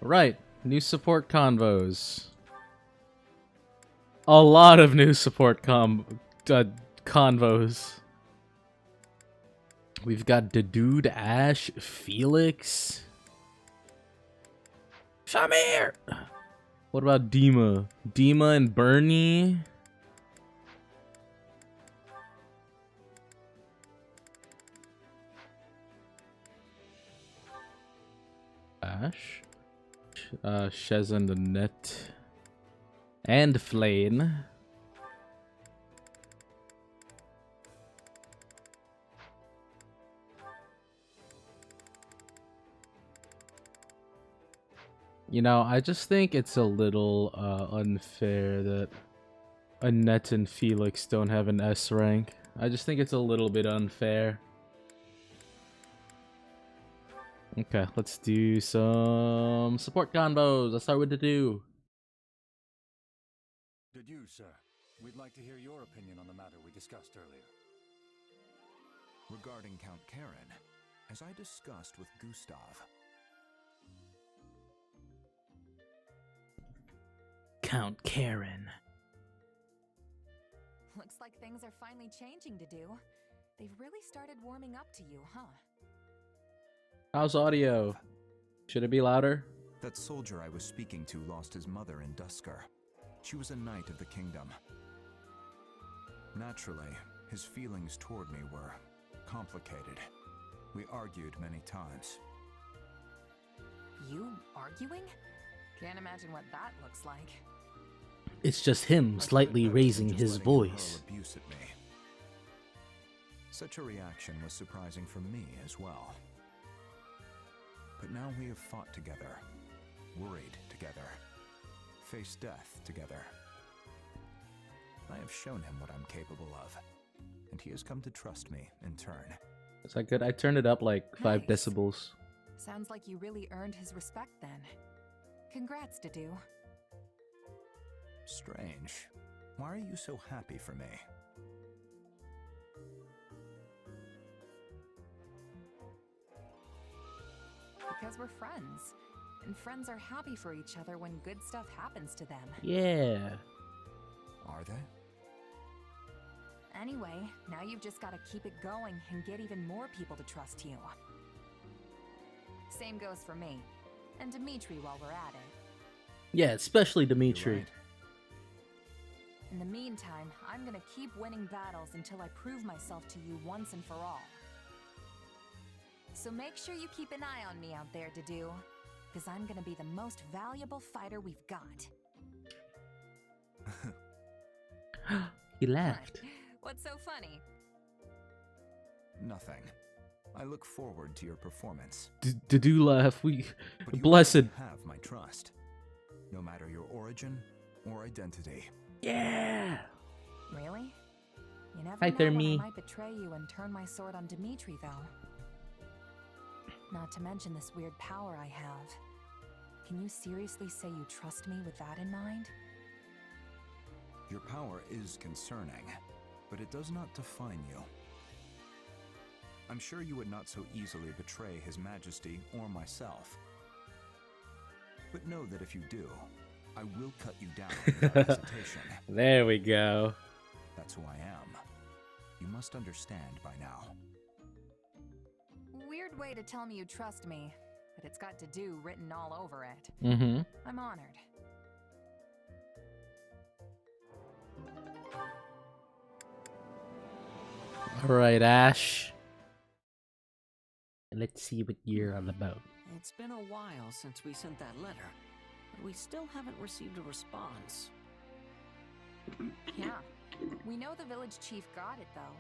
right. New support convos. A lot of new support convos. We've got the dude, Ash, Felix. Shamir! What about Dima? Dima and Bernie? Ash? Shez and the Net. And Flane. You know, I just think it's a little unfair that Annette and Felix don't have an S rank. I just think it's a little bit unfair. Okay, let's do some support combos. Let's start with the do. Did you, sir? We'd like to hear your opinion on the matter we discussed earlier. Regarding Count Karen, as I discussed with Gustav, Count Karen. Looks like things are finally changing to do. They've really started warming up to you, huh? How's audio? Should it be louder? that soldier I was speaking to lost his mother in Dusker. She was a knight of the kingdom. Naturally, his feelings toward me were complicated. We argued many times. You arguing? Can't imagine what that looks like. It's just him slightly raising his voice. Abuse at me. Such a reaction was surprising for me as well. But now we have fought together, worried together, faced death together. I have shown him what I'm capable of, and he has come to trust me in turn. Is that good? I turned it up like 5 decibels. Sounds like you really earned his respect then. Congrats, Dedu. Strange. Why are you so happy for me? Because we're friends. And friends are happy for each other when good stuff happens to them. Yeah. Are they? Anyway, now you've just got to keep it going and get even more people to trust you. Same goes for me. And Dimitri while we're at it. Yeah, especially Dimitri. Right. In the meantime, I'm gonna keep winning battles until I prove myself to you once and for all. So make sure you keep an eye on me out there, Dedu. Because I'm gonna be the most valuable fighter we've got. He laughed. What's so funny? Nothing. I look forward to your performance. Do laugh. We But you blessed. have my trust, no matter your origin or identity. Yeah. Really? You never Hi know there, when me. I might betray you and turn my sword on Dimitri, though. Not to mention this weird power I have. Can you seriously say you trust me with that in mind? Your power is concerning, but it does not define you. I'm sure you would not so easily betray His Majesty or myself. But know that if you do, I will cut you down without hesitation. There we go. That's who I am. You must understand by now. Weird way to tell me you trust me, but it's got Dedu written all over it. Mm-hmm. I'm honored. All right, Ash. Let's see what you're all about. It's been a while since we sent that letter, but we still haven't received a response. Yeah. We know the village chief got it, though.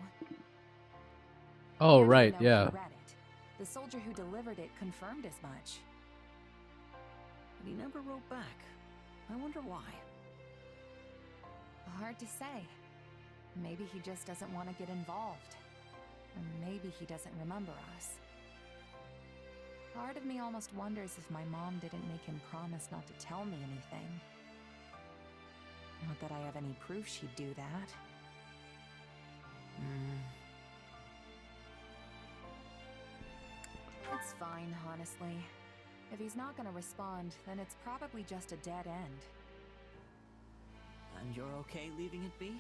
Oh, Here's a right, note yeah. he read it. The soldier who delivered it confirmed as much. But he never wrote back. I wonder why. Hard to say. Maybe he just doesn't want to get involved. Or maybe he doesn't remember us. Part of me almost wonders if my mom didn't make him promise not to tell me anything. Not that I have any proof she'd do that. Hmm. It's fine, honestly. If he's not gonna respond, then it's probably just a dead end. And you're okay leaving it be?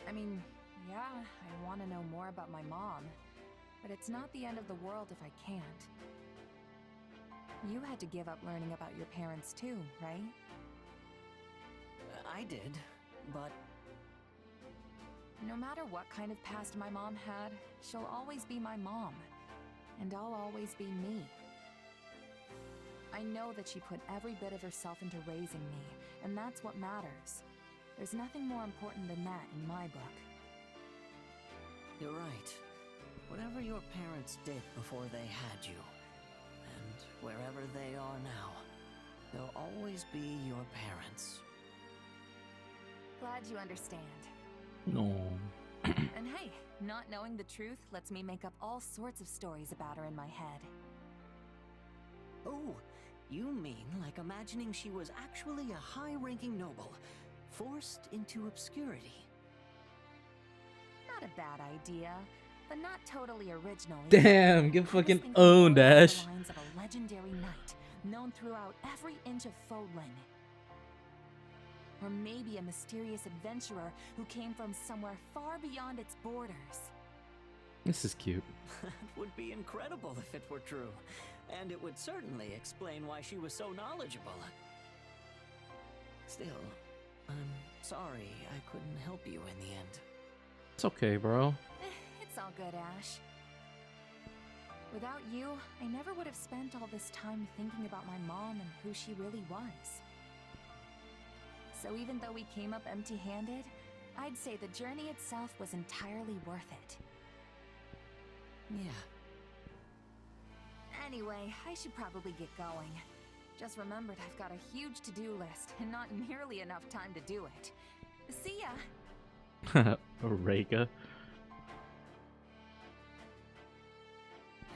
I mean, yeah, I want to know more about my mom, but it's not the end of the world if I can't. You had to give up learning about your parents too, right? I did, but No matter what kind of past my mom had, she'll always be my mom. And I'll always be me. I know that she put every bit of herself into raising me, and that's what matters. There's nothing more important than that in my book. you're right. Whatever your parents did before they had you, and wherever they are now, they'll always be your parents. Glad you understand. No. And hey, not knowing the truth lets me make up all sorts of stories about her in my head. Oh, you mean like imagining she was actually a high-ranking noble, forced into obscurity? Not a bad idea, but not totally original. Damn, get I was fucking thinking owned, more along the Ash. lines of a legendary knight, known throughout every inch of Fodlan. Or maybe a mysterious adventurer who came from somewhere far beyond its borders. This is cute. That would be incredible if it were true. And it would certainly explain why she was so knowledgeable. Still, I'm sorry I couldn't help you in the end. It's okay, bro. It's all good, Ash. Without you, I never would have spent all this time thinking about my mom and who she really was. So even though we came up empty-handed, I'd say the journey itself was entirely worth it. Yeah. Anyway, I should probably get going. Just remembered I've got a huge to-do list and not nearly enough time to do it. See ya! Reka.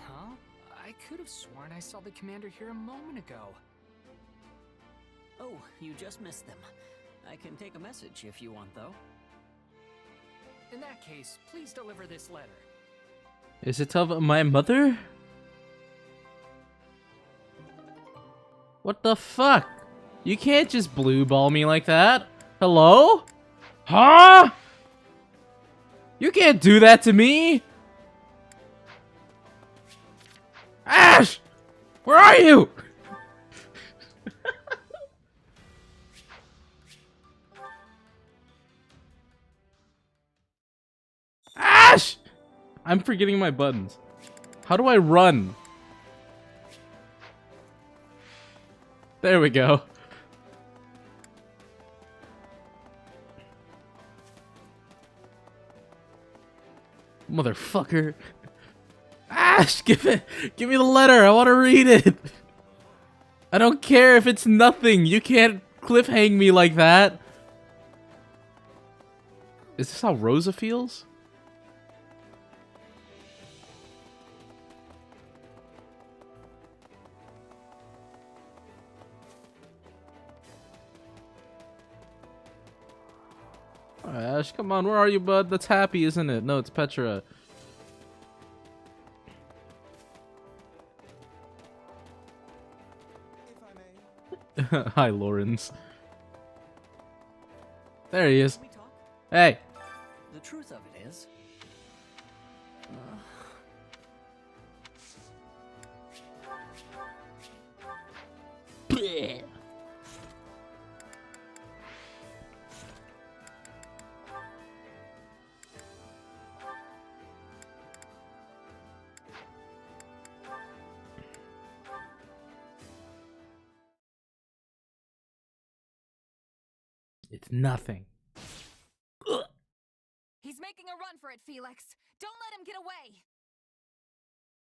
Huh? I could have sworn I saw the commander here a moment ago. Oh, you just missed them. I can take a message if you want, though. In that case, please deliver this letter. Is it of my mother? What the fuck? You can't just blue ball me like that. Hello? Huh? You can't do that to me. Ash! Where are you? Ash! I'm forgetting my buttons. How do I run? There we go. Motherfucker. Ash, give me the letter. I want to read it. I don't care if it's nothing. You can't cliffhang me like that. Is this how Rosa feels? Ash, come on, where are you, bud? That's Happy, isn't it? No, it's Petra. If I may. Hi, Lawrence. There he is. Can we talk? Hey. The truth of it is... It's nothing. He's making a run for it, Felix. Don't let him get away.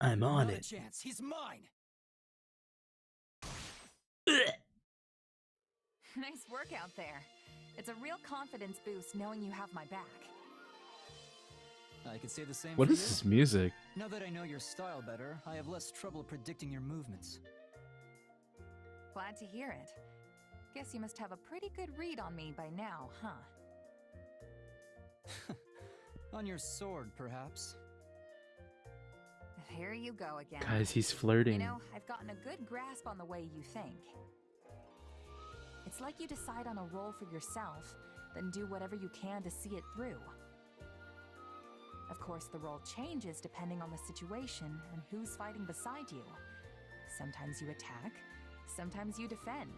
I'm on Not a it. chance. He's mine. Nice work out there. It's a real confidence boost knowing you have my back. I could say the same What for is you. this music? Now that I know your style better, I have less trouble predicting your movements. Glad to hear it. Guess you must have a pretty good read on me by now, huh? On your sword, perhaps. here you go again. Guys, he's You flirting. know, I've gotten a good grasp on the way you think. It's like you decide on a role for yourself, then do whatever you can to see it through. Of course, the role changes depending on the situation and who's fighting beside you. Sometimes you attack, sometimes you defend.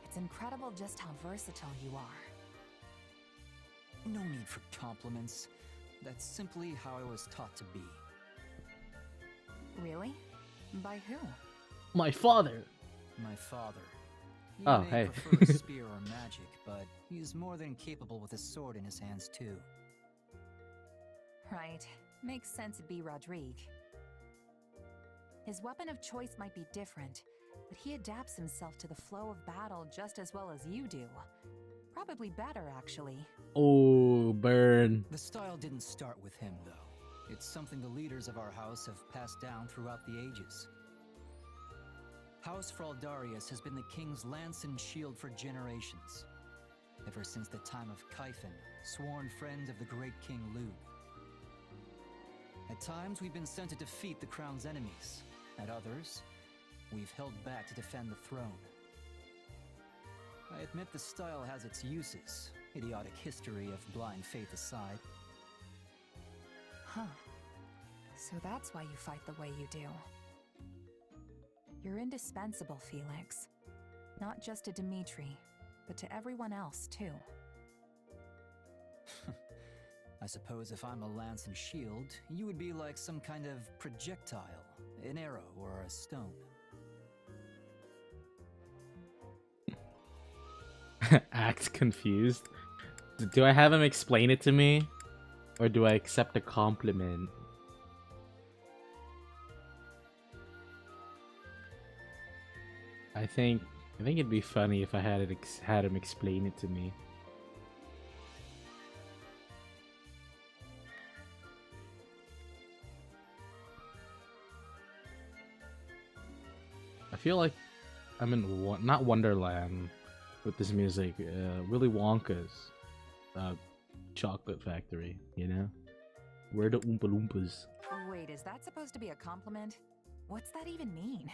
It's incredible just how versatile you are. No need for compliments. That's simply how I was taught to be. Really? By who? My father. My father. He Oh, may hey. prefer a spear or magic, but he's more than capable with a sword in his hands too. Right. Makes sense it'd be Rodrigue. His weapon of choice might be different, but he adapts himself to the flow of battle just as well as you do. Probably better, actually. Oh, burn. The style didn't start with him, though. It's something the leaders of our house have passed down throughout the ages. House Fraldarius has been the king's lance and shield for generations. Ever since the time of Kyphon, sworn friend of the great King Lug. At times, we've been sent to defeat the crown's enemies. At others, we've held back to defend the throne. I admit the style has its uses, idiotic history of blind faith aside. Huh. So that's why you fight the way you do. You're indispensable, Felix. Not just to Dimitri, but to everyone else, too. I suppose if I'm a lance and shield, you would be like some kind of projectile, an arrow or a stone. Acts confused. Do I have him explain it to me? Or do I accept a compliment? I think it'd be funny if I had him explain it to me. I feel like I'm in not Wonderland with this music, Willy Wonka's chocolate factory, you know? Where the Oompa Loompas? Wait, is that supposed to be a compliment? What's that even mean?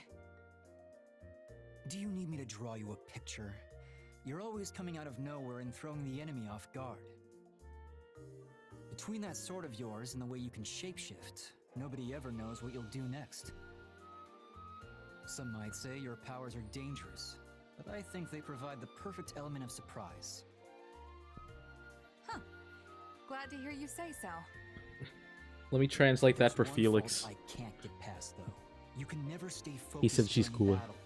Do you need me to draw you a picture? You're always coming out of nowhere and throwing the enemy off guard. Between that sword of yours and the way you can shapeshift, nobody ever knows what you'll do next. Some might say your powers are dangerous, but I think they provide the perfect element of surprise. Huh. Glad to hear you say so. Let me translate that for There's one Felix. fault I can't get past, though. You can never stay focused. He said she's during cool. battle.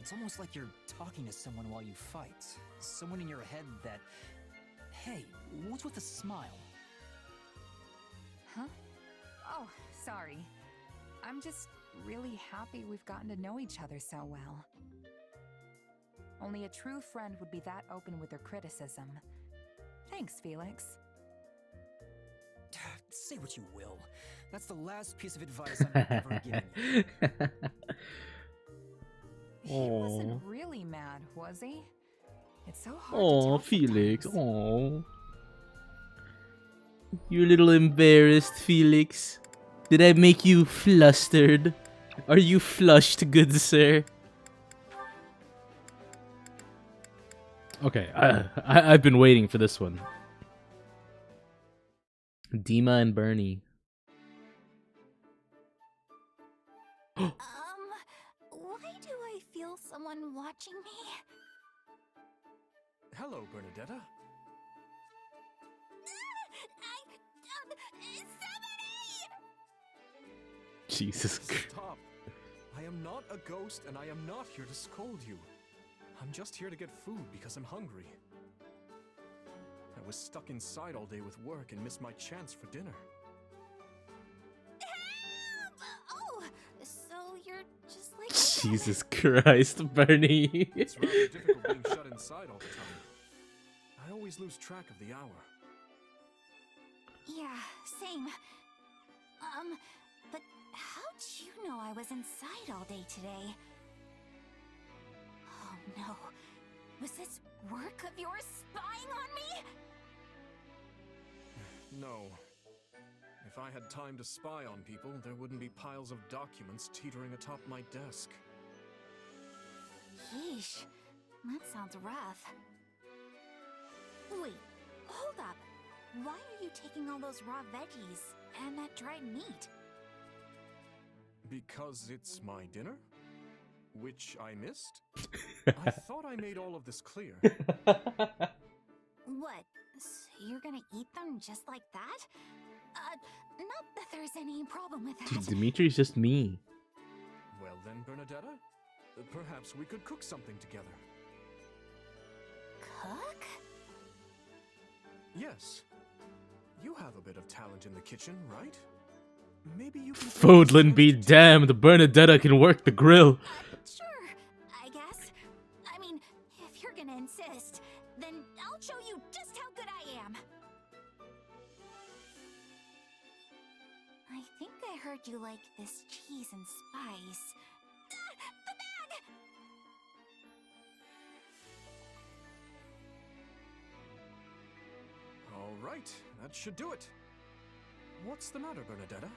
It's almost like you're talking to someone while you fight. Someone in your head that... Hey, what's with the smile? Huh? Oh, sorry. I'm just really happy we've gotten to know each other so well. Only a true friend would be that open with their criticism. Thanks, Felix. Say what you will. That's the last piece of advice I'm ever giving you. He wasn't really mad, was he? It's so hard to Oh, tell Felix. sometimes. Oh. You're a little embarrassed, Felix. Did I make you flustered? Are you flushed, good sir? Okay, I've been waiting for this one. Dima and Bernie. Why do I feel someone watching me? Hello, Bernadetta. Jesus Christ. Stop. I am not a ghost, and I am not here to scold you. I'm just here to get food because I'm hungry. I was stuck inside all day with work and missed my chance for dinner. Oh, so you're just like Jesus Christ, Bernie. It's rather difficult being shut inside all the time. I always lose track of the hour. Yeah, same. But how'd you know I was inside all day today? Oh no. Was this work of yours spying on me? No. If If I had time to spy on people, there wouldn't be piles of documents teetering atop my desk. Yeesh, that sounds rough. Wait, hold up. Why are you taking all those raw veggies and that dried meat? Because it's my dinner? Which I missed? I thought I made all of this clear. What? So you're gonna eat them just like that? Not that there's any problem with that. Dude, Dimitri's just me. Well then, Bernadetta, perhaps we could cook something together. Cook? Yes. You have a bit of talent in the kitchen, right? Maybe you can... Fodlan be damned, Bernadetta can work the grill. Sure, I guess. I mean, if you're gonna insist, then I'll show you just how good I am. I think I heard you like this cheese and spice. Ah, the bag! All right, that should do it. What's the matter, Bernadetta?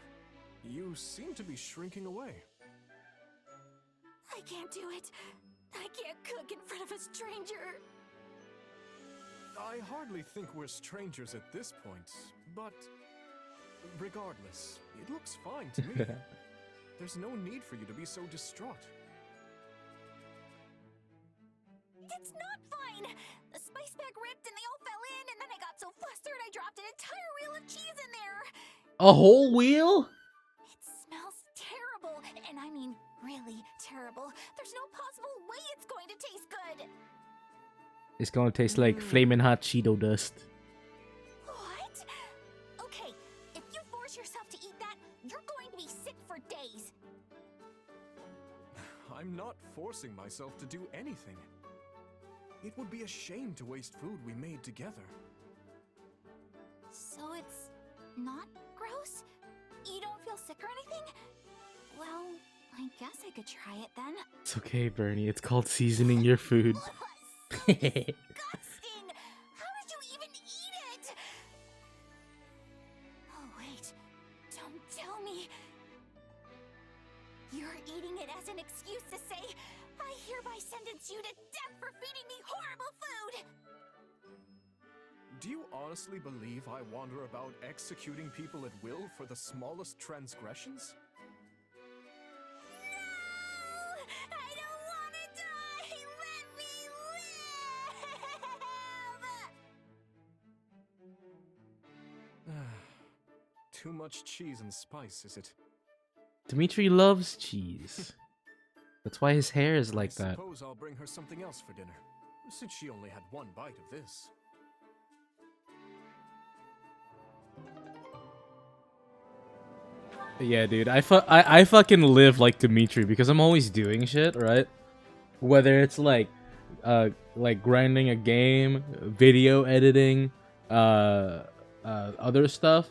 You seem to be shrinking away. I can't do it. I can't cook in front of a stranger. I hardly think we're strangers at this point, but regardless, it looks fine to me. There's no need for you to be so distraught. It's not fine! The spice bag ripped and they all fell in, and then I got so flustered I dropped an entire reel of cheese in there! A whole wheel? It smells terrible, and I mean really terrible. There's no possible way it's going to taste good! It's gonna taste like flaming hot Cheeto dust. What? Okay, if you force yourself to eat that, you're going to be sick for days. I'm not forcing myself to do anything. It would be a shame to waste food we made together. So it's not gross? You don't feel sick or anything? Well, I guess I could try it then. It's okay, Bernie. It's called seasoning your food. So disgusting! How did you even eat it? Oh wait, don't tell me. You're eating it as an excuse to say, I hereby sentence you to death for feeding me horrible food! Do you honestly believe I wander about executing people at will for the smallest transgressions? No! I don't want to die! Let me live! Too much cheese and spice, is it? Dimitri loves cheese. That's why his hair is like I that. suppose I'll bring her something else for dinner, since she only had one bite of this. Yeah, dude, I fucking live like Dimitri because I'm always doing shit, right? Whether it's like grinding a game, video editing, other stuff.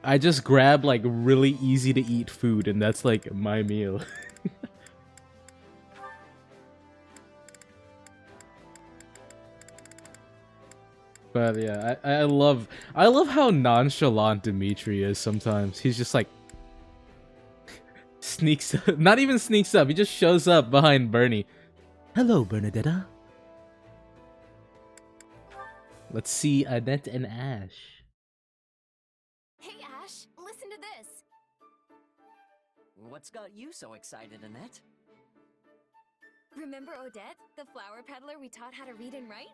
I just grab like really easy to eat food, and that's like my meal. But yeah, I love how nonchalant Dimitri is sometimes. He's just like sneaks up, not even sneaks up, he just shows up behind Bernie. Hello, Bernadetta. Let's see Annette and Ash. Hey, Ash, listen to this. What's got you so excited, Annette? Remember Odette, the flower peddler we taught how to read and write?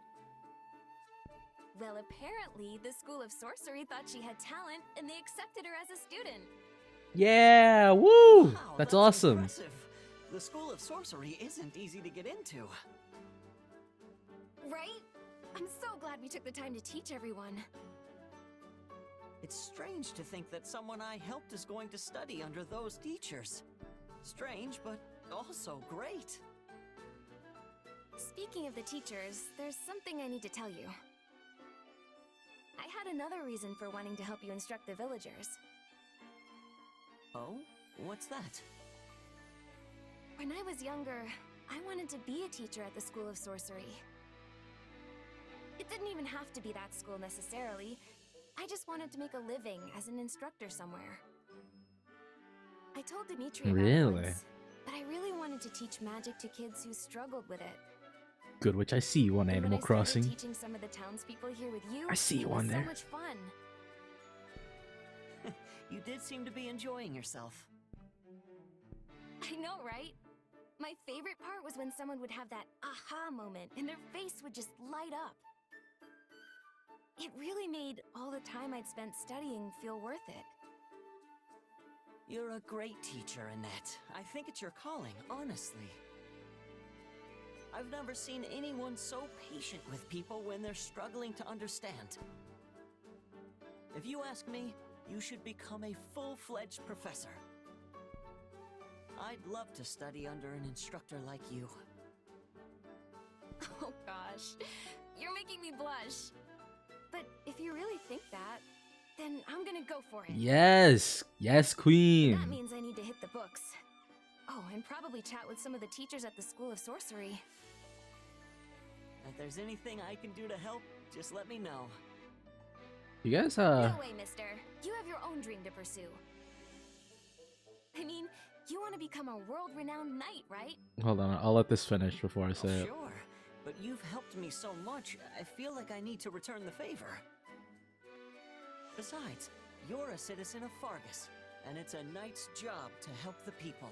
Well, apparently, the School of Sorcery thought she had talent, and they accepted her as a student. Yeah, woo! Wow, that's awesome. Impressive. The School of Sorcery isn't easy to get into. Right? I'm so glad we took the time to teach everyone. It's strange to think that someone I helped is going to study under those teachers. Strange, but also great. Speaking of the teachers, there's something I need to tell you. I had another reason for wanting to help you instruct the villagers. Oh? What's that? When I was younger, I wanted to be a teacher at the School of Sorcery. It didn't even have to be that school necessarily. I just wanted to make a living as an instructor somewhere. I told Dimitri about it Really? once, but I really wanted to teach magic to kids who struggled with it. Good, which I see you on And when Animal I started Crossing. teaching some of the townspeople here with you, I see you it was on there. so much fun. You did seem to be enjoying yourself. I know, right? My favorite part was when someone would have that aha moment and their face would just light up. It really made all the time I'd spent studying feel worth it. You're a great teacher, Annette. I think it's your calling, honestly. I've never seen anyone so patient with people when they're struggling to understand. If you ask me, you should become a full-fledged professor. I'd love to study under an instructor like you. Oh gosh, you're making me blush. But if you really think that, then I'm gonna go for it. Yes, yes, queen. That means I need to hit the books. Oh, and probably chat with some of the teachers at the School of Sorcery. If there's anything I can do to help, just let me know. You guys, No way, mister. You have your own dream to pursue. I mean, you want to become a world-renowned knight, right? hold on, I'll let this finish before I say it. Sure, but you've helped me so much, I feel like I need to return the favor. Besides, you're a citizen of Fargus, and it's a knight's job to help the people.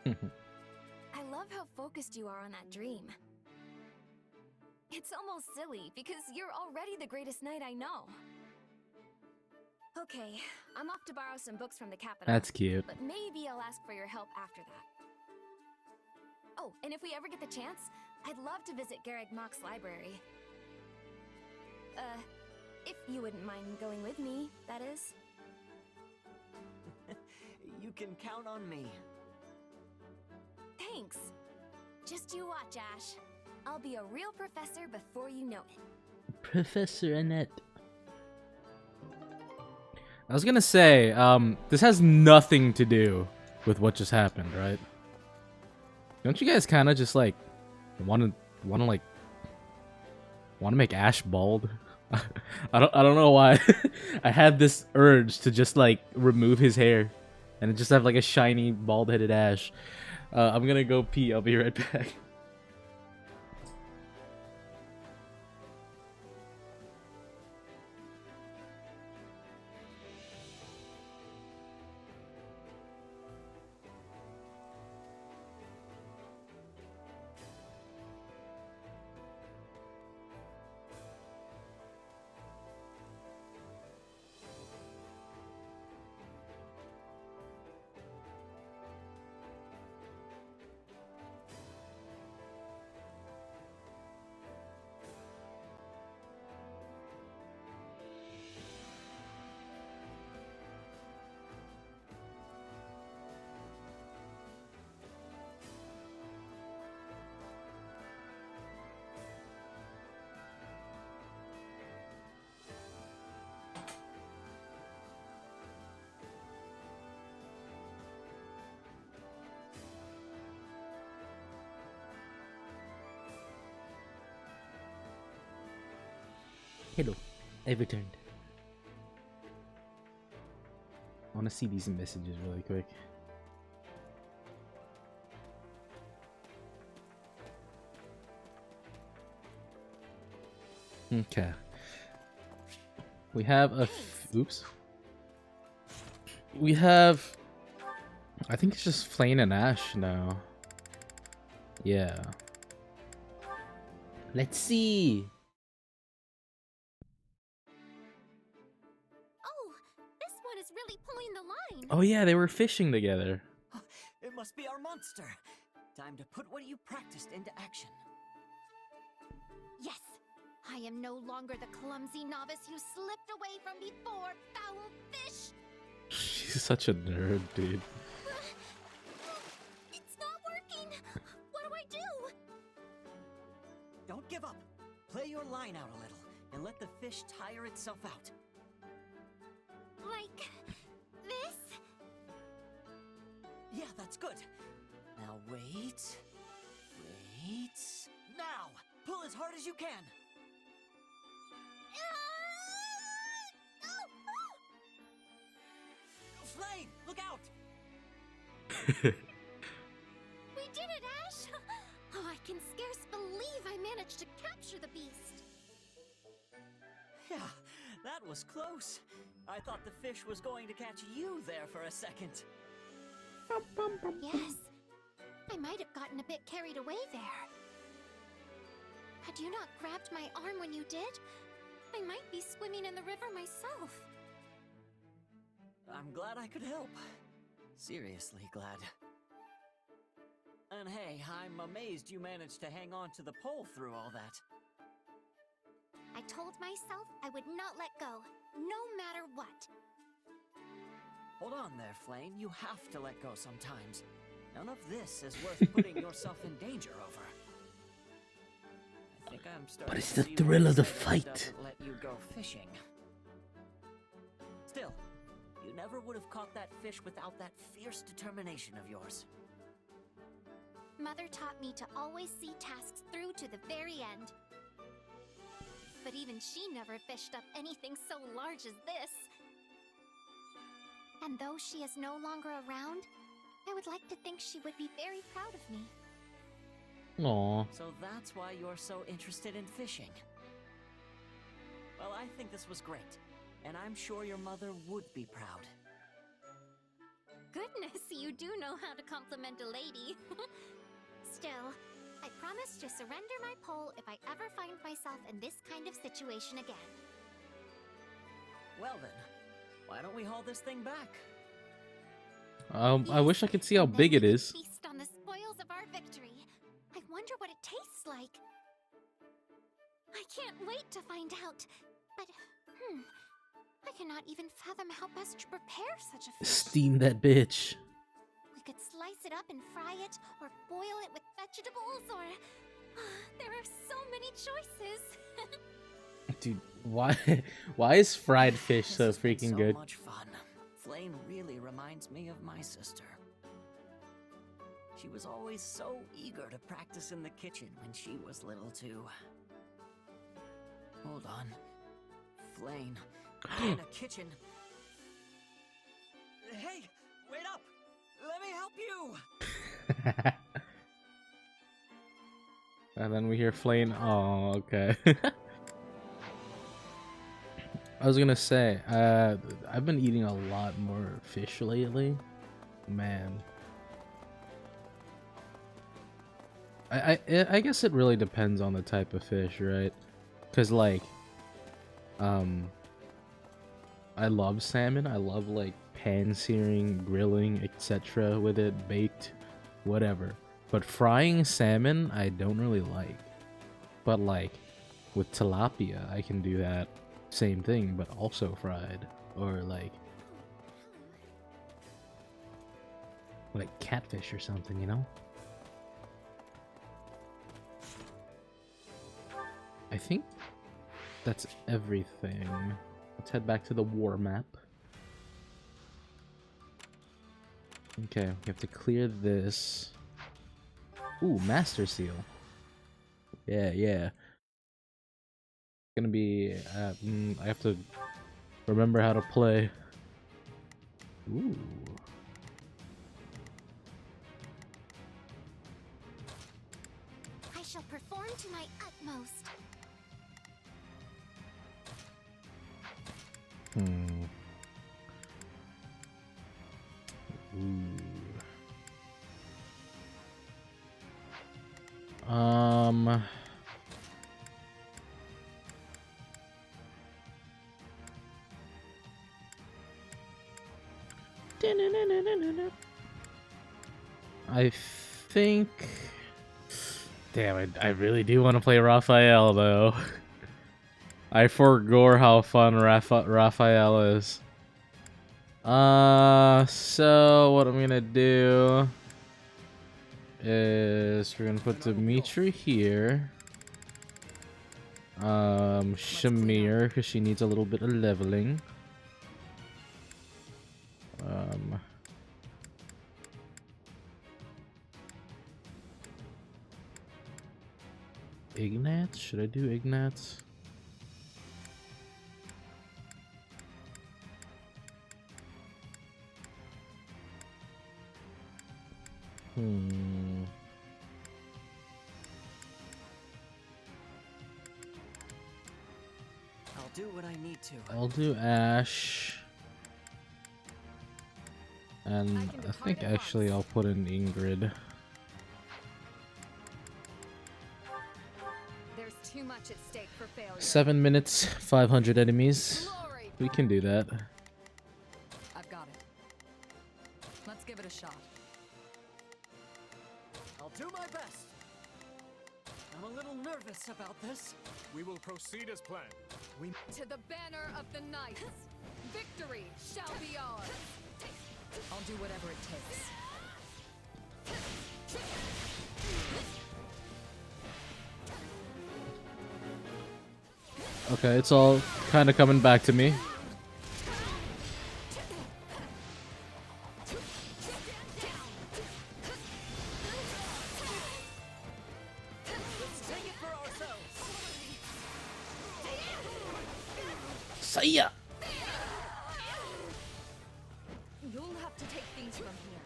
I love how focused you are on that dream. It's almost silly, because you're already the greatest knight I know. Okay, I'm off to borrow some books from the capital. That's cute. But maybe I'll ask for your help after that. Oh, and if we ever get the chance, I'd love to visit Garreg Mach's library. If you wouldn't mind going with me, that is. You can count on me. Thanks. Just you watch, Ash. I'll be a real professor before you know it. Professor Annette. I was gonna say, this has nothing to do with what just happened, right? Don't you guys kind of just like want to make Ash bald? I don't know why. I had this urge to just like remove his hair and just have like a shiny bald-headed Ash. I'm gonna go pee. I'll be right back. Hello, I returned. I want to see these messages really quick. Okay. We have a oops. We have, I think it's just Flame and Ash now. Yeah. Let's see. Oh, this one is really pulling the line. Oh yeah, they were fishing together. It must be our monster. Time to put what you practiced into action. Yes, I am no longer the clumsy novice you slipped away from before, foul fish. She's such a nerd, dude. It's not working. What do I do? Don't give up. Play your line out a little, and let the fish tire itself out. Like this? Yeah, that's good. Now wait. Now! Pull as hard as you can! Flame, look out! We did it, Ash! Oh, I can scarce believe I managed to capture the beast. Yeah, that was close. I thought the fish was going to catch you there for a second. Yes. I might have gotten a bit carried away there. Had you not grabbed my arm when you did, I might be swimming in the river myself. I'm glad I could help. Seriously glad. And hey, I'm amazed you managed to hang on to the pole through all that. I told myself I would not let go, no matter what. Hold on there, Flame. You have to let go sometimes. None of this is worth putting yourself in danger over. I think I'm starting But it's to the see thrill why of the Satan fight. doesn't let you go fishing. Still, you never would have caught that fish without that fierce determination of yours. Mother taught me to always see tasks through to the very end. But even she never fished up anything so large as this. And though she is no longer around, I would like to think she would be very proud of me. Aw. So that's why you're so interested in fishing. Well, I think this was great, and I'm sure your mother would be proud. Goodness, you do know how to compliment a lady. Still, I promise to surrender my pole if I ever find myself in this kind of situation again. Well then, why don't we haul this thing back? I wish I could see how And then big we it can is. feast on the spoils of our victory. I wonder what it tastes like. I can't wait to find out. But, I cannot even fathom how best to prepare such a fish. Steam that bitch. We could slice it up and fry it, or boil it with vegetables, or... there are so many choices. Dude, why is fried fish This so has been freaking so good? much fun. Flame really reminds me of my sister. She was always so eager to practice in the kitchen when she was little too. Hold on. Flame, in a kitchen. Hey, wait up! Let me help you! And then we hear Flame. Oh, okay. I was gonna say, I've been eating a lot more fish lately. Man. I guess it really depends on the type of fish, right? Cause like, I love salmon. I love like pan searing, grilling, etc. with it, baked, whatever. But frying salmon, I don't really like. But like, with tilapia, I can do that same thing, but also fried, or like catfish or something, you know? I think that's everything. Let's head back to the war map. Okay, we have to clear this. Ooh, Master Seal. Yeah, yeah. Gonna be, I have to remember how to play. Ooh. I shall perform to my utmost. Ooh. I think... Damn, I really do want to play Raphael, though. I forgot how fun Raphael is. So what I'm gonna do is we're gonna put Dimitri here. Shamir, because she needs a little bit of leveling. Ignatz? Should I do Ignatz? I'll do what I need to. I'll do Ash. And I think actually I'll put in Ingrid. There's too much at stake for failure. 7 minutes, 500 enemies. Glory. We can do that. I've got it. Let's give it a shot. I'll do my best. I'm a little nervous about this. We will proceed as planned. We To the banner of the knights. Victory shall be ours. I'll do whatever it takes. Okay, it's all kind of coming back to me. Saya! You'll have to take things from here.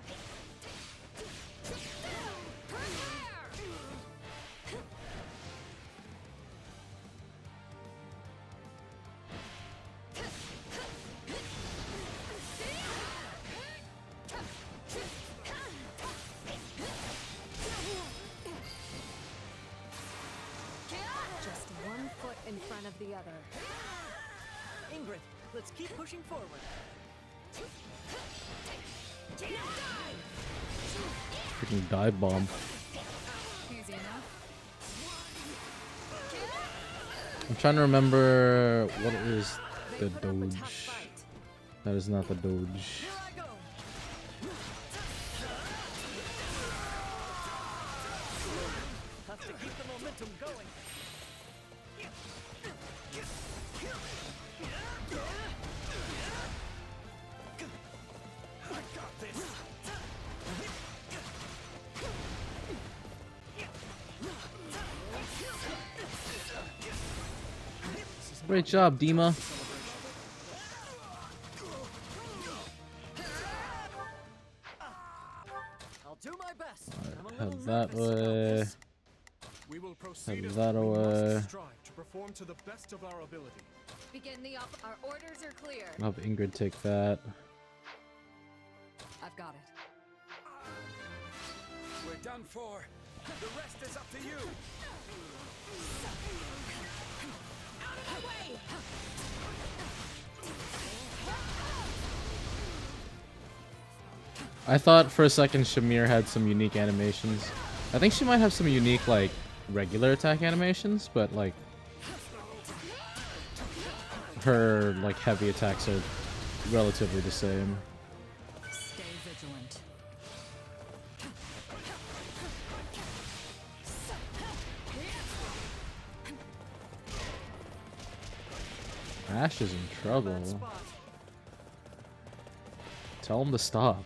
Just one foot in front of the other. Ingrid, let's keep pushing forward. Freaking dive bomb. Easy enough. I'm trying to remember what is the They put up a Doge. tough fight. That is not the Doge. Here I go. Have to keep the momentum going. I got this. Great job, Dima. I'll do my best. I'm a Head little that nervous about way. this. We will proceed as that we away. must strive to perform to the best of our ability. Begin the Our orders are clear. I'll have Ingrid take that. I've got it. We're done for. The rest is up to you. I thought for a second Shamir had some unique animations. I think she might have some unique, like, regular attack animations, but, like, her, like, heavy attacks are relatively the same. Stay vigilant. Ash is in trouble. Tell him to stop.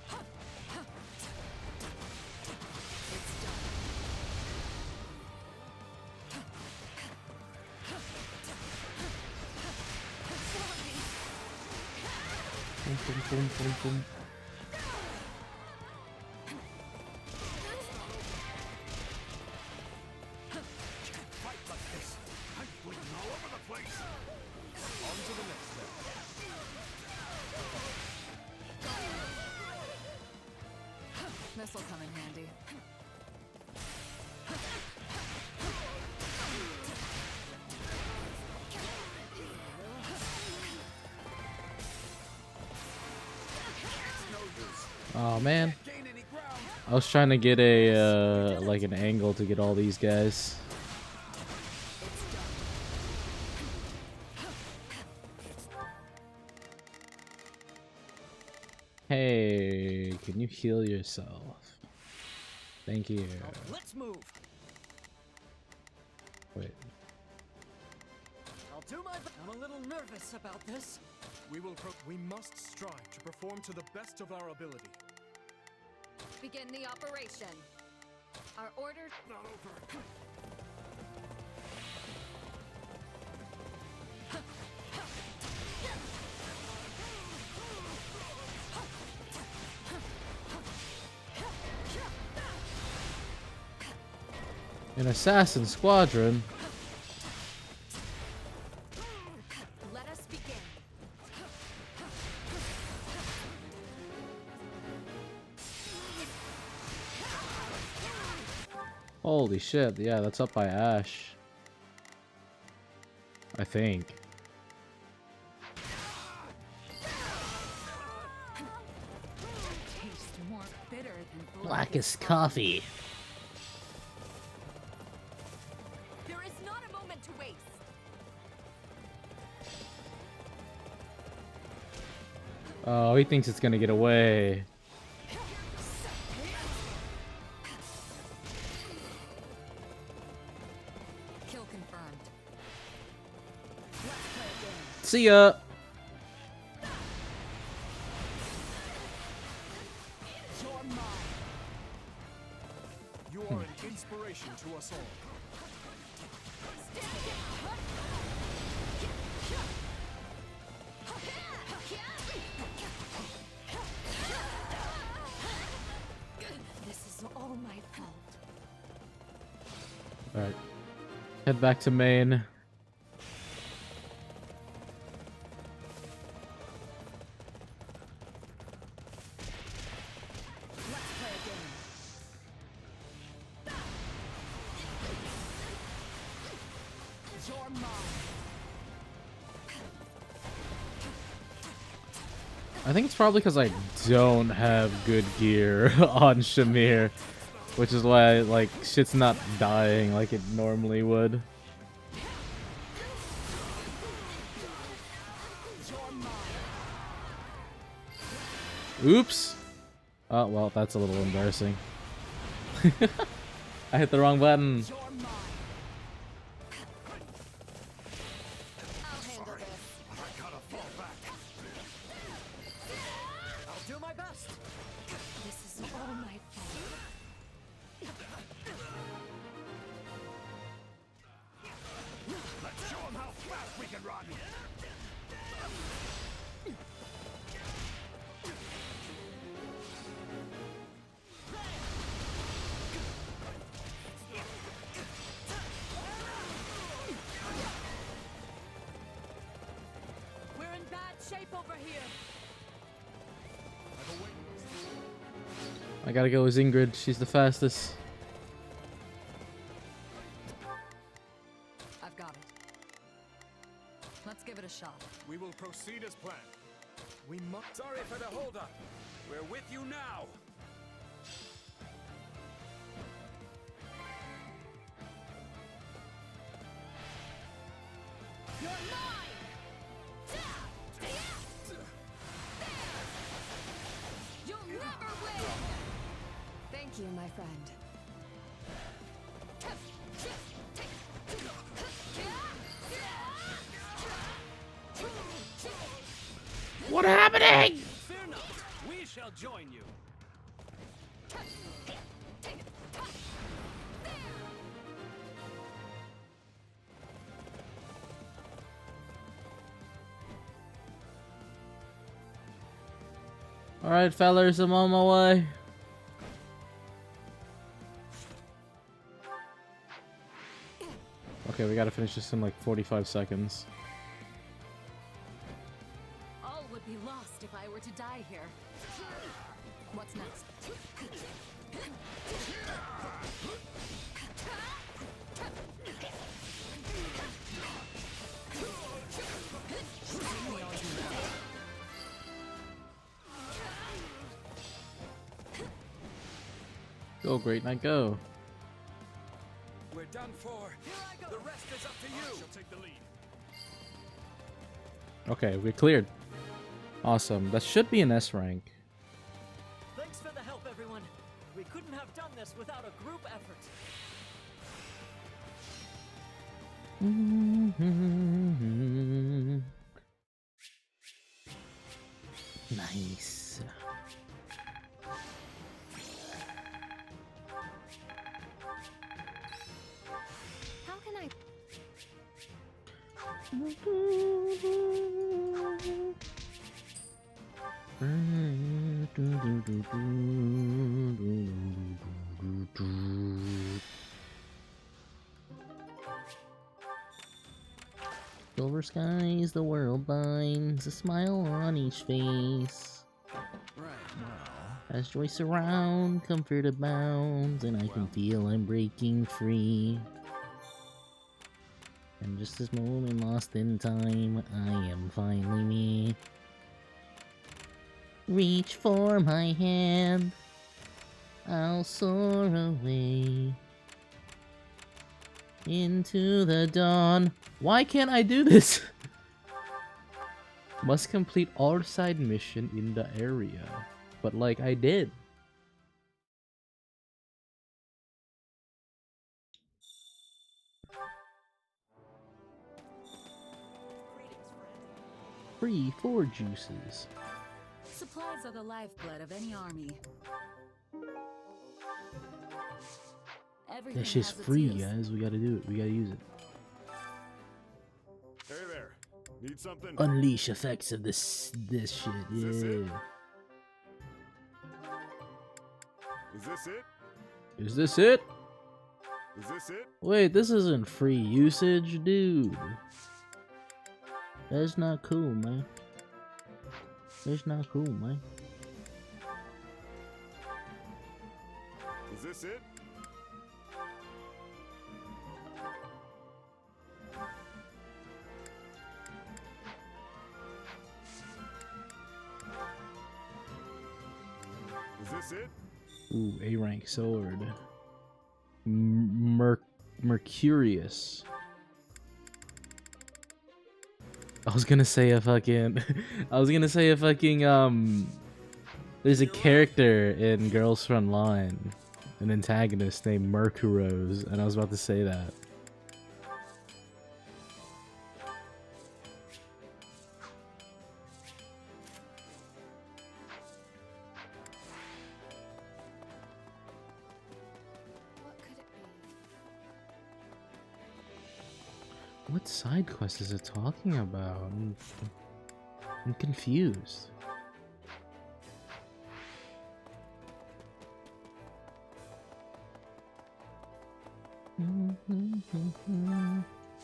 Boom, boom, boom, boom, boom. Fight like this. I'm bleeding all over the place. On to the next step. This'll come in handy. Oh man, I was trying to get a like an angle to get all these guys. Hey, can you heal yourself? Thank you. Let's move. Wait. I'll do my best. I'm a little nervous about this. We must strive to perform to the best of our ability. Begin the operation. Our orders. Not over. An assassin squadron? Let us begin. Holy shit, yeah, that's up by Ash. I think. Tastes more bitter than Blackest coffee. There is not a moment to waste. Oh, he thinks it's gonna get away. Kill confirmed. See ya! You are an inspiration to us all. This is all my fault. Alright. Head back to Maine. I think it's probably because I don't have good gear on Shamir, which is why like shit's not dying like it normally would. Oops. Oh well, that's a little embarrassing. I hit the wrong button. Do my best. This is all my fault. Let's show them how fast we can run. We're in bad shape over here. I gotta go with Ingrid. She's the fastest. I've got it. Let's give it a shot. We will proceed as planned. We must. Sorry for the holdup. We're with you now. You're mine! You'll never win! Thank you, my friend. What happening? Fear not. We shall join you. Alright, fellas, I'm on my way. Okay, we gotta finish this in like 45 seconds. All would be lost if I were to die here. What's next? Go, Great Knight, go. We're done for. The rest is up to you. She'll take the lead. Okay, we're cleared. Awesome. That should be an S rank. Thanks for the help, everyone. We couldn't have done this without a group effort. Nice. How can I? Silver skies, the world binds, a smile on each face. Right, well... As joy surround, comfort abounds, and I can feel I'm breaking free. And just this moment lost in time, I am finally me. Reach for my hand, I'll soar away into the dawn. Why can't I do this? Must complete all side mission in the area. But like I did. Free 4 juices. Supplies are the lifeblood of any army. Everything That shit's has its free, use. guys. We gotta do it. We gotta use it. Hey there. Need something? Unleash effects of this shit. Yeah. Is this it? Is this it? Is this it? Is this it? Wait, this isn't free usage, dude. That's not cool, man. That's not cool, man. Is this it? Is this it? Ooh, A rank sword. Mercurius. I was gonna say a fucking there's a character in Girls Front Line, an antagonist named Mercurose, and I was about to say that. What could it be? What side quest is it talking about? I'm confused.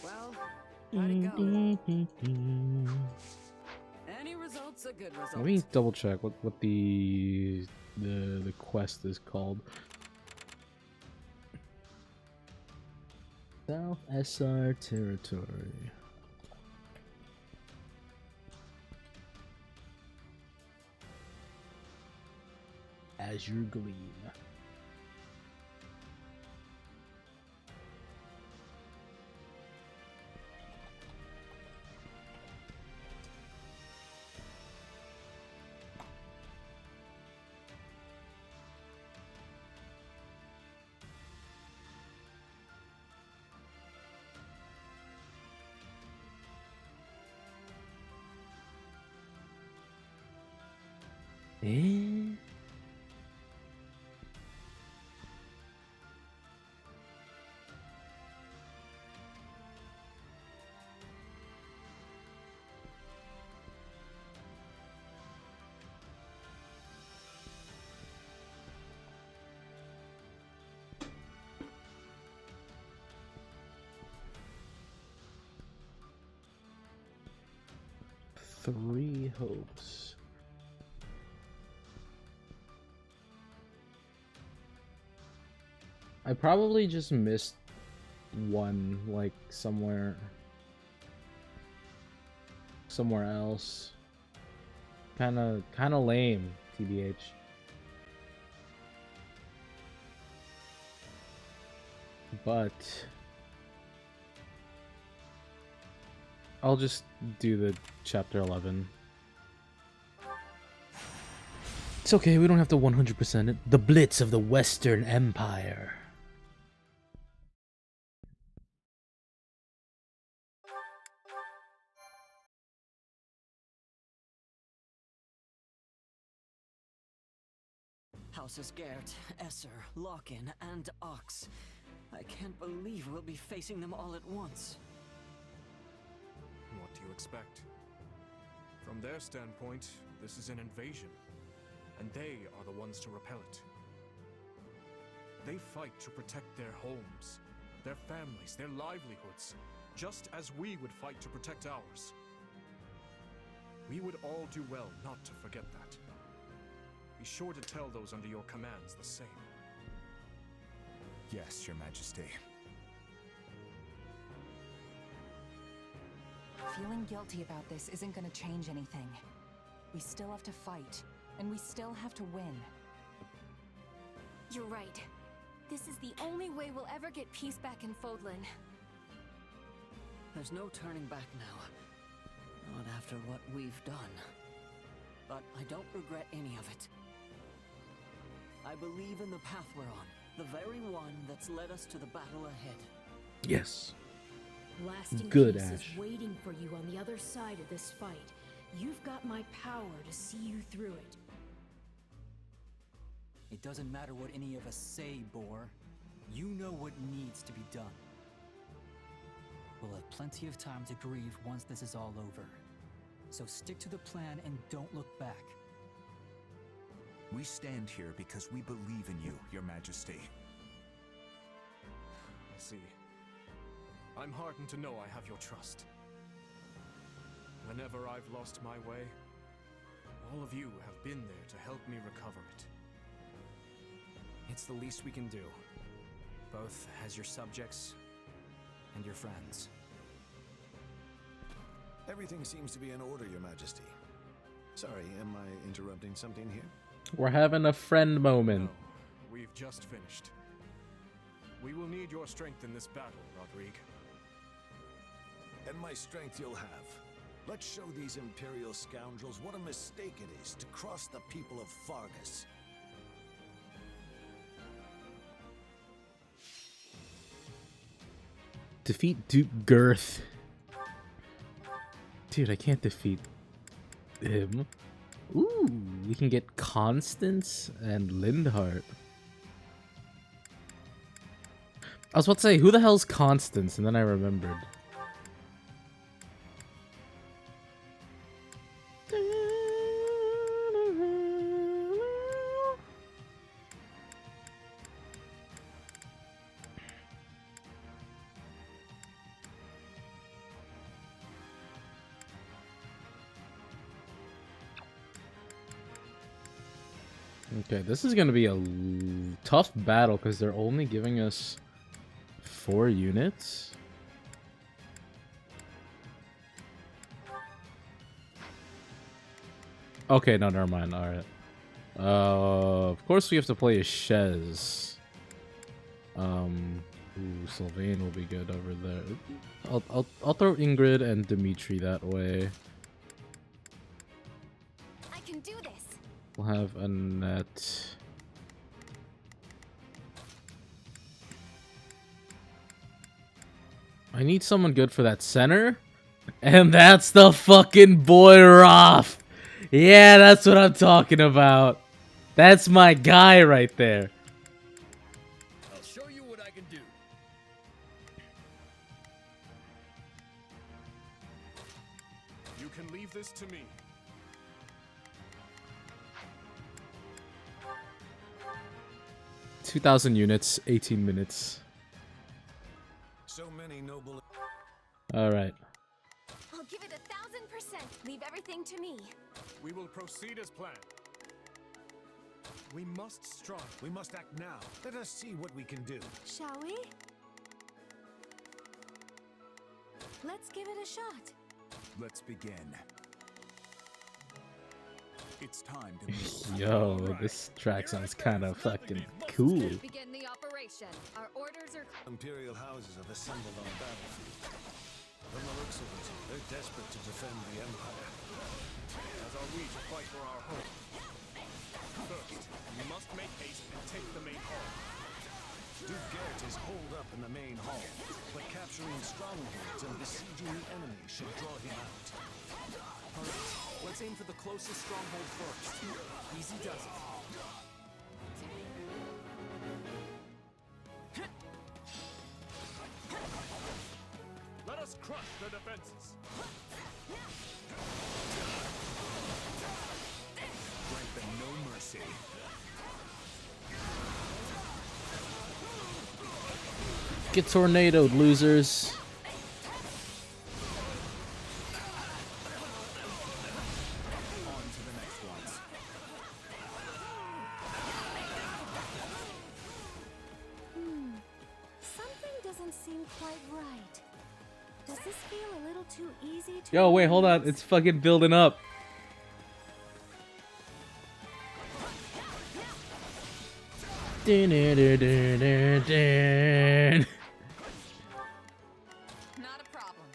Well, how'd it go? Any results a good result? Let me double check what the quest is called. South SR territory. Azure Gleam. Eh? Three hopes. I probably just missed one, like somewhere else. Kinda lame, TBH. But I'll just do the chapter 11. It's okay, we don't have to 100% it. The Blitz of the Western Empire. Houses Gert, Esser, Lock-in, and Ox. I can't believe we'll be facing them all at once. What do you expect? From their standpoint, this is an invasion, and they are the ones to repel it. They fight to protect their homes, their families, their livelihoods, just as we would fight to protect ours. We would all do well not to forget that. Be sure to tell those under your commands the same. Yes, Your Majesty. Feeling guilty about this isn't gonna change anything. We still have to fight, and we still have to win. You're right. This is the only way we'll ever get peace back in Fodlan. There's no turning back now. Not after what we've done. But I don't regret any of it. I believe in the path we're on. The very one that's led us to the battle ahead. Yes. Lasting Good, peace Ash. is waiting for you on the other side of this fight. You've got my power to see you through it. It doesn't matter what any of us say, Boar. You know what needs to be done. We'll have plenty of time to grieve once this is all over. So stick to the plan and don't look back. We stand here because we believe in you, Your Majesty. I see. I'm heartened to know I have your trust. Whenever I've lost my way, all of you have been there to help me recover it. It's the least we can do, both as your subjects and your friends. Everything seems to be in order, Your Majesty. Sorry, am I interrupting something here? We're having a friend moment. No, we've just finished. We will need your strength in this battle, Rodrigue. And my strength you'll have. Let's show these Imperial scoundrels what a mistake it is to cross the people of Fargus. Defeat Duke Girth. Dude, I can't defeat him. Ooh, we can get Constance and Lindhart. I was about to say, who the hell's Constance? And then I remembered. Okay, this is gonna be a tough battle because they're only giving us 4 units. Okay, no, never mind. All right. Of course we have to play a Shez. Ooh, Sylvain will be good over there. I'll throw Ingrid and Dimitri that way. I can do this. We'll have Annette. I need someone good for that center. And that's the fucking boy Roth. Yeah, that's what I'm talking about. That's my guy right there. I'll show you what I can do. You can leave this to me. $2,000 units, 18 minutes. So many noble... All right. I'll give it 1000%. Leave everything to me. We will proceed as planned. We must strive. We must act now. Let us see what we can do. Shall we? Let's give it a shot. Let's begin. It's time to move. Yo, this track sounds kind of fucking cool. Begin the operation. Our orders are... Imperial houses have assembled on the battlefield. From the looks of it, they're desperate to defend the Empire. As are we to fight for our home. First, we must make haste and take the main hall. Duke Garrett is holed up in the main hall, but capturing strongholds and besieging the enemy should draw him out. Alright, let's aim for the closest stronghold first. Easy does it. Let us crush their defenses. Grant them no mercy. Get tornadoed, losers. seem quite right. Does this feel a little too easy to Yo, wait, hold on. use? It's fucking building up. Dun-dun-dun-dun-dun-dun. Not a problem.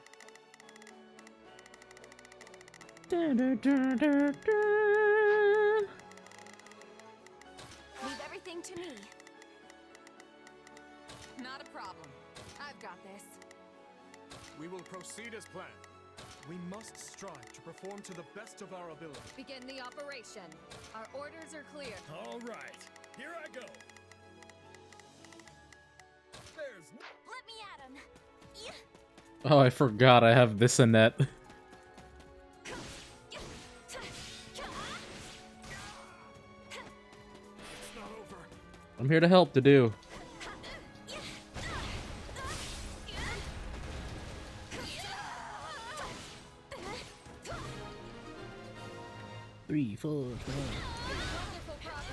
Dun-dun-dun-dun-dun. Leave everything to me. Not a problem. I've got this. We will proceed as planned. We must strive to perform to the best of our ability. Begin the operation. Our orders are clear. All right, here I go. There's Let me at him. Yeah. Oh, I forgot I have this and that. It's not over. I'm here to help, to do. Three, 4, 5, Wonderful progress.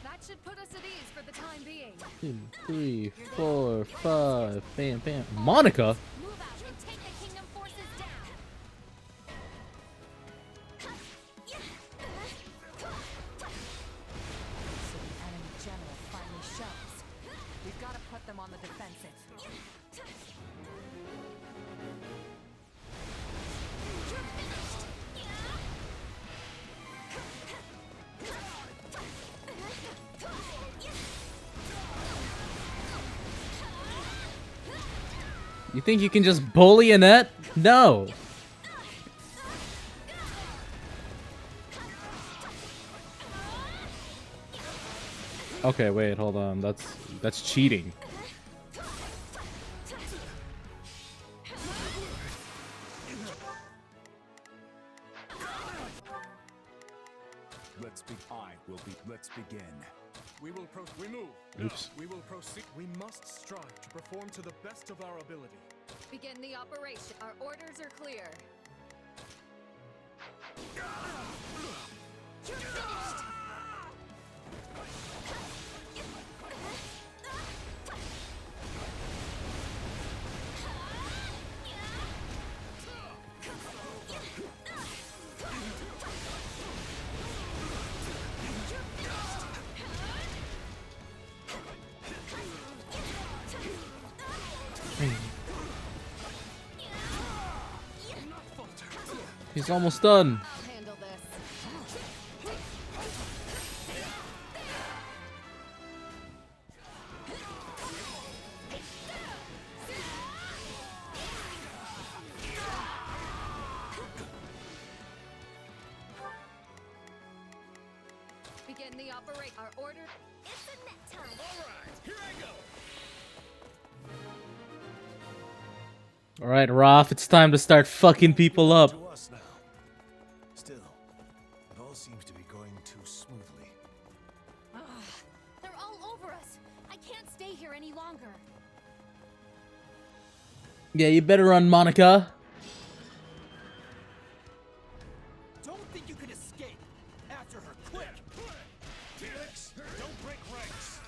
That should put us at ease for the time being. 2, 3, 4, 5. Bam, bam. Monica? Move out and take the kingdom forces down. So the enemy general finally shows. We've got to put them on the defensive. You think you can just bully Annette? No. Okay, wait, hold on. That's cheating. Let's begin. We move. Oops. We will proceed. We must strive to perform to the best of our ability. Begin the operation. Our orders are clear. You're finished. He's almost done. I'll handle this. Begin the operation. Our order. It's a net time. Here I go. All right, Raph, it's time to start fucking people up. To us now. Still, it all seems to be going too smoothly. Ugh, they're all over us. I can't stay here any longer. Yeah, you better run, Monica. Don't think you can escape. After her, quick! Felix, don't break ranks.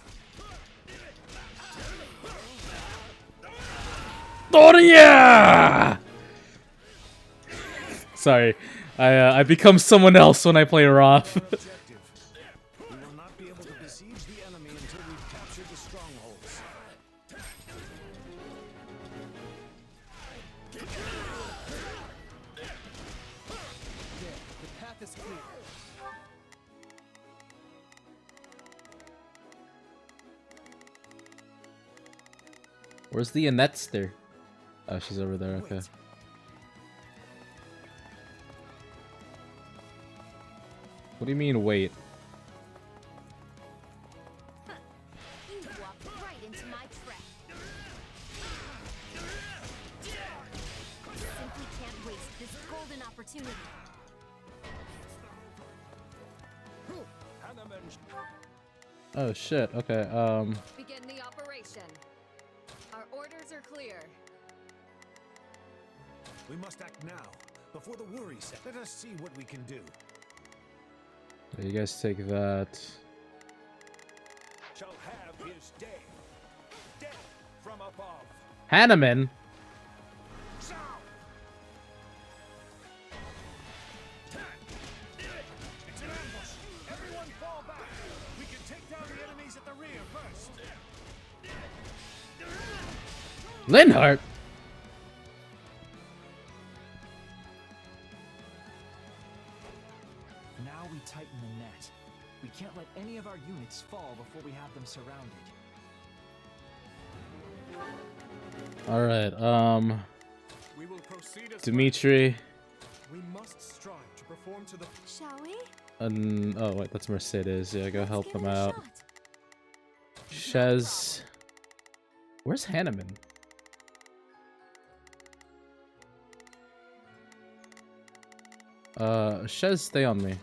Oh yeah! Sorry, I become someone else when I play Raph. Objective. We will not be able to besiege the enemy until we've captured the strongholds. There, the path is clear. Where's the Annetster? Oh, she's over there. Okay. Wait. What do you mean, wait? You walked right into my trap. Simply can't waste this golden opportunity. Oh shit. Okay. Begin the operation. Our orders are clear. We must act now, before the worry set. Let us see what we can do. You guys take that. Shall have his day. Death from above. Hanneman? It's an ambush! Everyone fall back! We can take down the enemies at the rear first! Linhardt? Now we tighten the net. We can't let any of our units fall before we have them surrounded. Alright, We will proceed as Dimitri. we must strive to perform to the Shall we? Oh wait, that's Mercedes. Yeah, go help Give them it a out. shot. Shez. Where's Hanneman? Shez, stay on me.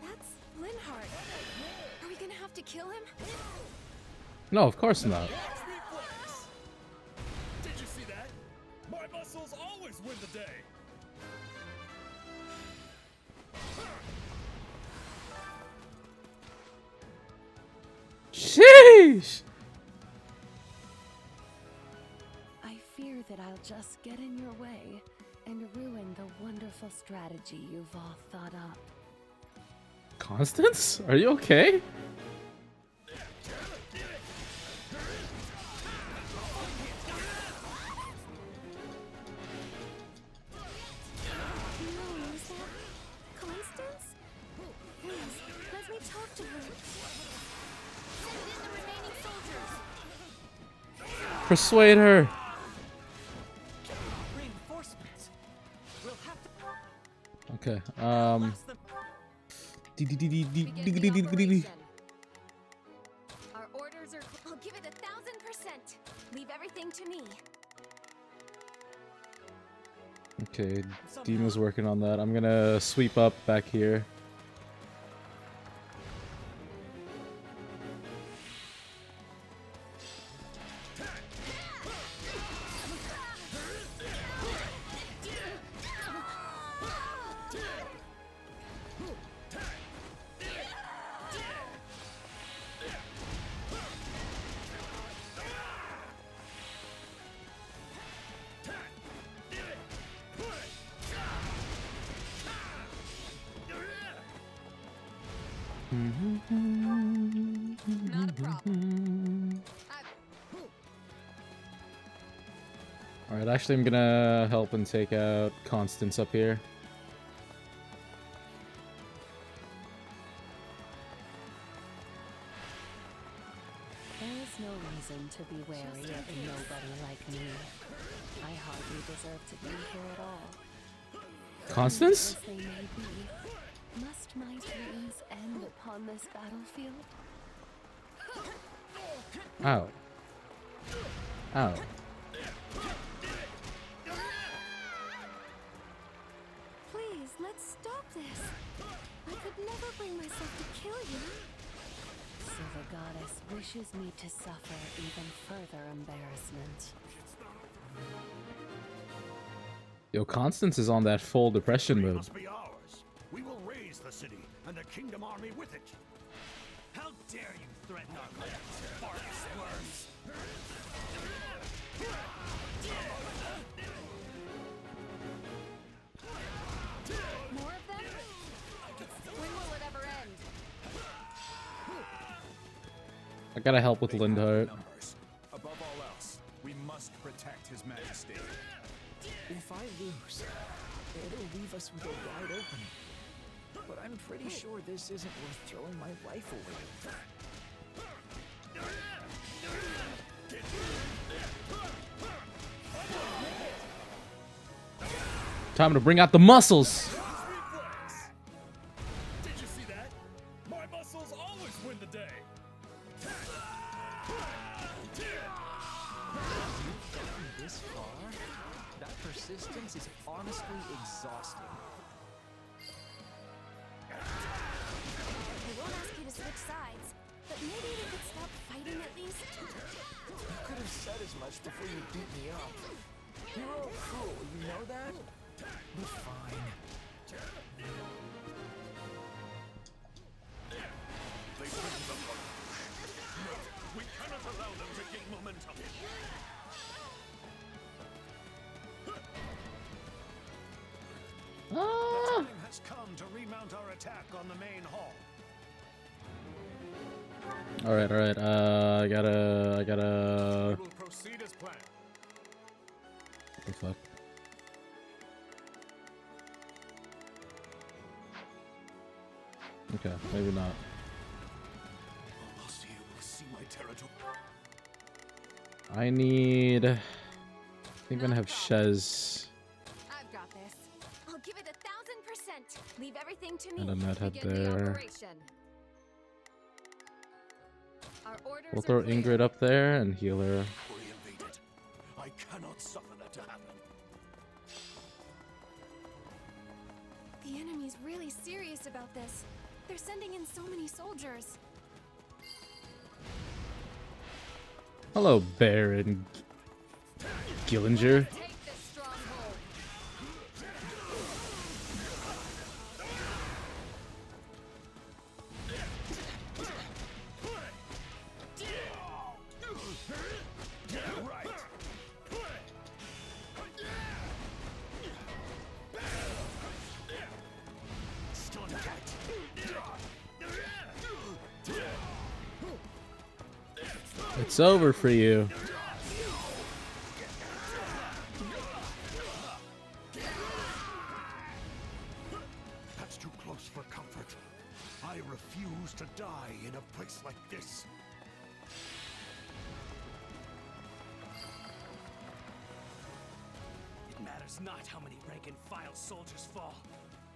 That's Linhardt. Are we gonna have to kill him? No, of course not. Did you see that? My muscles always win the day! Sheesh! I fear that I'll just get in your way and ruin the wonderful strategy you've all thought up. Constance? Are you okay? No, is that Constance? Please, let me talk to her. Send in the remaining soldiers. Persuade her. Reinforcements. We'll have to Okay. blast them. Begin operation. Our orders are. I'll give it 1,000%. Leave everything to me. Okay, Dima's working on that. I'm gonna sweep up back here. Not a problem. Alright, actually I'm gonna help and take out Constance up here. There is no reason to be wary of a nobody like me. I hardly deserve to be here at all. Constance? As they may be, must my dreams end upon this battlefield? Ow. Ow. Please, let's stop this. I could never bring myself to kill you. So the goddess wishes me to suffer even further embarrassment. Yo, Constance is on that full depression mode. Must be ours. We will raise the city, and the kingdom army with it. How dare you threaten our land, bark squirms! More of them? When will it ever end? I gotta help with Lindhart. Numbers. Above all else, we must protect His Majesty. If I lose, it'll leave us with a wide opening. But I'm pretty sure this isn't worth throwing my life away. Time to bring out the muscles! Did you see that? My muscles always win the day. Gotten this far? That persistence is honestly exhausting. I won't ask you to switch sides, but maybe we could stop fighting at least. You could have said as much before you beat me up. You're all cruel, you know that? But fine. They bring the punch. No, we cannot allow mount our attack on the main hall. Alright, alright. I gotta. We will proceed as planned. What the fuck? Okay, maybe not. I'll see you will see my territory. I need. I think I'm gonna have Shez I've got this. I'll give it 1000%. Leave everything to me. and a Medhead Begin the there. operation. Our orders We'll are throw clear. Ingrid up there and heal her. We invaded. I cannot suffer that to happen. The enemy's really serious about this. They're sending in so many soldiers. Hello, Baron Gillinger. Take this stronghold. It's over for you. That's too close for comfort. I refuse to die in a place like this. It matters not how many rank-and-file soldiers fall.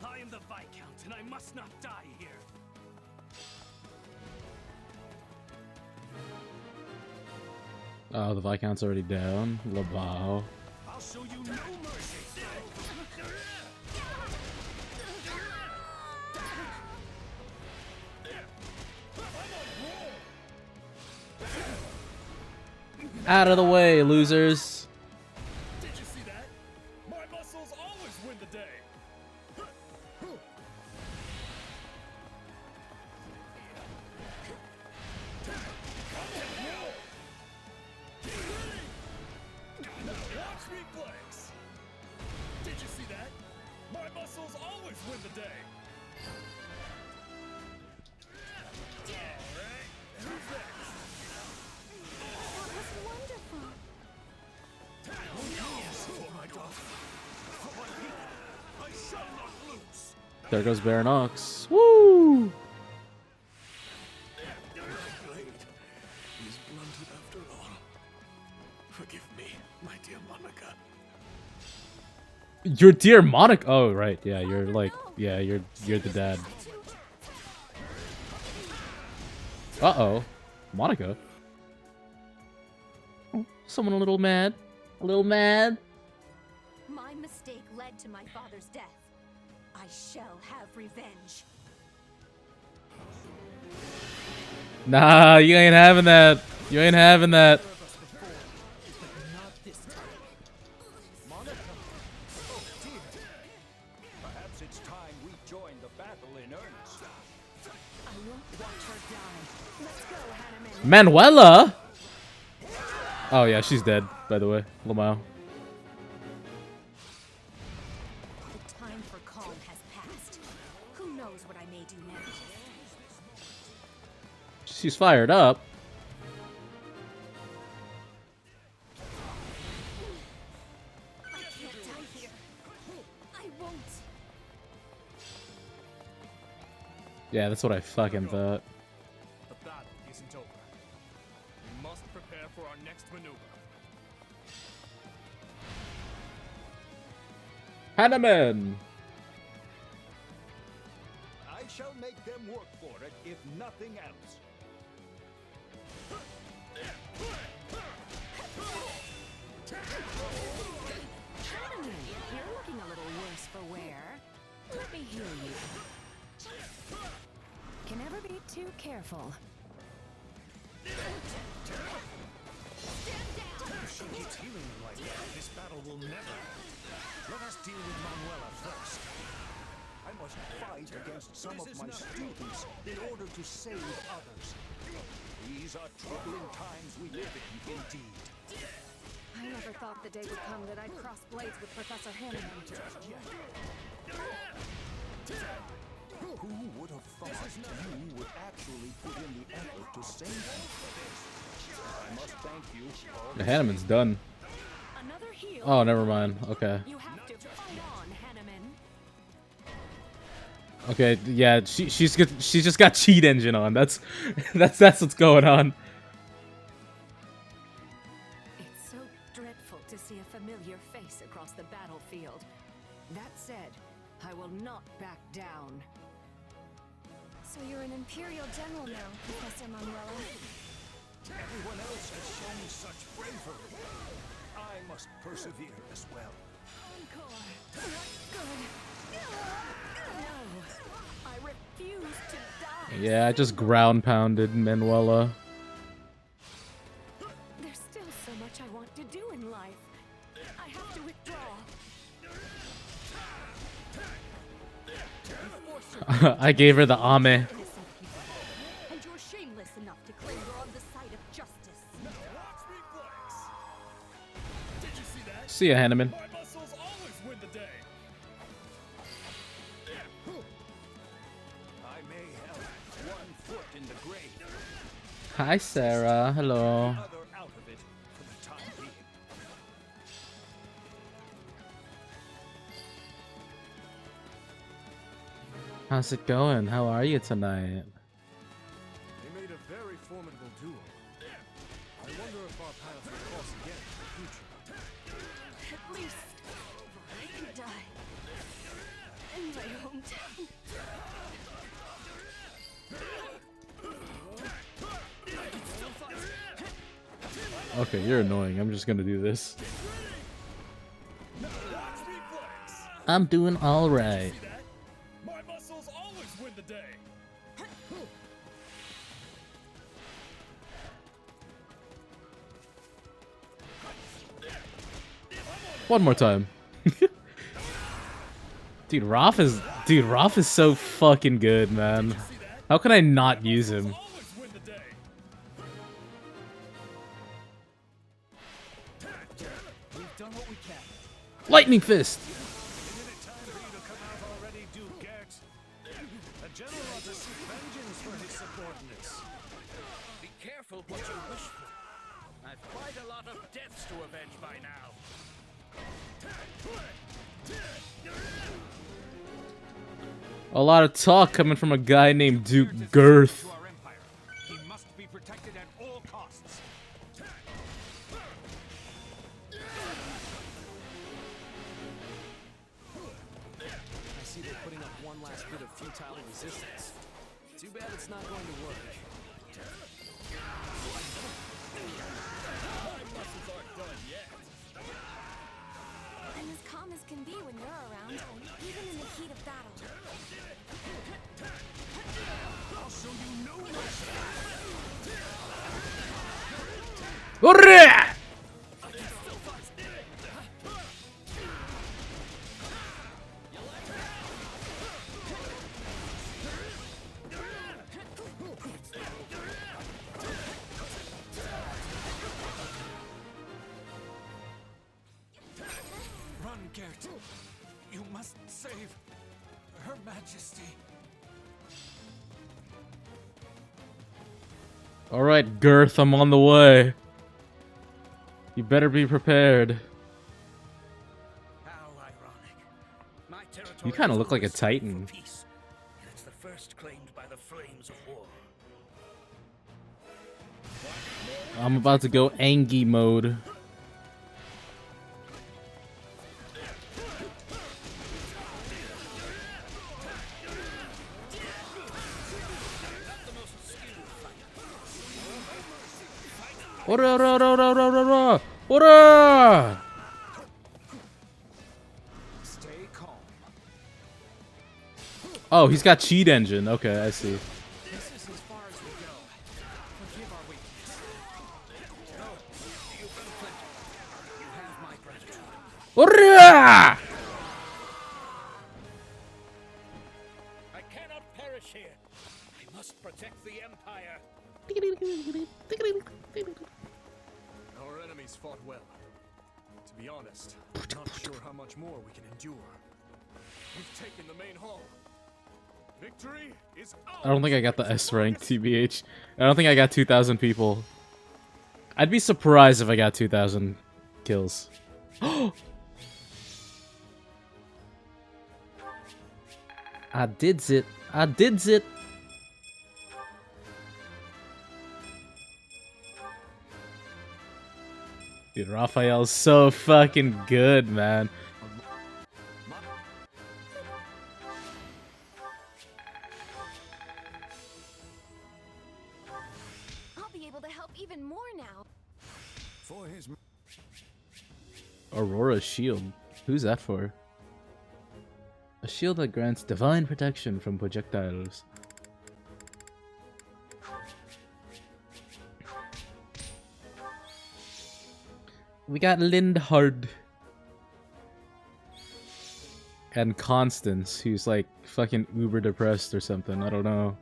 I am the Viscount, and I must not die here. Oh, the Viscount's already down. Laval. I'll show you no mercy. Out of the way, losers. Did you see that? My muscles always win the day. Watch me flex. Did you see that? My muscles always win the day. Alright, who's next? That was wonderful. For my daughter. For my people. I shall not lose. There goes Baron Ox. Woo! Blade is blunted after all. Forgive me, my dear Monica. Your dear Monica. Oh, right. Yeah, you're like. Yeah, you're the dad. Uh-oh. Monica. Oh, someone a little mad. A little mad. My mistake led to my father's death. I shall have revenge. Nah, you ain't having that. You ain't having that. Not this time. Monica. Oh, dear. Perhaps it's time we join the battle in earnest. I won't watch her die. Let's go, Hanneman. Manuela? Oh, yeah, she's dead, by the way. Lamau. The time for calm has passed. Who knows what I may do next? She's fired up. I can't die here. I won't. Yeah, that's what I fucking thought. The battle isn't over. We must prepare for our next maneuver. Hanneman! I shall make them work for it, if nothing else. Hanneman, you're looking a little worse for wear. Let me heal you. Can never be too careful. If she keeps healing me like that, this battle will never end. Let us deal with Manuela first. I must fight against some of my students in order to save others. These are troubling times we live in, indeed. I never thought the day would come that I'd cross blades with Professor Hanneman. Who would have thought you would actually put in the effort to save me? I must thank you. The Hanneman's done. Another heal. Oh, never mind. Okay. You have to fight on, Hanneman. Okay, yeah, she's just got cheat engine on. That's what's going on. It's so dreadful to see a familiar face across the battlefield. That said, I will not back down. So you're an Imperial General now, Professor Manuela. Everyone else has shown such bravery. I must persevere as well. No, I refuse to die. Yeah, I just ground pounded Manuela. There's still so much I want to do in life. I have to withdraw. I gave her the Ame. And you're shameless enough to claim you're on the side of justice. Watch me flex. Did you see that? See ya, Hanneman. My muscles always win the day. I may have 1 foot in the grave. Hi, Sarah. Hello. Other out of it for the time being. How's it going? How are you tonight? They made a very formidable duo. I wonder if our paths will cross again in the future. At least I can die in my hometown. Okay, you're annoying. I'm just gonna do this. Watch me flex. I'm doing all right. See that? My muscles always win the day. One more time. Dude, Roth is so fucking good, man. How can I not use him? Always win the day. We've done what we can. Lightning fist. Isn't it time for you to come out already, Duke Gert? A general ought to seek vengeance for his subordinates. Be careful what you wish for. I've quite a lot of deaths to avenge by now. A lot of talk coming from a guy named Duke Girth. To our empire, he must be protected at all costs. I see they're putting up one last bit of futile resistance. Too bad it's not going to work. My muscles aren't done yet. I'm as calm as can be when you're around, even in the heat of battle. I'll show you no mercy. Hurrah! Run, Gert. You must save Her Majesty. Alright, Girth, I'm on the way. You better be prepared. How ironic. My territory You kinda is look like a always sought titan. for peace, and it's the first claimed by the flames of war. I'm about to go Angie mode. Ora, ora, ora, ora, ora, ora, ora! Stay calm. Oh, he's got cheat engine. Okay, I see. This is as far as we go. Forgive our weakness. No, you've done plenty. You have my gratitude. Ora! I cannot perish here. I must protect the Empire. Our enemies fought well. To be honest, I'm not sure how much more we can endure. We've taken the main hall. Victory is I don't think I got the S rank, TBH. I don't think I got 2,000 people. I'd be surprised if I got 2,000 kills. I did it. I did it. Dude, Raphael's so fucking good, man. I'll be able to help even more now. For his Aurora's shield. Who's that for? A shield that grants divine protection from projectiles. We got Lindhard. And Constance, who's like fucking uber depressed or something. I don't know.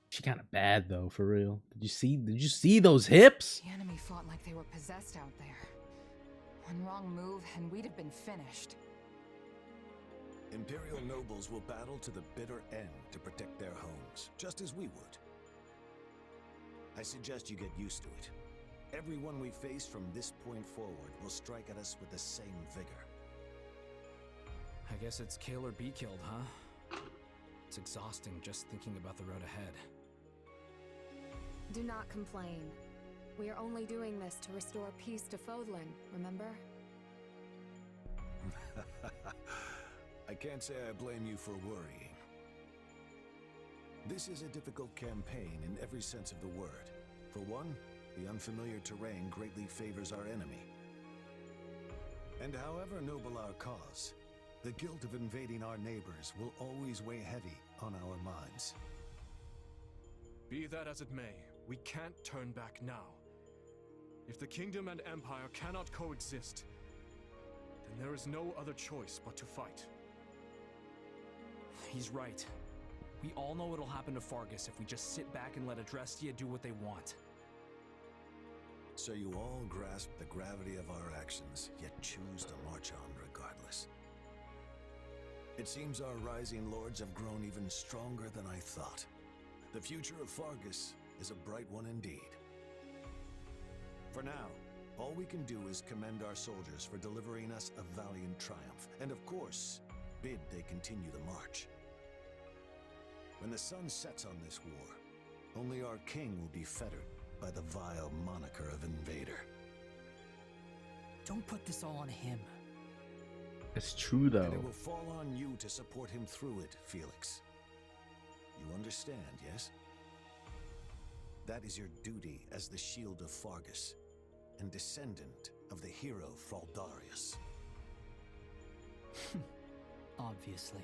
She kind of bad though, for real. Did you see those hips? The enemy fought like they were possessed out there. One wrong move and we'd have been finished. Imperial nobles will battle to the bitter end to protect their homes, just as we would. I suggest you get used to it. Everyone we face from this point forward will strike at us with the same vigor. I guess it's kill or be killed, huh? It's exhausting just thinking about the road ahead. Do not complain. We are only doing this to restore peace to Fodlan, remember? I can't say I blame you for worrying. This is a difficult campaign in every sense of the word. For one, the unfamiliar terrain greatly favors our enemy. And however noble our cause, the guilt of invading our neighbors will always weigh heavy on our minds. Be that as it may, we can't turn back now. If the kingdom and empire cannot coexist, then there is no other choice but to fight. He's right. We all know what'll happen to Fargus if we just sit back and let Adrestia do what they want. So you all grasp the gravity of our actions, yet choose to march on regardless. It seems our rising lords have grown even stronger than I thought. The future of Fargus is a bright one indeed. For now, all we can do is commend our soldiers for delivering us a valiant triumph, and of course, bid they continue the march. When the sun sets on this war, only our king will be fettered by the vile moniker of invader. Don't put this all on him. It's true though. And it will fall on you to support him through it, Felix. You understand, yes? That is your duty as the shield of Fargus, and descendant of the hero Fraldarius. Obviously.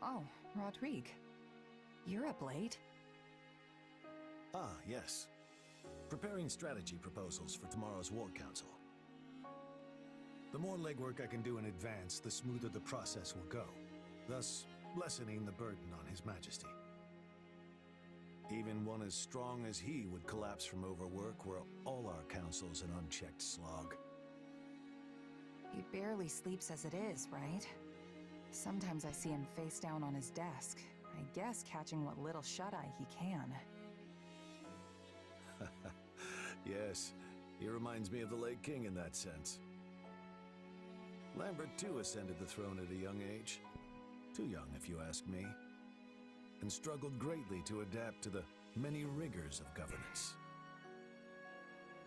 Oh, Rodrigue. You're up late. Ah, yes. Preparing strategy proposals for tomorrow's War Council. The more legwork I can do in advance, the smoother the process will go, thus lessening the burden on His Majesty. Even one as strong as he would collapse from overwork were all our council's an unchecked slog. He barely sleeps as it is, right? Sometimes I see him face down on his desk. I guess catching what little shut-eye he can. Yes, he reminds me of the late king in that sense. Lambert too ascended the throne at a young age. Too young, if you ask me. And struggled greatly to adapt to the many rigors of governance.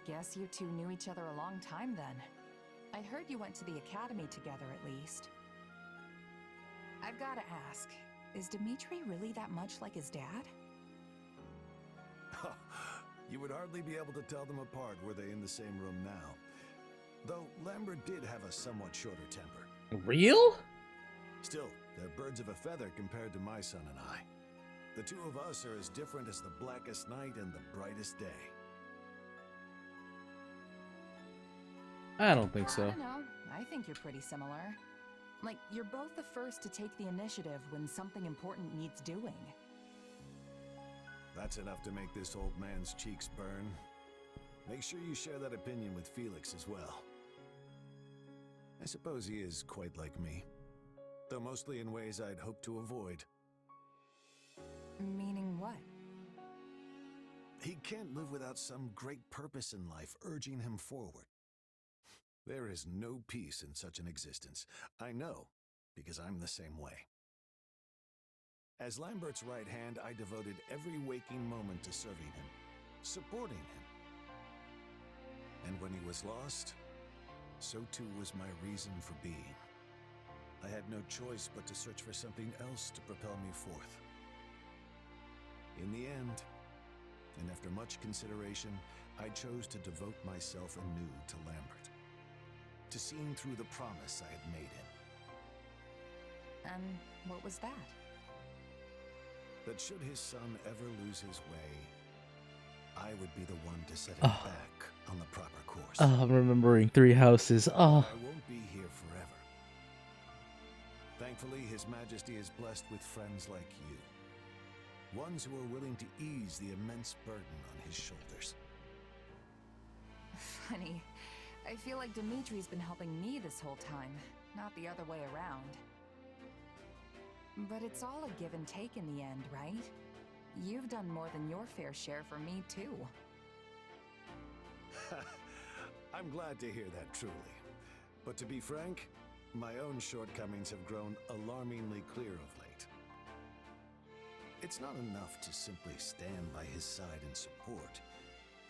Guess you two knew each other a long time then. I heard you went to the academy together at least. I've gotta ask, is Dimitri really that much like his dad? You would hardly be able to tell them apart were they in the same room now. Though Lambert did have a somewhat shorter temper. Real? Still, they're birds of a feather compared to my son and I. The two of us are as different as the blackest night and the brightest day. I don't think so. I don't know. I think you're pretty similar. Like, you're both the first to take the initiative when something important needs doing. That's enough to make this old man's cheeks burn. Make sure you share that opinion with Felix as well. I suppose he is quite like me, though mostly in ways I'd hoped to avoid. Meaning what? He can't live without some great purpose in life urging him forward. There is no peace in such an existence. I know, because I'm the same way. As Lambert's right hand, I devoted every waking moment to serving him, supporting him. And when he was lost, so too was my reason for being. I had no choice but to search for something else to propel me forth. In the end, and after much consideration, I chose to devote myself anew to Lambert, to seeing through the promise I had made him. And what was that? That should his son ever lose his way, I would be the one to set him back on the proper course. I'm remembering Three Houses. I won't be here forever. Thankfully, His Majesty is blessed with friends like you. Ones who are willing to ease the immense burden on his shoulders. Funny. I feel like Dimitri's been helping me this whole time, not the other way around. But it's all a give and take in the end, right? You've done more than your fair share for me, too. I'm glad to hear that, truly. But to be frank, my own shortcomings have grown alarmingly clear of late. It's not enough to simply stand by his side and support.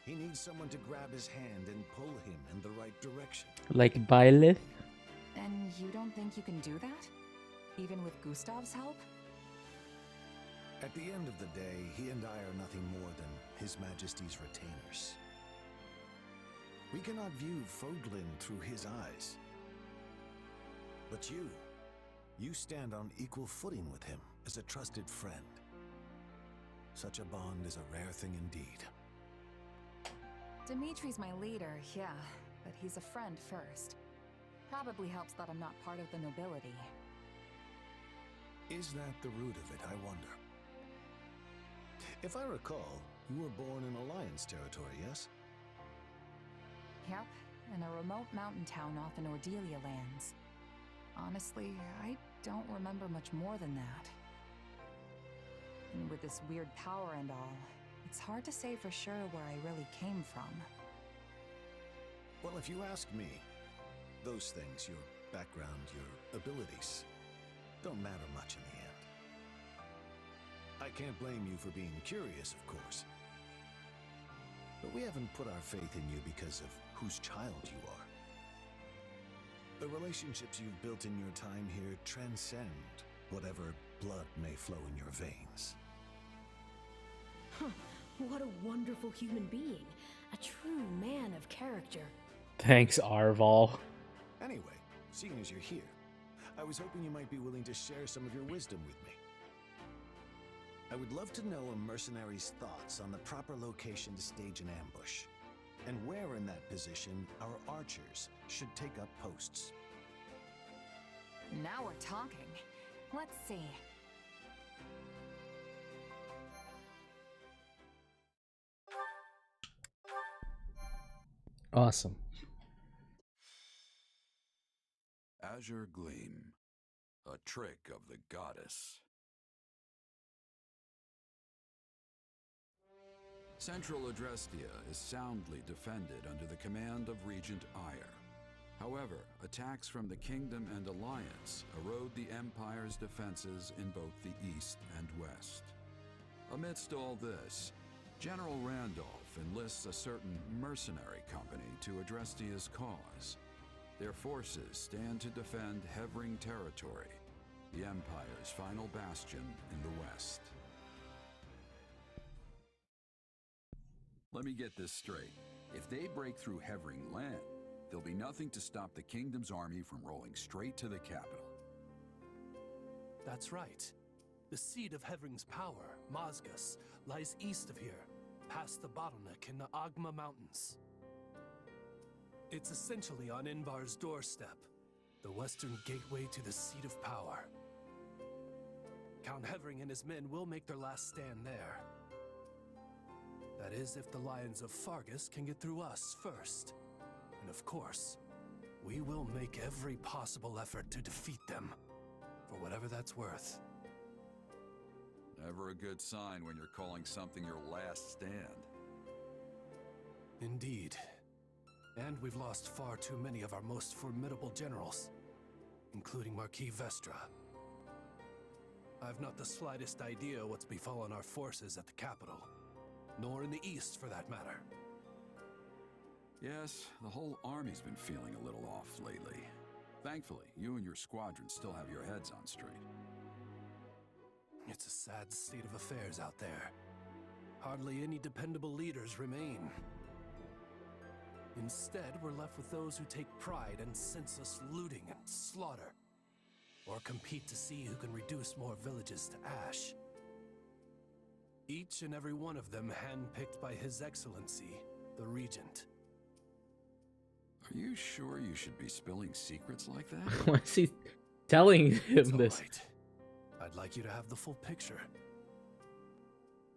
He needs someone to grab his hand and pull him in the right direction. Like Byleth? And you don't think you can do that? Even with Gustav's help? At the end of the day, he and I are nothing more than His Majesty's retainers. We cannot view Fodlin through his eyes. But you stand on equal footing with him as a trusted friend. Such a bond is a rare thing indeed. Dimitri's my leader, yeah, but he's a friend first. Probably helps that I'm not part of the nobility. Is that the root of it, I wonder? If I recall, you were born in Alliance territory, yes? Yep, in a remote mountain town off in Ordelia lands. Honestly, I don't remember much more than that. And with this weird power and all, it's hard to say for sure where I really came from. Well, if you ask me, those things, your background, your abilities, don't matter much in the end. I can't blame you for being curious, of course. But we haven't put our faith in you because of whose child you are. The relationships you've built in your time here transcend whatever blood may flow in your veins. Huh. What a wonderful human being. A true man of character. Thanks, Arval. Anyway, seeing as you're here, I was hoping you might be willing to share some of your wisdom with me. I would love to know a mercenary's thoughts on the proper location to stage an ambush, and where in that position our archers should take up posts. Now we're talking. Let's see. Awesome. Azure Gleam, a trick of the goddess. Central Adrestia is soundly defended under the command of Regent Ire. However, attacks from the Kingdom and Alliance erode the Empire's defenses in both the east and west. Amidst all this, General Randolph enlists a certain mercenary company to Adrestia's cause. Their forces stand to defend Hevring territory, the Empire's final bastion in the west. Let me get this straight. If they break through Hevring land, there'll be nothing to stop the Kingdom's army from rolling straight to the capital. That's right. The seat of Hevring's power, Mazgus, lies east of here, past the bottleneck in the Agma Mountains. It's essentially on Invar's doorstep, the western gateway to the seat of power. Count Hevring and his men will make their last stand there. That is, if the Lions of Fargus can get through us first. And of course, we will make every possible effort to defeat them, for whatever that's worth. Never a good sign when you're calling something your last stand. Indeed. And we've lost far too many of our most formidable generals, including Marquis Vestra. I've not the slightest idea what's befallen our forces at the capital, nor in the east for that matter. Yes, the whole army's been feeling a little off lately. Thankfully, you and your squadron still have your heads on straight. It's a sad state of affairs out there. Hardly any dependable leaders remain. Instead, we're left with those who take pride in senseless looting and slaughter, or compete to see who can reduce more villages to ash. Each and every one of them handpicked by His Excellency, the Regent. Are you sure you should be spilling secrets like that? Why is he telling him It's this? all right. I'd like you to have the full picture.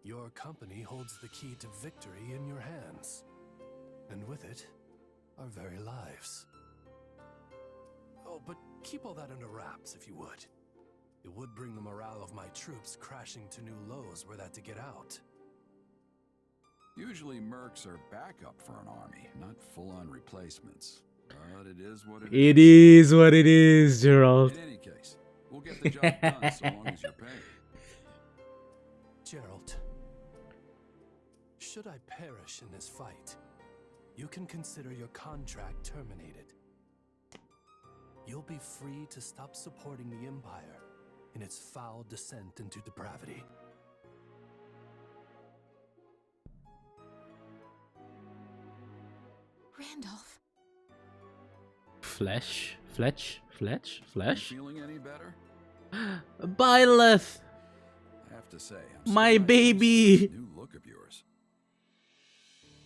Your company holds the key to victory in your hands. And with it, our very lives. Oh, but keep all that under wraps, if you would. It would bring the morale of my troops crashing to new lows were that to get out. Usually mercs are backup for an army, not full-on replacements. But it is what it is. It is what it is, Gerald. In any case, we'll get the job done so long as you're paid. Gerald, should I perish in this fight, you can consider your contract terminated. You'll be free to stop supporting the Empire in its foul descent into depravity. Randolph. Flesh? Feeling any better? Byleth! I have to say, I'm My still baby! this new look of yours.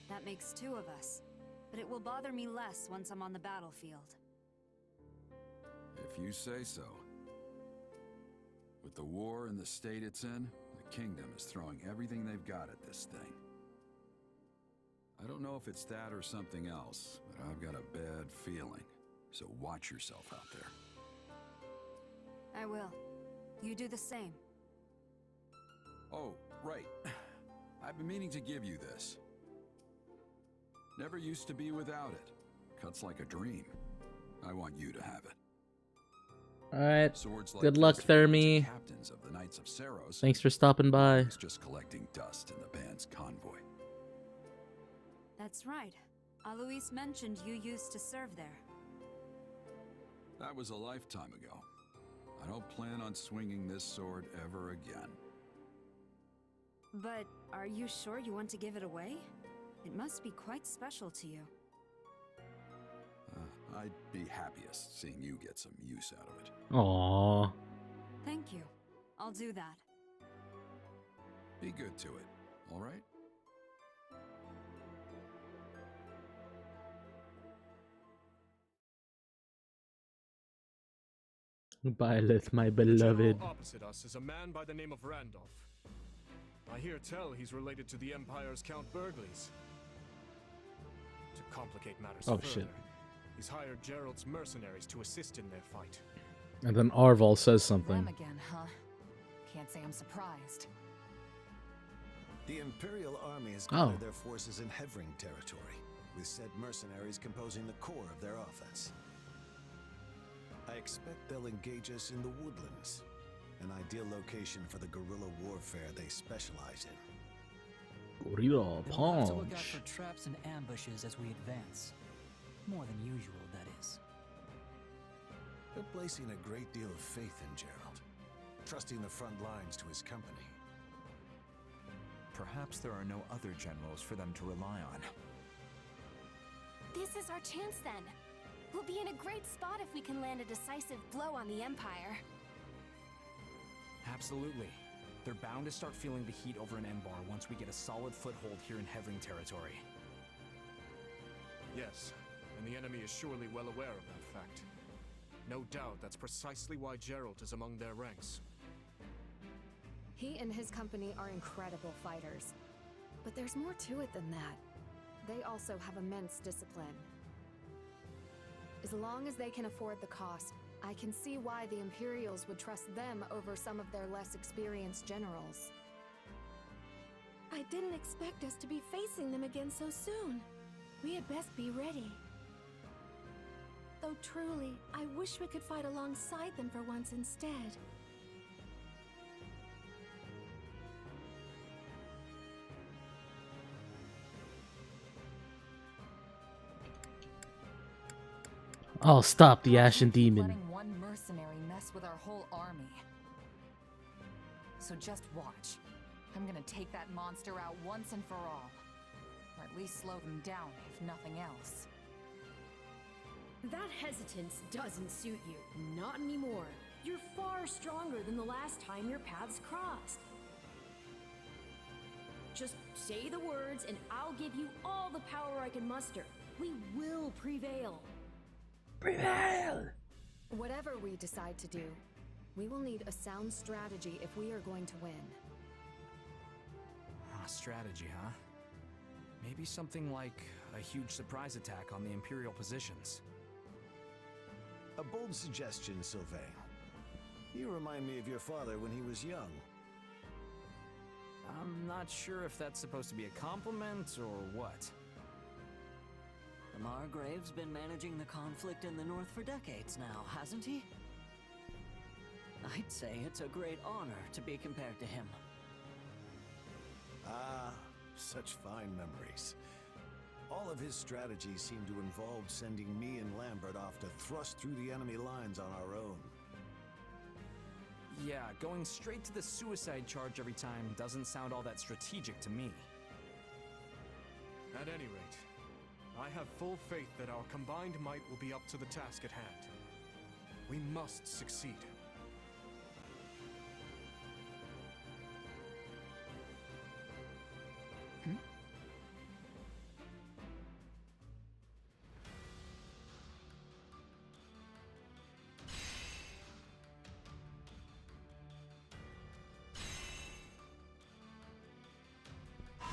That makes two of us, but it will bother me less once I'm on the battlefield. If you say so. With the war and the state it's in, the kingdom is throwing everything they've got at this thing. I don't know if it's that or something else, but I've got a bad feeling. So watch yourself out there. I will. You do the same. Oh, right. I've been meaning to give you this. Never used to be without it. Cuts like a dream. I want you to have it. Alright. Swords like Good luck, this Thermi. captains of the Knights of Saros. Thanks for stopping by. It's just collecting dust in the band's convoy. That's right. Alois mentioned you used to serve there. That was a lifetime ago. I don't plan on swinging this sword ever again. But are you sure you want to give it away? It must be quite special to you. I'd be happiest seeing you get some use out of it. Aww. Thank you. I'll do that. Be good to it, all right? Byleth, my The beloved. general opposite us is a man by the name of Randolph. I hear tell he's related to the Empire's Count Burgleys. To complicate matters Oh, further, shit. he's hired Gerald's mercenaries to assist in their fight. And then Arval says Them something. again, huh? Can't say I'm surprised. The Imperial Army has Oh. gathered their forces in Hevring territory, with said mercenaries composing the core of their offense. I expect they'll engage us in the woodlands, an ideal location for the guerrilla warfare they specialize in. Gorilla We'll have to look out Punch. for traps and ambushes as we advance. More than usual, that is. They're placing a great deal of faith in Gerald, trusting the front lines to his company. Perhaps there are no other generals for them to rely on. This is our chance then. We'll be in a great spot if we can land a decisive blow on the Empire. Absolutely. They're bound to start feeling the heat over in Embar once we get a solid foothold here in Hevring territory. Yes, and the enemy is surely well aware of that fact. No doubt that's precisely why Gerald is among their ranks. He and his company are incredible fighters. But there's more to it than that. They also have immense discipline. As long as they can afford the cost, I can see why the Imperials would trust them over some of their less experienced generals. I didn't expect us to be facing them again so soon. We had best be ready. Though truly, I wish we could fight alongside them for once instead. I'll stop the Ashen Demon. Letting one mercenary mess with our whole army. So just watch. I'm gonna take that monster out once and for all. Or at least slow them down, if nothing else. That hesitance doesn't suit you. Not anymore. You're far stronger than the last time your paths crossed. Just say the words and I'll give you all the power I can muster. We will prevail. Prevail! Whatever we decide to do, we will need a sound strategy if we are going to win. Strategy, huh? Maybe something like a huge surprise attack on the Imperial positions. A bold suggestion, Sylvain. You remind me of your father when he was young. I'm not sure if that's supposed to be a compliment or what. The Margrave's been managing the conflict in the North for decades now, hasn't he? I'd say it's a great honor to be compared to him. Ah, such fine memories. All of his strategies seem to involve sending me and Lambert off to thrust through the enemy lines on our own. Yeah, going straight to the suicide charge every time doesn't sound all that strategic to me. At any rate, I have full faith that our combined might will be up to the task at hand. We must succeed.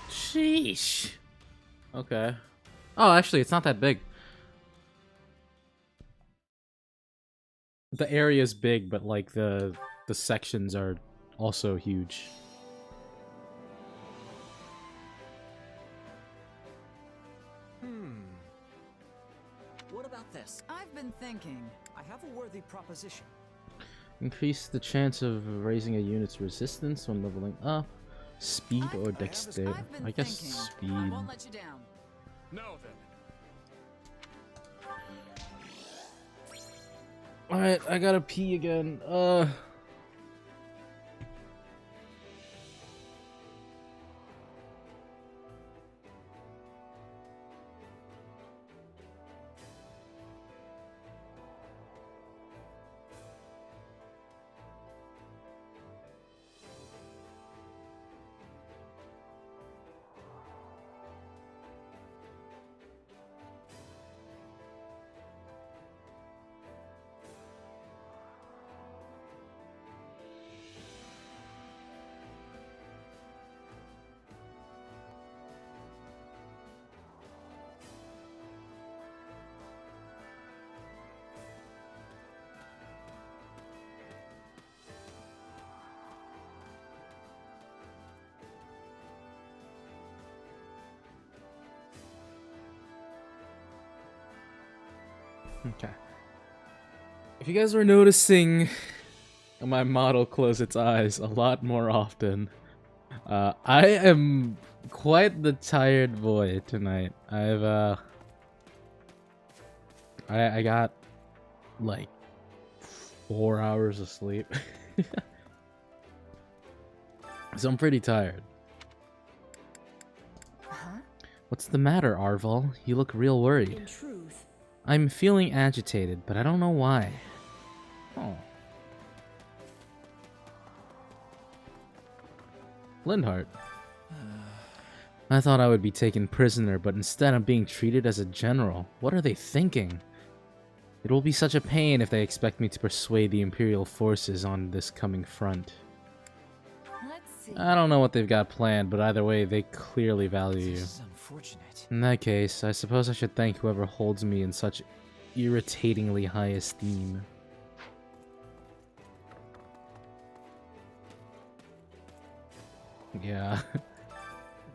Sheesh. Okay. Oh, actually, it's not that big. The area's big, but like the sections are also huge. What about this? I've been thinking. I have a worthy proposition. Increase the chance of raising a unit's resistance when leveling up. Speed or dexterity? I guess speed. I won't let you down. No, then. Alright, I gotta pee again. Okay. If you guys were noticing my model close its eyes a lot more often, I am quite the tired boy tonight. I got like 4 hours of sleep. So I'm pretty tired. What's the matter, Arval? You look real worried. In truth, I'm feeling agitated, but I don't know why. Oh. Lindhart. I thought I would be taken prisoner, but instead I'm being treated as a general. What are they thinking? It will be such a pain if they expect me to persuade the Imperial forces on this coming front. Let's I don't know what they've got planned, but either way, they clearly value you. This is unfortunate. In that case, I suppose I should thank whoever holds me in such irritatingly high esteem. Yeah.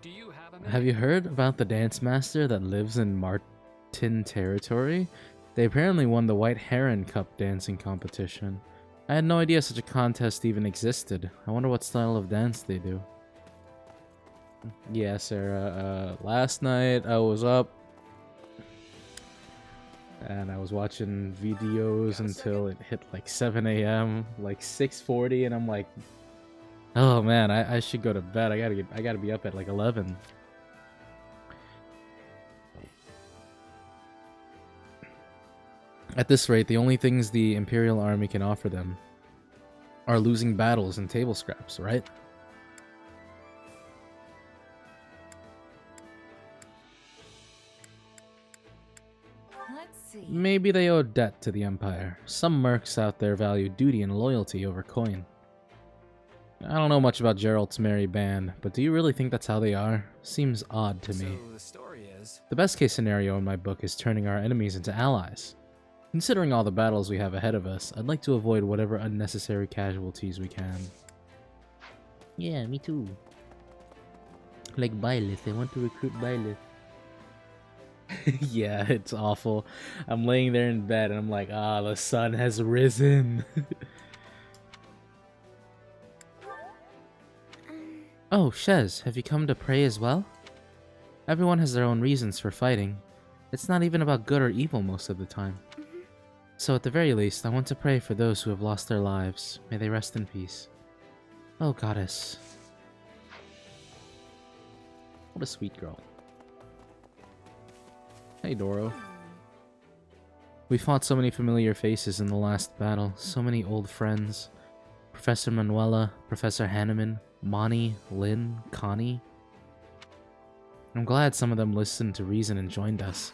Do you have a minute? Have you heard about the dance master that lives in Martin territory? They apparently won the White Heron Cup dancing competition. I had no idea such a contest even existed. I wonder what style of dance they do. Yeah, Sarah. Last night I was up and I was watching videos until it hit like 7 a.m., like 6:40, and I'm like, oh man, I should go to bed. I gotta be up at like 11. At this rate, the only things the Imperial Army can offer them are losing battles and table scraps, right? Let's see. Maybe they owe debt to the Empire. Some mercs out there value duty and loyalty over coin. I don't know much about Geralt's merry band, but do you really think that's how they are? Seems odd to me. So the story is, The best case scenario in my book is turning our enemies into allies. Considering all the battles we have ahead of us, I'd like to avoid whatever unnecessary casualties we can. Yeah, me too. Like Byleth, I want to recruit Byleth. Yeah, it's awful. I'm laying there in bed and I'm like, ah, the sun has risen. Oh, Shez, have you come to pray as well? Everyone has their own reasons for fighting. It's not even about good or evil most of the time. So at the very least, I want to pray for those who have lost their lives. May they rest in peace. Oh, goddess. What a sweet girl. Hey, Doro. We fought so many familiar faces in the last battle. So many old friends. Professor Manuela, Professor Hanneman, Moni, Lynn, Connie. I'm glad some of them listened to reason and joined us.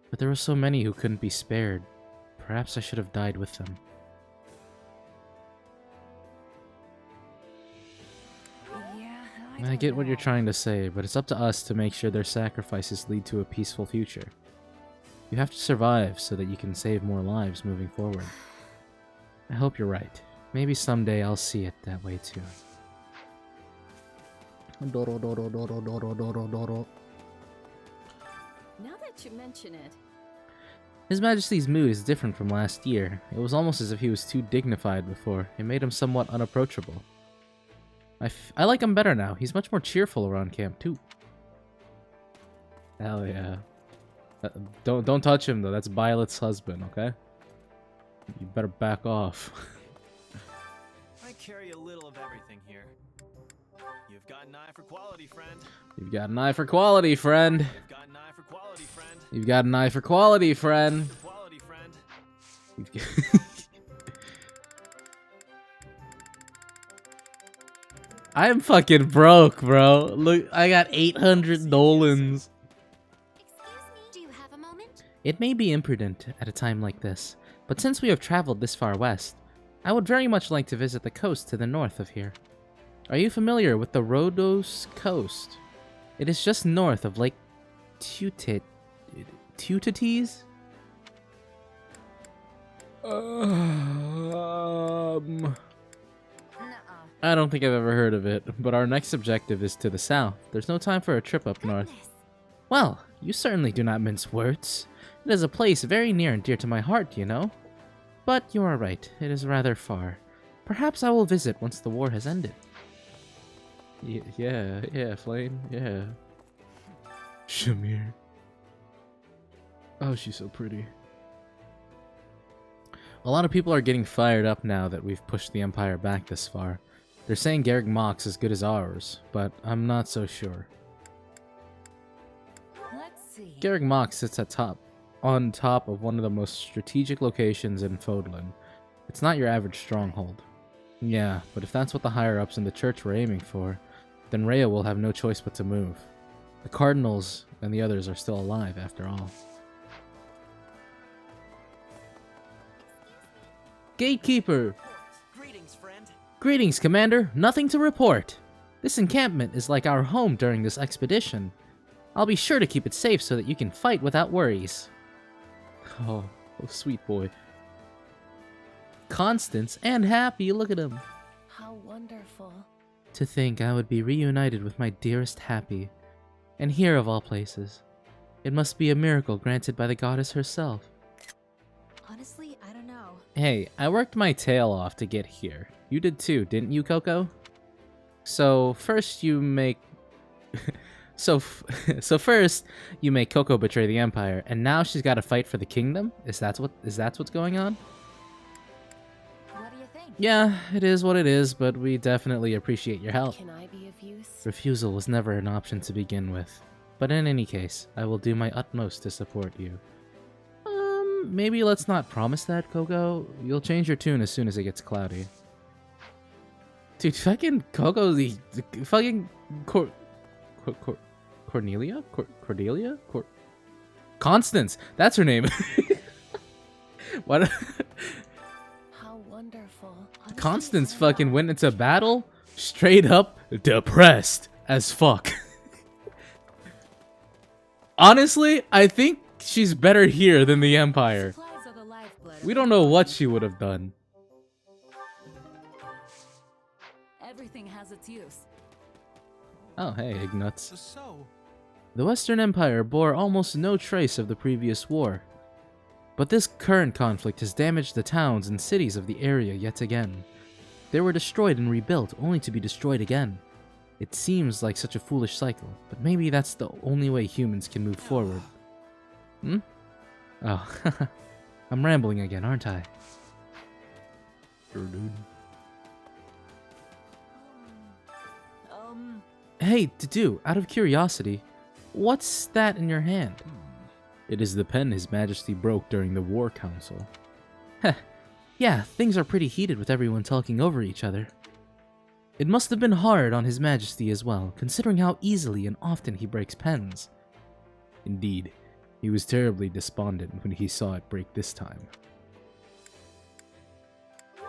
But there were so many who couldn't be spared. Perhaps I should have died with them. Yeah, I get what you're trying to say, but it's up to us to make sure their sacrifices lead to a peaceful future. You have to survive so that you can save more lives moving forward. I hope you're right. Maybe someday I'll see it that way too. Doro, Doro, Doro, Doro, Doro, Doro. Now that you mention it, His Majesty's mood is different from last year. It was almost as if he was too dignified before. It made him somewhat unapproachable. I like him better now. He's much more cheerful around camp too. Hell yeah. Don't touch him though. That's Violet's husband, okay? You better back off. I carry a little of everything here. You've got an eye for quality, friend. You've got an eye for quality, friend. You've got an eye for quality, friend. You've got an eye for quality, friend. Quality, friend. You've got I'm fucking broke, bro. Look, I got 800 Nolans. Do you have a moment? It may be imprudent at a time like this, but since we have traveled this far west, I would very much like to visit the coast to the north of here. Are you familiar with the Rhodos coast? It is just north of Lake Teutites? I don't think I've ever heard of it, but our next objective is to the south. There's no time for a trip up north. Well, you certainly do not mince words. It is a place very near and dear to my heart, you know. But you are right, it is rather far. Perhaps I will visit once the war has ended. Yeah, Flame, yeah. Shamir. Oh, she's so pretty. A lot of people are getting fired up now that we've pushed the Empire back this far. They're saying Garrick Mock's as good as ours, but I'm not so sure. Let's see. Garrick Mock sits on top of one of the most strategic locations in Fodlan. It's not your average stronghold. Yeah, but if that's what the higher-ups in the church were aiming for, then Rhea will have no choice but to move. The Cardinals and the others are still alive, after all. Gatekeeper! Greetings, friend. Greetings, Commander. Nothing to report. This encampment is like our home during this expedition. I'll be sure to keep it safe so that you can fight without worries. Oh, sweet boy. Constance and Happy, look at him. How wonderful. To think I would be reunited with my dearest Happy. And here of all places. It must be a miracle granted by the goddess herself. Honestly, I don't know. Hey, I worked my tail off to get here. You did too, didn't you, Coco? So first you make... so first you make Coco betray the Empire, and now she's got to fight for the kingdom? Is that what's going on? What do you think? Yeah, it is what it is, but we definitely appreciate your help. Can I be of use? Refusal was never an option to begin with. But in any case, I will do my utmost to support you. Maybe let's not promise that, Coco. You'll change your tune as soon as it gets cloudy. Dude, fucking Coco, the fucking Cornelia? Cordelia? Constance! That's her name! What? How wonderful. Constance fucking went into battle straight up depressed as fuck. Honestly, I think she's better here than the Empire. We don't know what she would have done. Everything has its use. Oh, hey, Ignuts. So, The Western Empire bore almost no trace of the previous war. But this current conflict has damaged the towns and cities of the area yet again. They were destroyed and rebuilt, only to be destroyed again. It seems like such a foolish cycle, but maybe that's the only way humans can move forward. Hmm? Oh, I'm rambling again, aren't I? Sure, dude. Hey, Dudu, out of curiosity, what's that in your hand? It is the pen His Majesty broke during the War Council. Heh, yeah, things are pretty heated with everyone talking over each other. It must have been hard on His Majesty as well, considering how easily and often he breaks pens. Indeed, he was terribly despondent when he saw it break this time.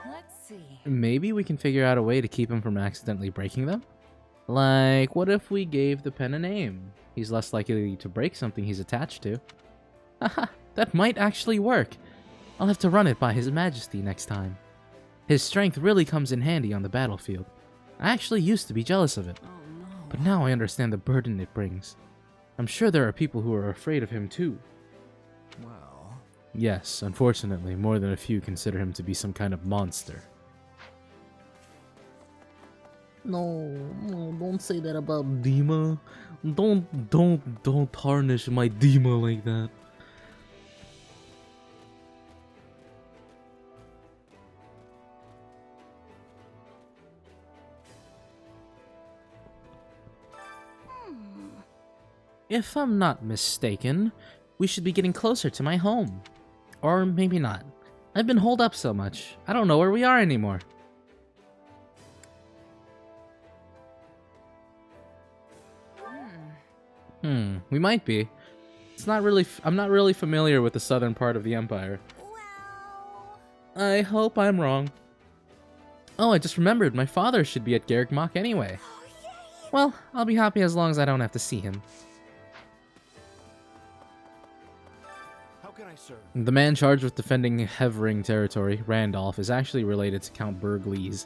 Let's see. Maybe we can figure out a way to keep him from accidentally breaking them? Like, what if we gave the pen a name? He's less likely to break something he's attached to. Haha, that might actually work. I'll have to run it by His Majesty next time. His strength really comes in handy on the battlefield. I actually used to be jealous of it. But now I understand the burden it brings. I'm sure there are people who are afraid of him too. Well... Yes, unfortunately, more than a few consider him to be some kind of monster. No, don't say that about Dima. Don't tarnish my Dima like that. If I'm not mistaken, we should be getting closer to my home. Or maybe not. I've been holed up so much, I don't know where we are anymore. We might be. It's not really. I'm not really familiar with the southern part of the Empire. I hope I'm wrong. Oh, I just remembered. My father should be at Garrick Mach anyway. Well, I'll be happy as long as I don't have to see him. How can I serve? The man charged with defending Hevering territory, Randolph, is actually related to Count Burglees.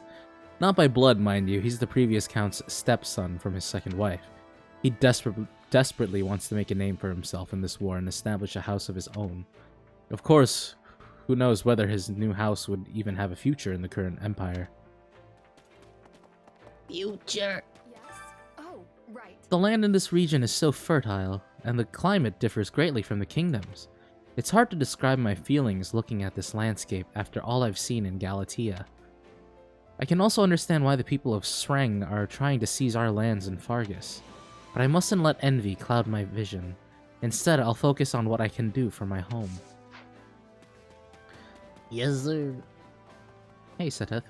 Not by blood, mind you. He's the previous Count's stepson from his second wife. He desperately wants to make a name for himself in this war and establish a house of his own. Of course, who knows whether his new house would even have a future in the current empire. Future. Yes? Oh, right. The land in this region is so fertile, and the climate differs greatly from the kingdoms. It's hard to describe my feelings looking at this landscape after all I've seen in Galatea. I can also understand why the people of Sreng are trying to seize our lands in Fargus. But I mustn't let envy cloud my vision. Instead, I'll focus on what I can do for my home. Yes, sir. Hey, Seteth.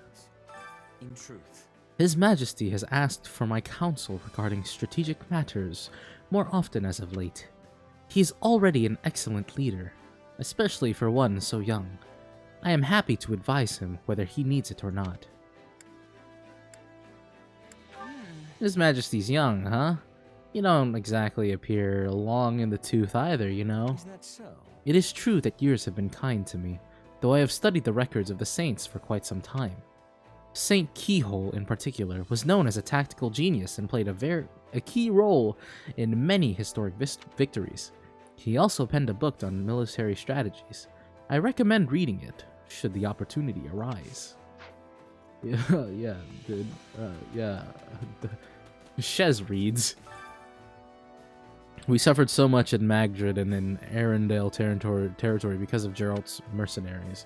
In truth, His Majesty has asked for my counsel regarding strategic matters more often as of late. He's already an excellent leader, especially for one so young. I am happy to advise him whether he needs it or not. His Majesty's young, huh? You don't exactly appear long in the tooth either, you know. Is that so? It is true that years have been kind to me, though I have studied the records of the saints for quite some time. Saint Keyhole, in particular, was known as a tactical genius and played a key role in many historic victories. He also penned a book on military strategies. I recommend reading it, should the opportunity arise. Yeah, dude. Yeah. Shez reads. We suffered so much in Magdred and in Arendelle territory because of Geralt's mercenaries.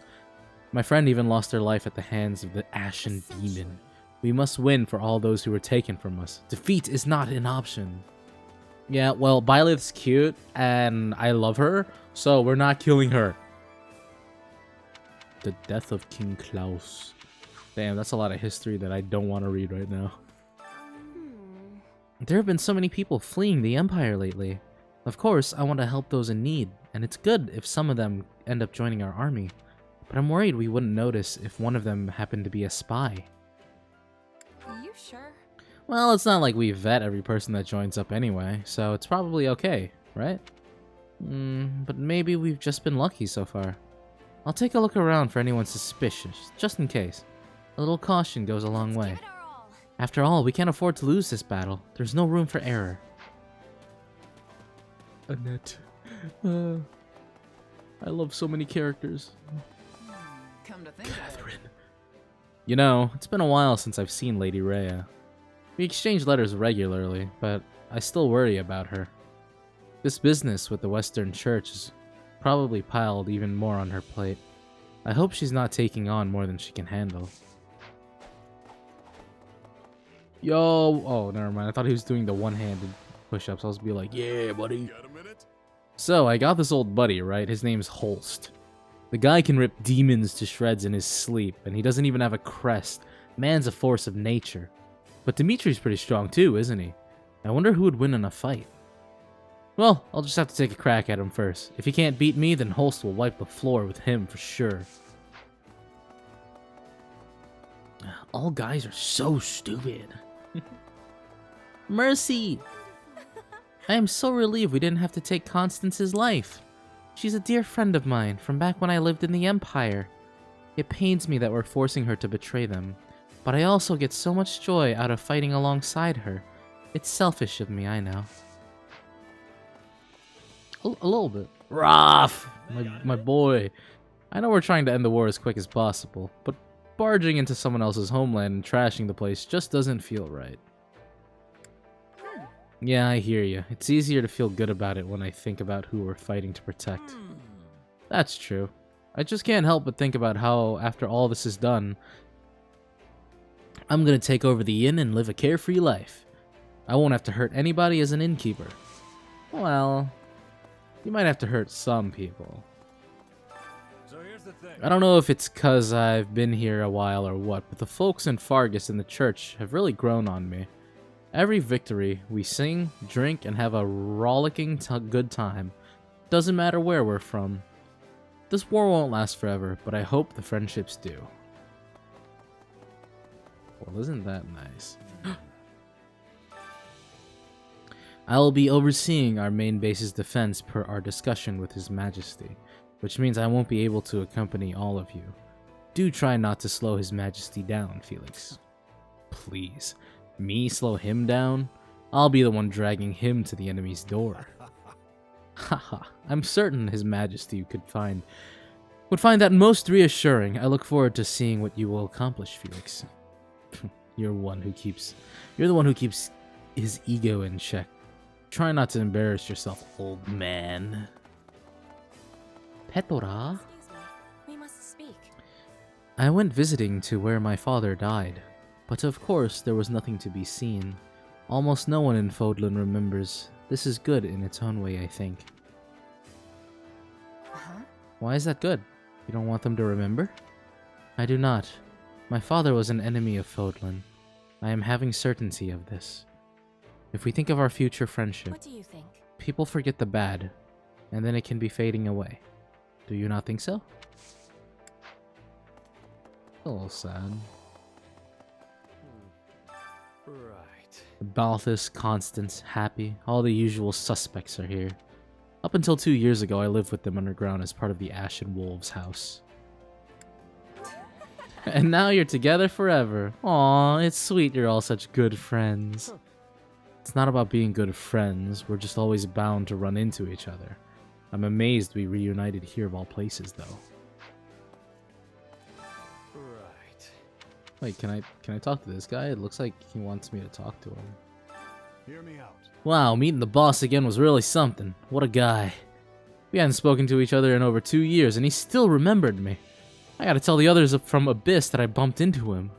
My friend even lost her life at the hands of the Ashen Demon. We must win for all those who were taken from us. Defeat is not an option. Yeah, well, Byleth's cute, and I love her, so we're not killing her. The death of King Klaus. Damn, that's a lot of history that I don't want to read right now. There have been so many people fleeing the Empire lately. Of course, I want to help those in need, and it's good if some of them end up joining our army. But I'm worried we wouldn't notice if one of them happened to be a spy. Are you sure? Well, it's not like we vet every person that joins up anyway, so it's probably okay, right? But maybe we've just been lucky so far. I'll take a look around for anyone suspicious, just in case. A little caution goes a long way. After all, we can't afford to lose this battle. There's no room for error. Annette. I love so many characters. Come to think Catherine. You know, it's been a while since I've seen Lady Rhea. We exchange letters regularly, but I still worry about her. This business with the Western Church has probably piled even more on her plate. I hope she's not taking on more than she can handle. Yo! Oh, never mind. I thought he was doing the one-handed push-ups. I was be like, yeah, buddy. Got a minute? So, I got this old buddy, right? His name's Holst. The guy can rip demons to shreds in his sleep, and he doesn't even have a crest. Man's a force of nature. But Dimitri's pretty strong too, isn't he? I wonder who would win in a fight. Well, I'll just have to take a crack at him first. If he can't beat me, then Holst will wipe the floor with him for sure. All guys are so stupid. Mercy! I am so relieved we didn't have to take Constance's life. She's a dear friend of mine from back when I lived in the Empire. It pains me that we're forcing her to betray them, but I also get so much joy out of fighting alongside her. It's selfish of me, I know. A little bit. Raph! My boy. I know we're trying to end the war as quick as possible, but barging into someone else's homeland and trashing the place just doesn't feel right. Yeah, I hear you. It's easier to feel good about it when I think about who we're fighting to protect. That's true. I just can't help but think about how, after all this is done, I'm gonna take over the inn and live a carefree life. I won't have to hurt anybody as an innkeeper. Well, you might have to hurt some people. So here's the thing. I don't know if it's 'cause I've been here a while or what, but the folks in Fargus and the church have really grown on me. Every victory, we sing, drink, and have a rollicking good time. Doesn't matter where we're from. This war won't last forever, but I hope the friendships do. Well, isn't that nice? I will be overseeing our main base's defense per our discussion with His Majesty, which means I won't be able to accompany all of you. Do try not to slow His Majesty down, Felix. Please. Me slow him down? I'll be the one dragging him to the enemy's door. Haha, I'm certain His Majesty would find that most reassuring. I look forward to seeing what you will accomplish, Felix. You're the one who keeps his ego in check. Try not to embarrass yourself, old man. Petora? We must speak. I went visiting to where my father died. But of course, there was nothing to be seen. Almost no one in Fodlan remembers. This is good in its own way, I think. Why is that good? You don't want them to remember? I do not. My father was an enemy of Fodlan. I am having certainty of this. If we think of our future friendship, What do you think? people forget the bad, and then it can be fading away. Do you not think so? A little sad. Right. Balthus, Constance, Happy, all the usual suspects are here. Up until 2 years ago, I lived with them underground as part of the Ashen Wolves house. And now you're together forever. Aw, it's sweet you're all such good friends. It's not about being good friends, we're just always bound to run into each other. I'm amazed we reunited here of all places, though. Right. Wait, can I talk to this guy? It looks like he wants me to talk to him. Hear me out. Wow, meeting the boss again was really something. What a guy. We hadn't spoken to each other in over 2 years, and he still remembered me. I gotta tell the others from Abyss that I bumped into him.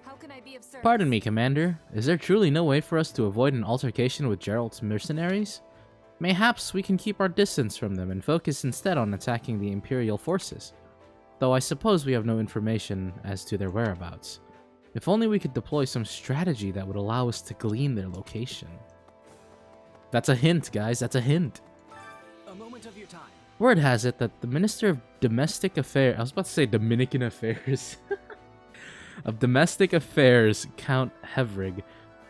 How can I be of service? Pardon me, Commander. Is there truly no way for us to avoid an altercation with Geralt's mercenaries? Mayhaps we can keep our distance from them and focus instead on attacking the Imperial forces. Though I suppose we have no information as to their whereabouts. If only we could deploy some strategy that would allow us to glean their location. That's a hint, guys. That's a hint. A moment of your time. Word has it that the Minister of Domestic Affairs... I was about to say Dominican Affairs. of Domestic Affairs, Count Hevrig,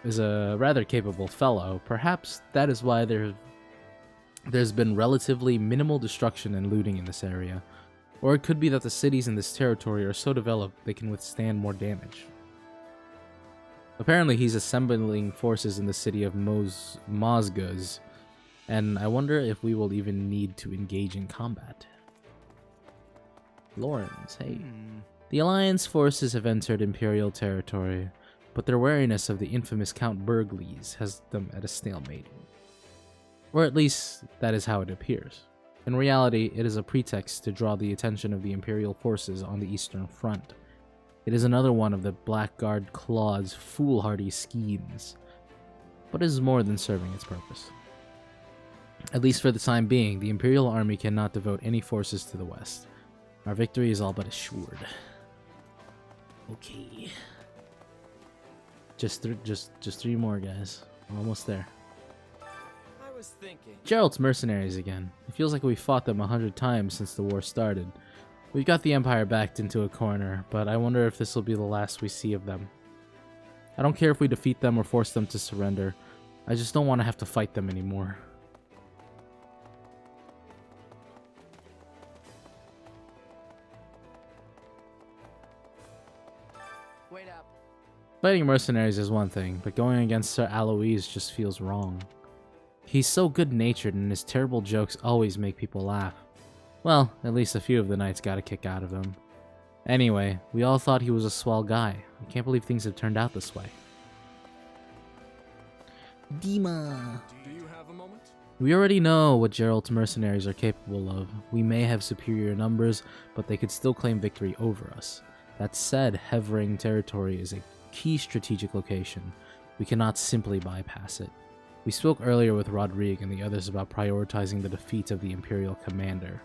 is a rather capable fellow. Perhaps that is why there's been relatively minimal destruction and looting in this area. Or it could be that the cities in this territory are so developed they can withstand more damage. Apparently he's assembling forces in the city of Mozgaz, and I wonder if we will even need to engage in combat. Lawrence, hey. The Alliance forces have entered Imperial territory, but their wariness of the infamous Count Burgleys has them at a stalemate. Or at least, that is how it appears. In reality, it is a pretext to draw the attention of the Imperial forces on the Eastern Front. It is another one of the Blackguard Claw's foolhardy schemes, but it is more than serving its purpose. At least for the time being, the Imperial army cannot devote any forces to the west. Our victory is all but assured. Okay. Just 3 more, guys. We're almost there. I was thinking. Geralt's mercenaries again. It feels like we fought them 100 times since the war started. We've got the Empire backed into a corner, but I wonder if this will be the last we see of them. I don't care if we defeat them or force them to surrender. I just don't want to have to fight them anymore. Wait up. Fighting mercenaries is one thing, but going against Sir Alois just feels wrong. He's so good-natured and his terrible jokes always make people laugh. Well, at least a few of the knights got a kick out of him. Anyway, we all thought he was a swell guy. I can't believe things have turned out this way. Dima. Do you have a moment? We already know what Geralt's mercenaries are capable of. We may have superior numbers, but they could still claim victory over us. That said, Hevering territory is a key strategic location. We cannot simply bypass it. We spoke earlier with Rodrigue and the others about prioritizing the defeat of the Imperial commander.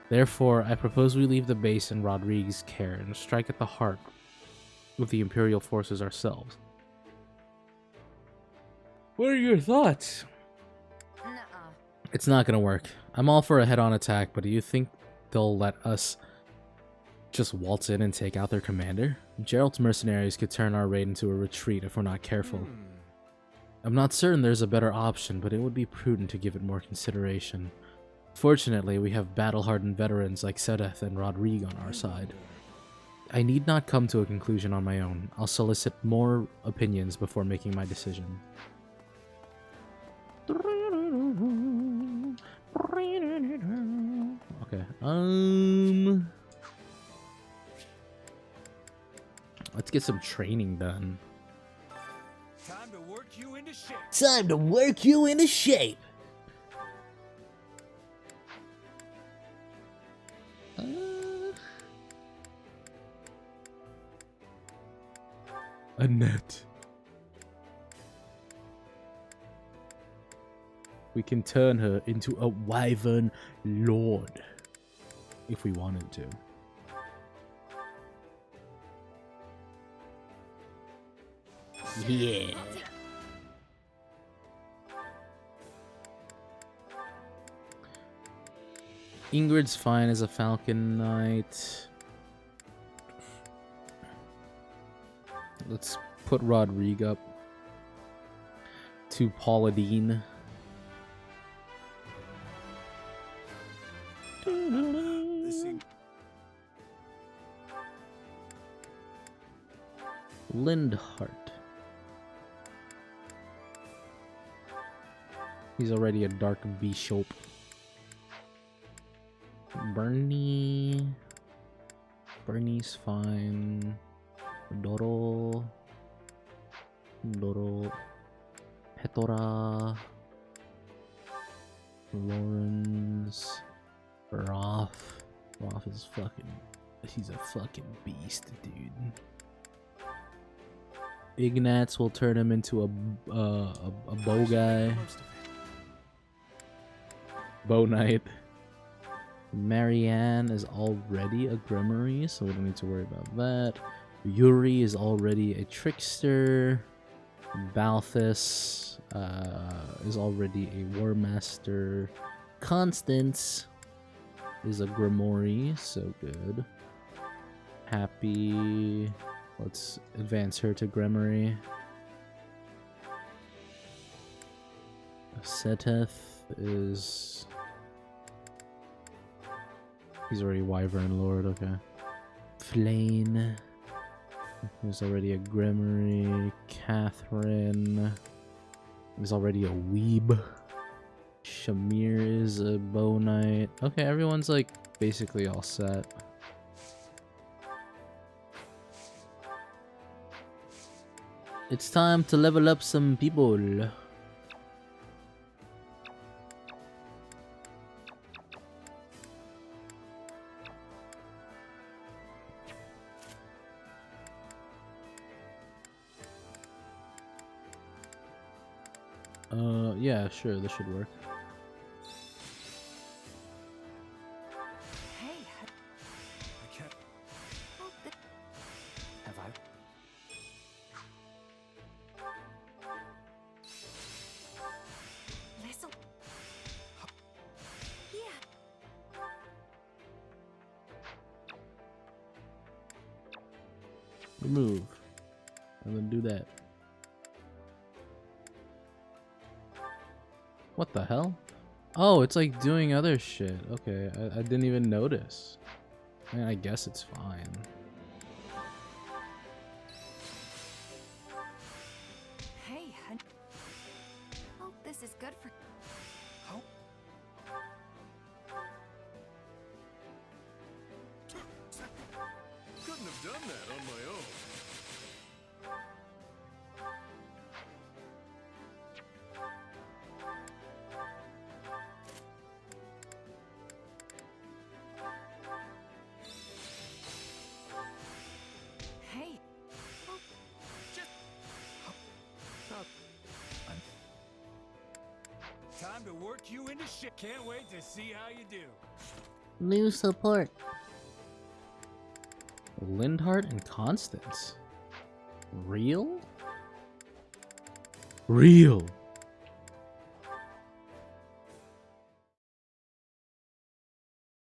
Therefore, I propose we leave the base in Rodrigue's care and strike at the heart of the Imperial forces ourselves. What are your thoughts? Nuh-uh. It's not gonna work. I'm all for a head-on attack, but do you think they'll let us just waltz in and take out their commander? Geralt's mercenaries could turn our raid into a retreat if we're not careful. I'm not certain there's a better option, but it would be prudent to give it more consideration. Fortunately, we have battle-hardened veterans like Sedeth and Rodrigue on our side. I need not come to a conclusion on my own. I'll solicit more opinions before making my decision. Okay, let's get some training done. Time to work you into shape. Time to work you into shape. Annette. We can turn her into a wyvern lord if we wanted to. Yeah. Ingrid's fine as a Falcon Knight. Let's put Rodrigue up to Paula Deen. Lindhart. He's already a dark bishop. Bernie's fine. Doro. Petora. Lawrence. Roth is fucking. He's a fucking beast, dude. Ignatz will turn him into a bow guy. Bow Knight. Marianne is already a Grimoire, so we don't need to worry about that. Yuri is already a trickster. Balthus is already a War Master. Constance is a Grimoire, so good. Happy. Let's advance her to Grimoire. Seteth is... He's already Wyvern Lord, okay. Flane is already a Grimoire. Catherine is already a Weeb. Shamir is a Bow Knight. Okay, everyone's like basically all set. It's time to level up some people. Yeah, sure, this should work. Hey, I can't. Have I? Listen. Yeah. Remove. And then do that. What the hell? Oh, it's like doing other shit. Okay, I didn't even notice. I mean, I guess it's fine. Hey, hun. Oh, this is good for. How? Couldn't have done that on my own. Hey. Time to work you into shit. Can't wait to see how you do. New support. Lindhart and Constance. Real? Real.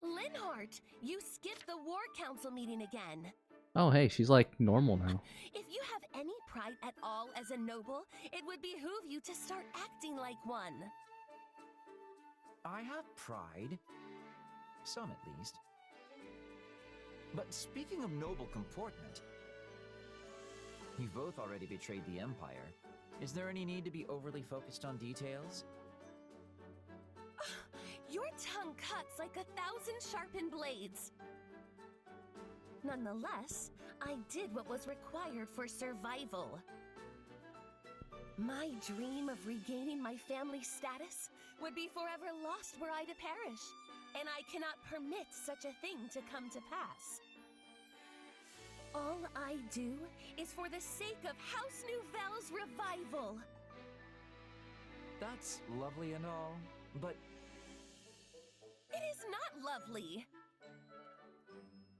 Linhart, you skipped the War Council meeting again. Oh, hey, she's like normal now. If you have any pride at all as a noble, it would behoove you to start acting like one. I have pride. Some, at least. But speaking of noble comportment, you've both already betrayed the Empire. Is there any need to be overly focused on details? Your tongue cuts like 1,000 sharpened blades. Nonetheless, I did what was required for survival. My dream of regaining my family status would be forever lost were I to perish, and I cannot permit such a thing to come to pass. All I do is for the sake of House Nouvelle's revival. That's lovely and all, but It is not lovely.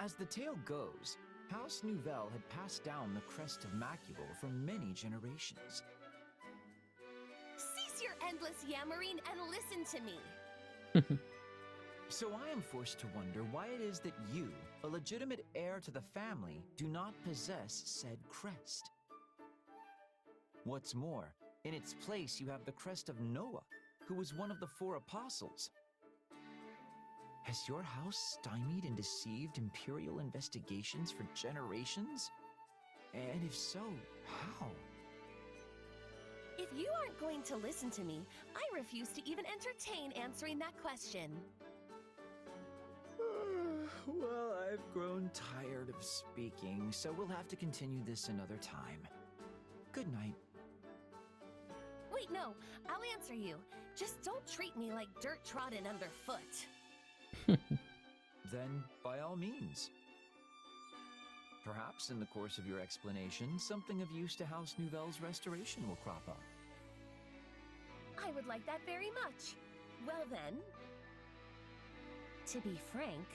as the tale goes, House Nouvelle had passed down the crest of Macule for many generations. Cease your endless yammering and listen to me. So I am forced to wonder why it is that you, a legitimate heir to the family, do not possess said crest. What's more, in its place you have the crest of Noah, who was one of the 4 apostles. Has your house stymied and deceived Imperial investigations for generations? And if so, how? If you aren't going to listen to me, I refuse to even entertain answering that question. Well, I've grown tired of speaking, so we'll have to continue this another time. Good night. Wait, no, I'll answer you. Just don't treat me like dirt trodden underfoot. Then, by all means. Perhaps in the course of your explanation, something of use to House Nouvelle's restoration will crop up. I would like that very much. Well then, to be frank,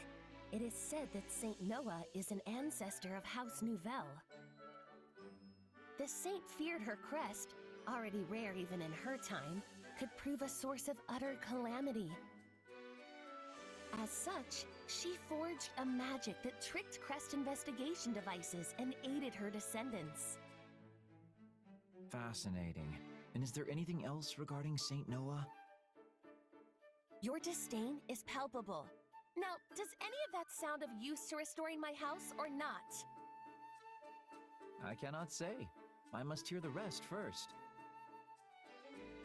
it is said that Saint Noah is an ancestor of House Nouvelle. The saint feared her crest, already rare even in her time, could prove a source of utter calamity. As such, she forged a magic that tricked crest investigation devices and aided her descendants. Fascinating. And is there anything else regarding Saint Noah? Your disdain is palpable. Now, does any of that sound of use to restoring my house or not? I cannot say. I must hear the rest first.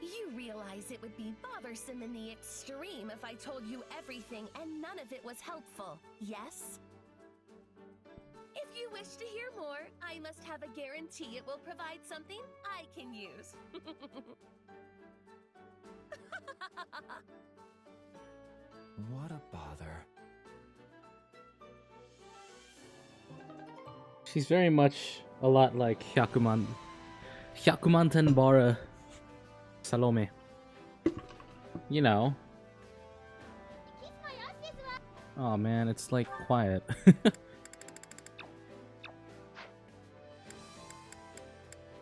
You realize it would be bothersome in the extreme if I told you everything and none of it was helpful, yes? If you wish to hear more, I must have a guarantee it will provide something I can use. What a bother. She's very much a lot like Hyakuman Tenbara Salome. You know. Oh man, it's like quiet.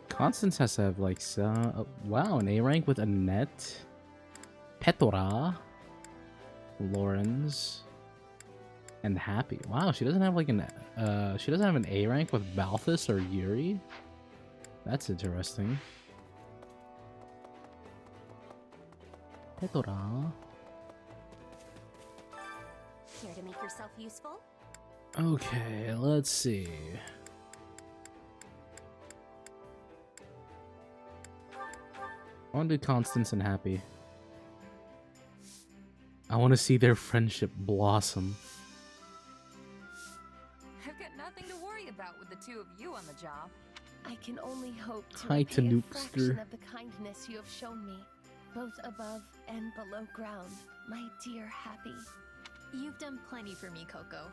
Constance has to have like some. Wow, an A rank with Annette, Petora, Lawrence, and Happy. Wow, she doesn't have like an she doesn't have an A rank with Balthus or Yuri. That's interesting. Petora. Care to make yourself useful? Okay, let's see. I want to do Constance and Happy. I want to see their friendship blossom. I've got nothing to worry about with the two of you on the job. I can only hope to Hi, repay a Tanukster. fraction of the kindness you have shown me, both above and below ground, my dear Happy. You've done plenty for me, Coco.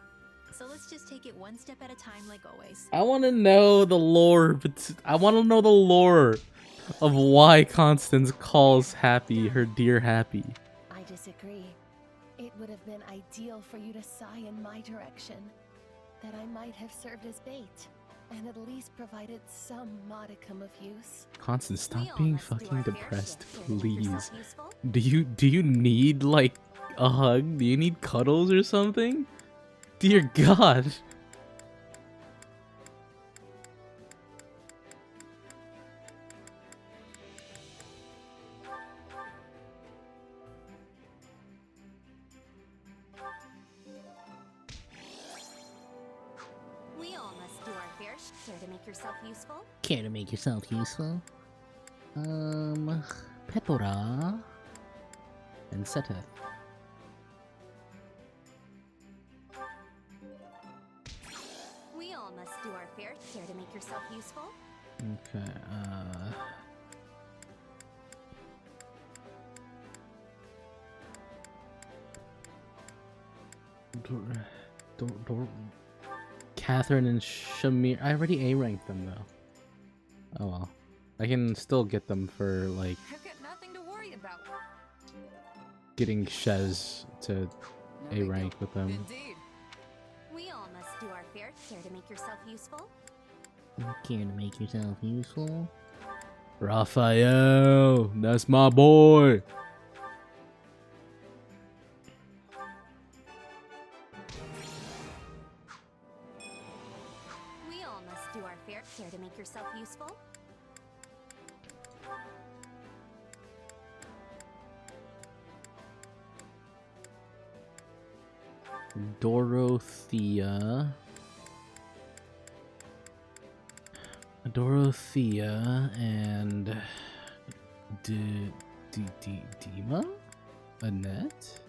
So let's just take it one step at a time like always. I want to know the lore, but I want to know the lore of why Constance calls Happy her dear Happy. I disagree. It would have been ideal for you to sigh in my direction, that I might have served as bait, and at least provided some modicum of use. Constance, stop being fucking depressed, please. Do you need like a hug? Do you need cuddles or something? Dear God. We all must do our fair share to make yourself useful. Care to make yourself useful? Petora and Seteth. We all must do our fair share to make yourself useful. Okay, Catherine and Shamir. I already A-ranked them though. Oh well. I can still get them for like I've got nothing to worry about. getting Shez to A-rank with them. Indeed. We all must do our fair share to make yourself useful. Care to make yourself useful? Raphael, that's my boy. We all must do our fair share to make yourself useful. Dorothea. Dorothea and Dima? Annette?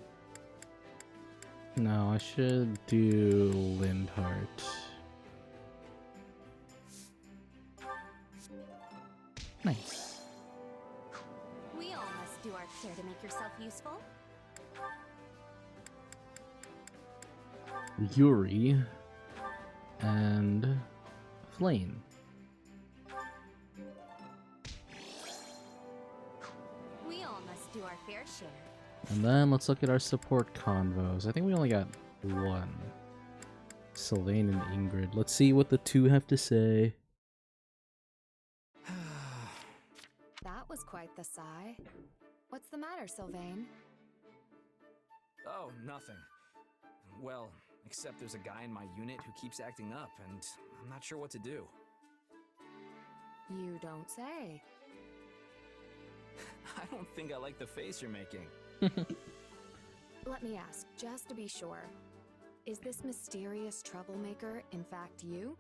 No, I should do Lindhart. Nice. We all must do our share to make yourself useful. Yuri and Flame. We all must do our fair share. And then let's look at our support convos. I think we only got one. Sylvain and Ingrid. Let's see what the two have to say. That was quite the sigh. What's the matter, Sylvain? Oh, nothing. Well, except there's a guy in my unit who keeps acting up, and I'm not sure what to do. You don't say. I don't think I like the face you're making. Let me ask, just to be sure. Is this mysterious troublemaker, in fact, you?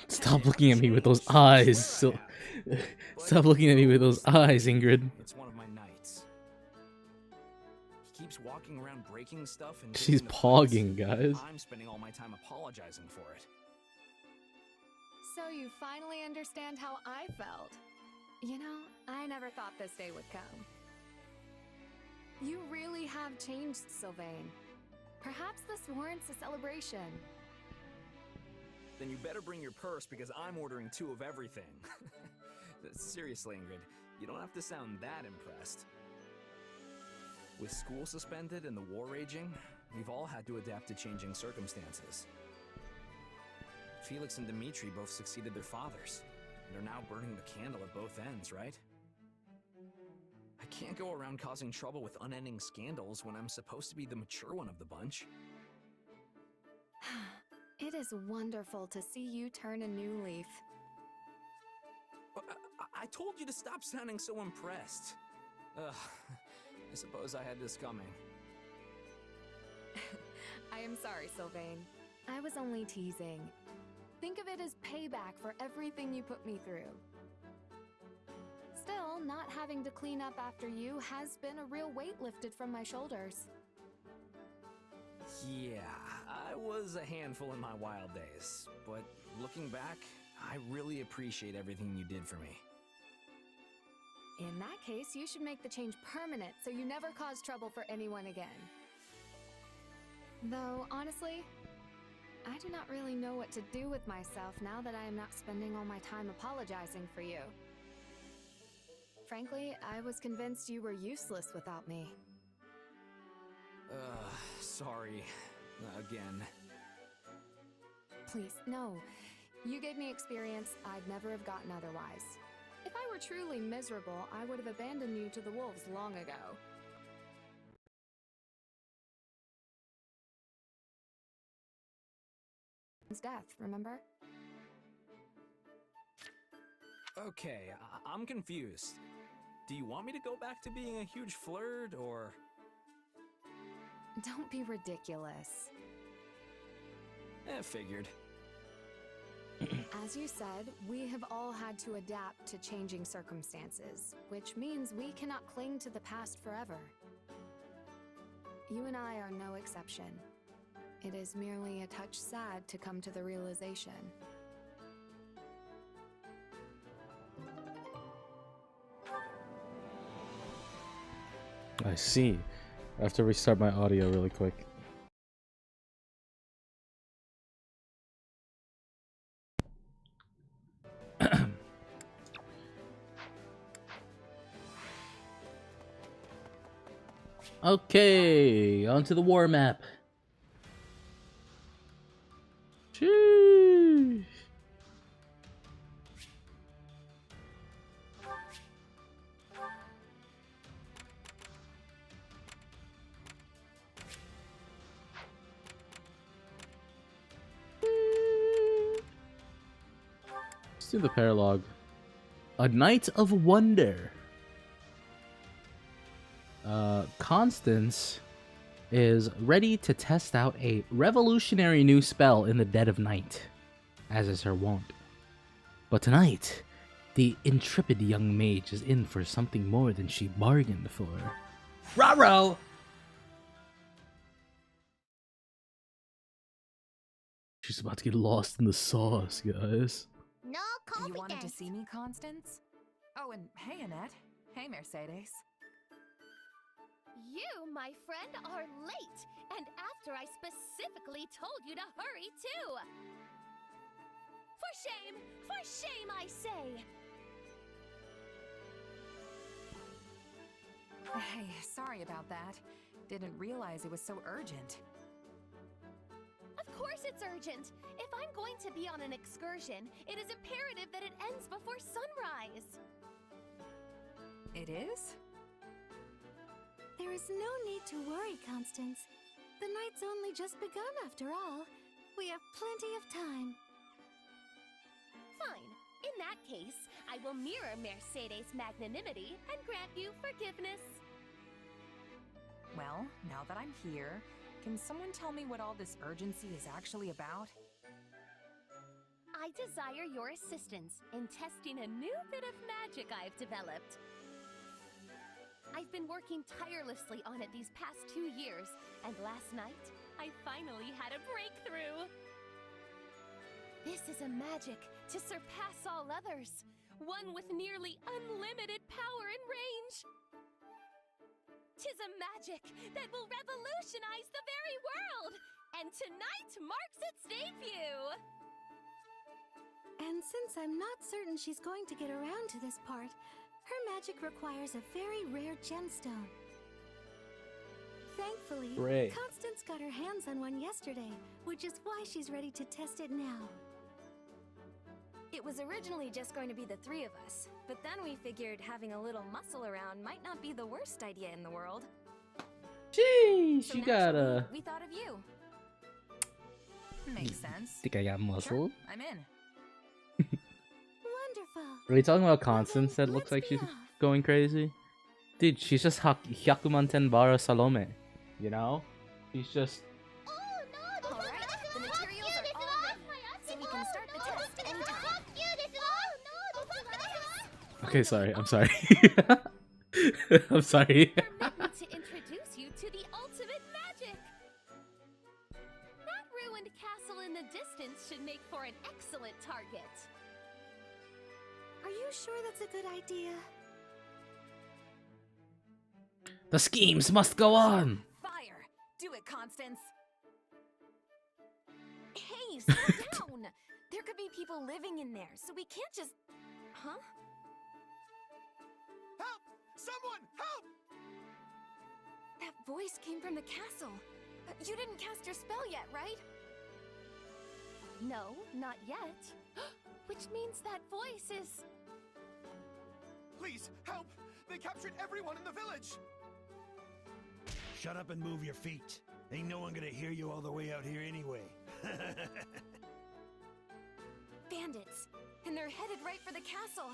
Stop looking at me with those eyes. Stop looking at me with those eyes, Ingrid. It's one of my knights. He keeps walking around breaking stuff and She's pogging, guys. I'm spending all my time apologizing for it. So you finally understand how I felt. You know, I never thought this day would come. You really have changed, Sylvain. Perhaps this warrants a celebration. Then you better bring your purse because I'm ordering 2 of everything. Seriously, Ingrid, you don't have to sound that impressed. With school suspended and the war raging, we've all had to adapt to changing circumstances. Felix and Dmitri both succeeded their fathers. They're now burning the candle at both ends, right? I can't go around causing trouble with unending scandals when I'm supposed to be the mature one of the bunch. It is wonderful to see you turn a new leaf. I told you to stop sounding so impressed. Ugh, I suppose I had this coming. I am sorry, Sylvain. I was only teasing. Think of it as payback for everything you put me through. Still, not having to clean up after you has been a real weight lifted from my shoulders. Yeah, I was a handful in my wild days, but looking back, I really appreciate everything you did for me. In that case, you should make the change permanent so you never cause trouble for anyone again. Though, honestly, I do not really know what to do with myself now that I am not spending all my time apologizing for you. Frankly, I was convinced you were useless without me. Sorry. Again. Please, no. You gave me experience I'd never have gotten otherwise. If I were truly miserable, I would have abandoned you to the wolves long ago. His death, remember? Okay, I'm confused. Do you want me to go back to being a huge flirt, or...? Don't be ridiculous. Figured. As you said, we have all had to adapt to changing circumstances, which means we cannot cling to the past forever. You and I are no exception. It is merely a touch sad to come to the realization. I see. I have to restart my audio really quick. Okay, onto the war map. Sheesh. Let's do the paralogue. A Night of Wonder. Constance is ready to test out a revolutionary new spell in the dead of night, as is her wont. But tonight, the intrepid young mage is in for something more than she bargained for. Raro! She's about to get lost in the sauce, guys. No confidence. You wanted to see me, Constance? Oh, and hey, Annette. Hey, Mercedes. You, my friend, are late, and after I specifically told you to hurry too. For shame, I say. Hey, sorry about that. Didn't realize it was so urgent. Of course it's urgent. If I'm going to be on an excursion, it is imperative that it ends before sunrise. It is? There is no need to worry, Constance. The night's only just begun after all. We have plenty of time. Fine. In that case, I will mirror Mercedes' magnanimity and grant you forgiveness. Well, now that I'm here, can someone tell me what all this urgency is actually about? I desire your assistance in testing a new bit of magic I've developed. I've been working tirelessly on it these past 2 years, and last night, I finally had a breakthrough. This is a magic to surpass all others, one with nearly unlimited power and range. 'Tis a magic that will revolutionize the very world, and tonight marks its debut. And since I'm not certain she's going to get around to this part, her magic requires a very rare gemstone. Thankfully, Great. Constance got her hands on one yesterday, which is why she's ready to test it now. It was originally just going to be the 3 of us, but then we figured having a little muscle around might not be the worst idea in the world. Gee, So she got naturally, a. we thought of you. Makes sense. Think I got muscle? I'm in. Wonderful. Are we talking about Constance that looks like she's going crazy? Dude, she's just Hyakumanten Bara Salome. You know? She's just. Alright, the materials are all ready, so we can start the test anytime. Okay, sorry. I'm sorry. I'm sorry. Permit me to introduce you to the ultimate magic! That ruined castle in the distance should make for an excellent target. Are you sure that's a good idea? The schemes must go on. Fire! Do it, Constance! Hey, slow down! There could be people living in there, so we can't just... Huh? Help! Someone! Help! That voice came from the castle. You didn't cast your spell yet, right? No, not yet. Which means that voice is... Please, help! They captured everyone in the village! Shut up and move your feet. Ain't no one gonna hear you all the way out here anyway. Bandits! And they're headed right for the castle.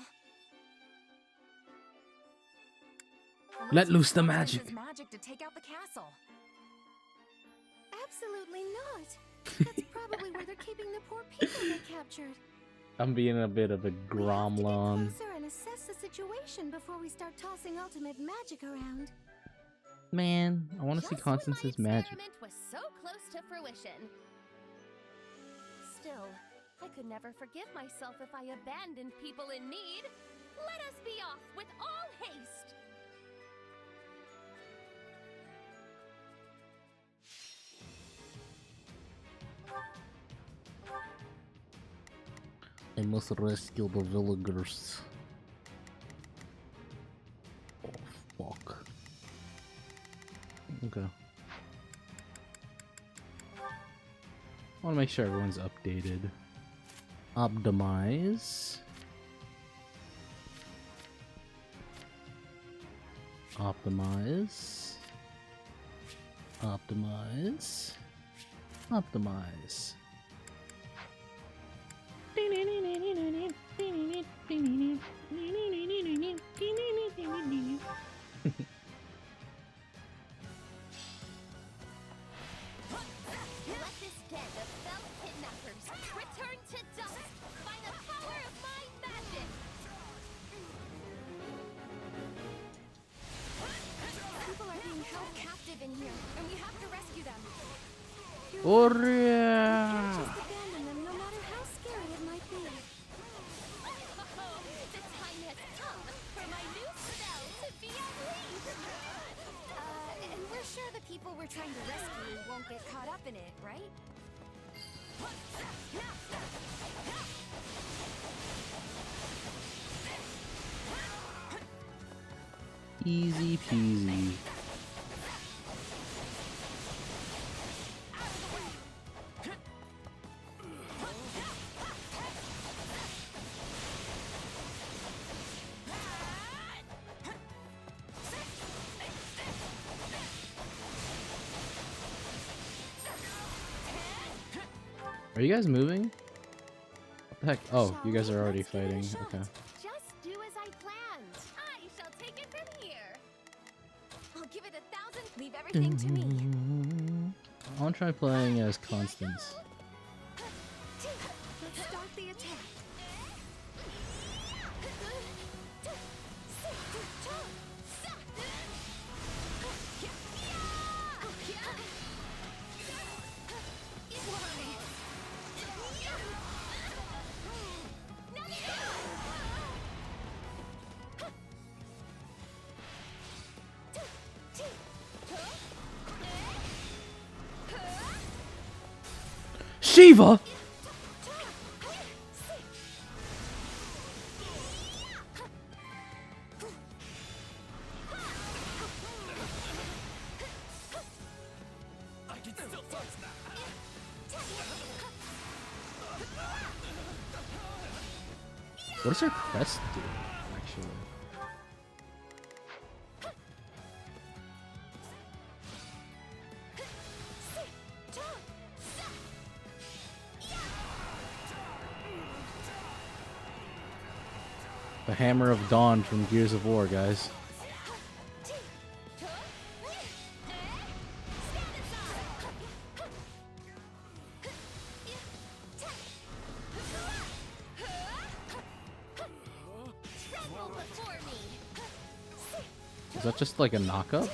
Let loose the Constance's magic. magic to take out the castle. Absolutely not. That's probably where they're keeping the poor people they captured. I'm being a bit of a gromlon. Closer and assess the situation before we start tossing ultimate magic around. Man, I want to see Constance's magic. Experiment was so close to fruition. Still, I could never forgive myself if I abandoned people in need. Let us be off with all haste. I must rescue the villagers. Oh, fuck. Okay. I want to make sure everyone's updated. Optimize. Optimize. Optimize. Optimize. Oh You can't yeah. just abandon them no matter how scary it might be. The time has come for my new spell to be unleashed! And we're sure the people we're trying to rescue won't get caught up in it, right? Easy peasy. Are you guys moving? What the heck? Oh, you guys are already fighting. Okay. Just do as I planned. I shall take it from here. I'll give it 1,000. Leave everything to me. I want to try playing as Constance. Let's start the attack. Shiva! I can still touch that. What does her crest do, actually? The Hammer of Dawn from Gears of War, guys. Tremble before me. Is that just like a knockup?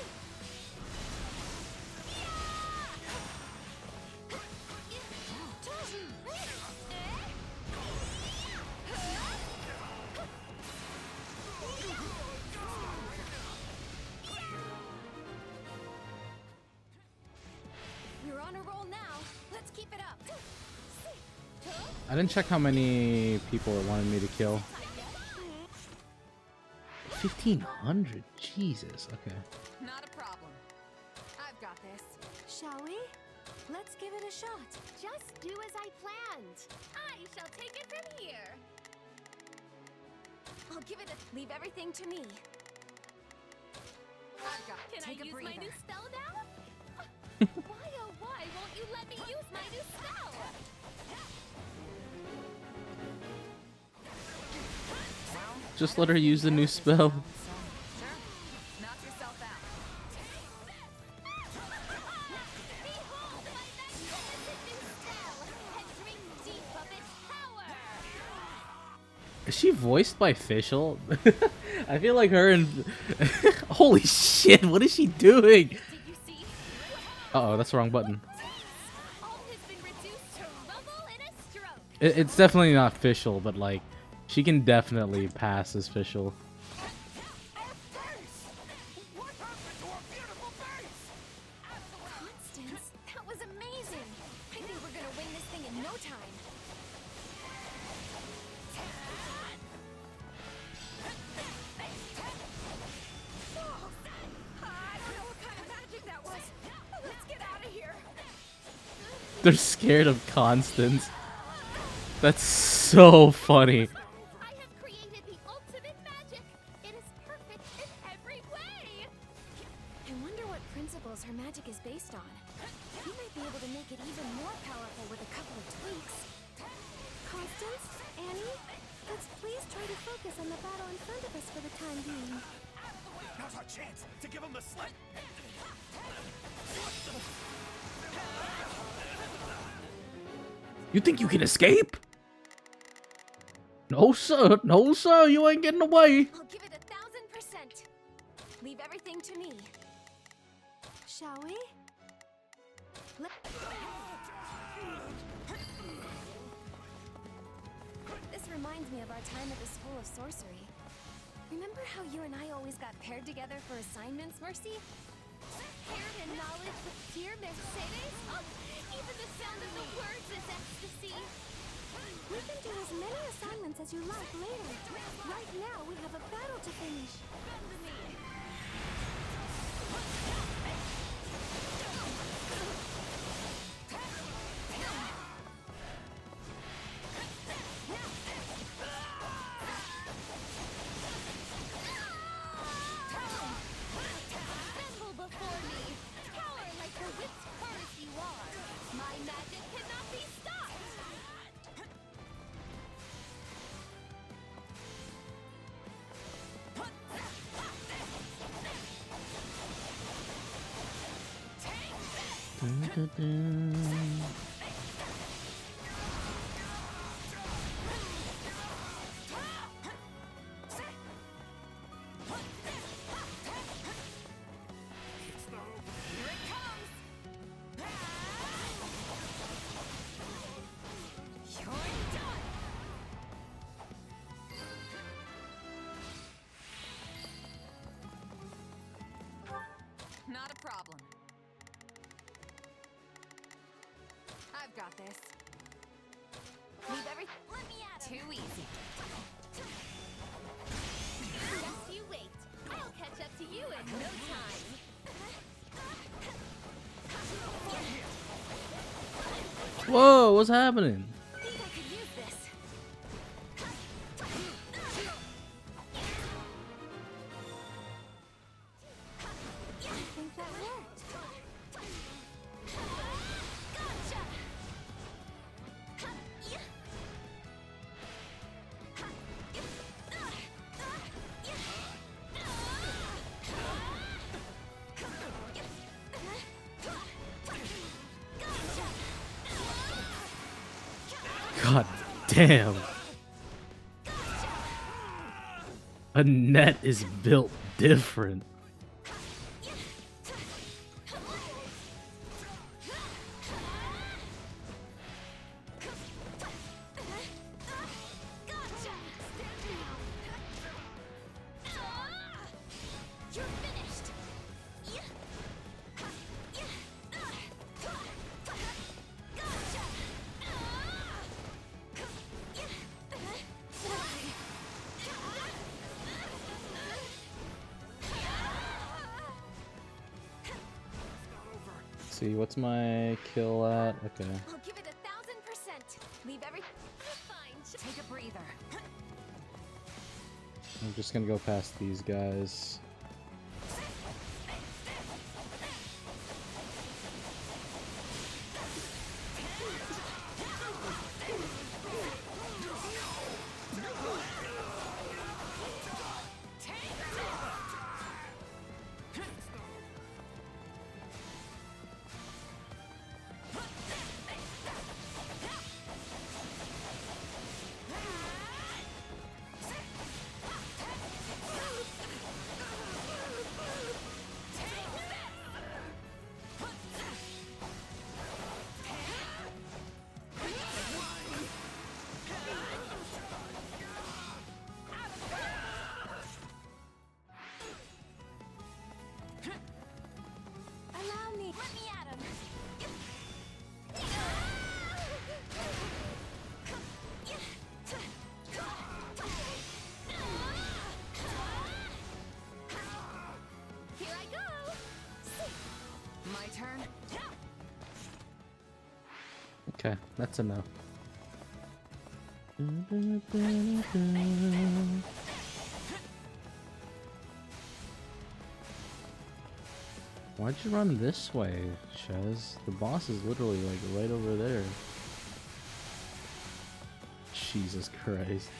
We're on a roll now. Let's keep it up. I didn't check how many people it wanted me to kill. 1,500? Jesus, okay. Not a problem. I've got this. Shall we? Let's give it a shot. Just do as I planned. I shall take it from here. I'll give it a... Leave everything to me. I've got Can Take I a use breather. my new spell now? Why oh why won't you let me use my new spell? Just let her use the new spell. Knock yourself out. Behold my magnificent new spell and drink deep of its power. Is she voiced by Fischl? I feel like her and... Holy shit, what is she doing? Uh oh, that's the wrong button. All has been reduced to rubble in a stroke. It's definitely not Fischl, but like, she can definitely pass as Fischl. Constance, that was amazing. I think we're gonna win this thing in no time. I don't know what kind of magic that was. Let's get out of here. They're scared of Constance. That's so funny. I have created the ultimate magic. It is perfect in every way. I wonder what principles her magic is based on. We might be able to make it even more powerful with a couple of tweaks. Constance, Annie, let's please try to focus on the battle in front of us for the time being. Now's our chance to give him the slip. You think you can escape? No, sir. No, sir. You ain't getting away. I'll give it 1,000%. Leave everything to me. Shall we? reminds me of our time at the School of Sorcery. Remember how you and I always got paired together for assignments, Mercy? Paired in knowledge with dear Mercedes? Oh, even the sound of the words is ecstasy. We can do as many assignments as you like later. Right now, we have a battle to finish. Tremble before me! Power like the whipped curse you are! My magic cannot be stopped! Not a problem. I've got this. Leave everything. Let me at him. Too easy. Just you wait. I'll catch up to you in no time. Whoa, what's happening? I think I could use this. I think that worked. Gotcha! God damn. A net is built different. You're finished. See, what's my kill at? Okay. I'll give it 1000%. Leave everything. Fine. Take a breather. I'm just gonna go past these guys. Allow me. Let me at him. Here I go. My turn. Okay, that's a no. Why'd you run this way, Shez? The boss is literally like right over there. Jesus Christ.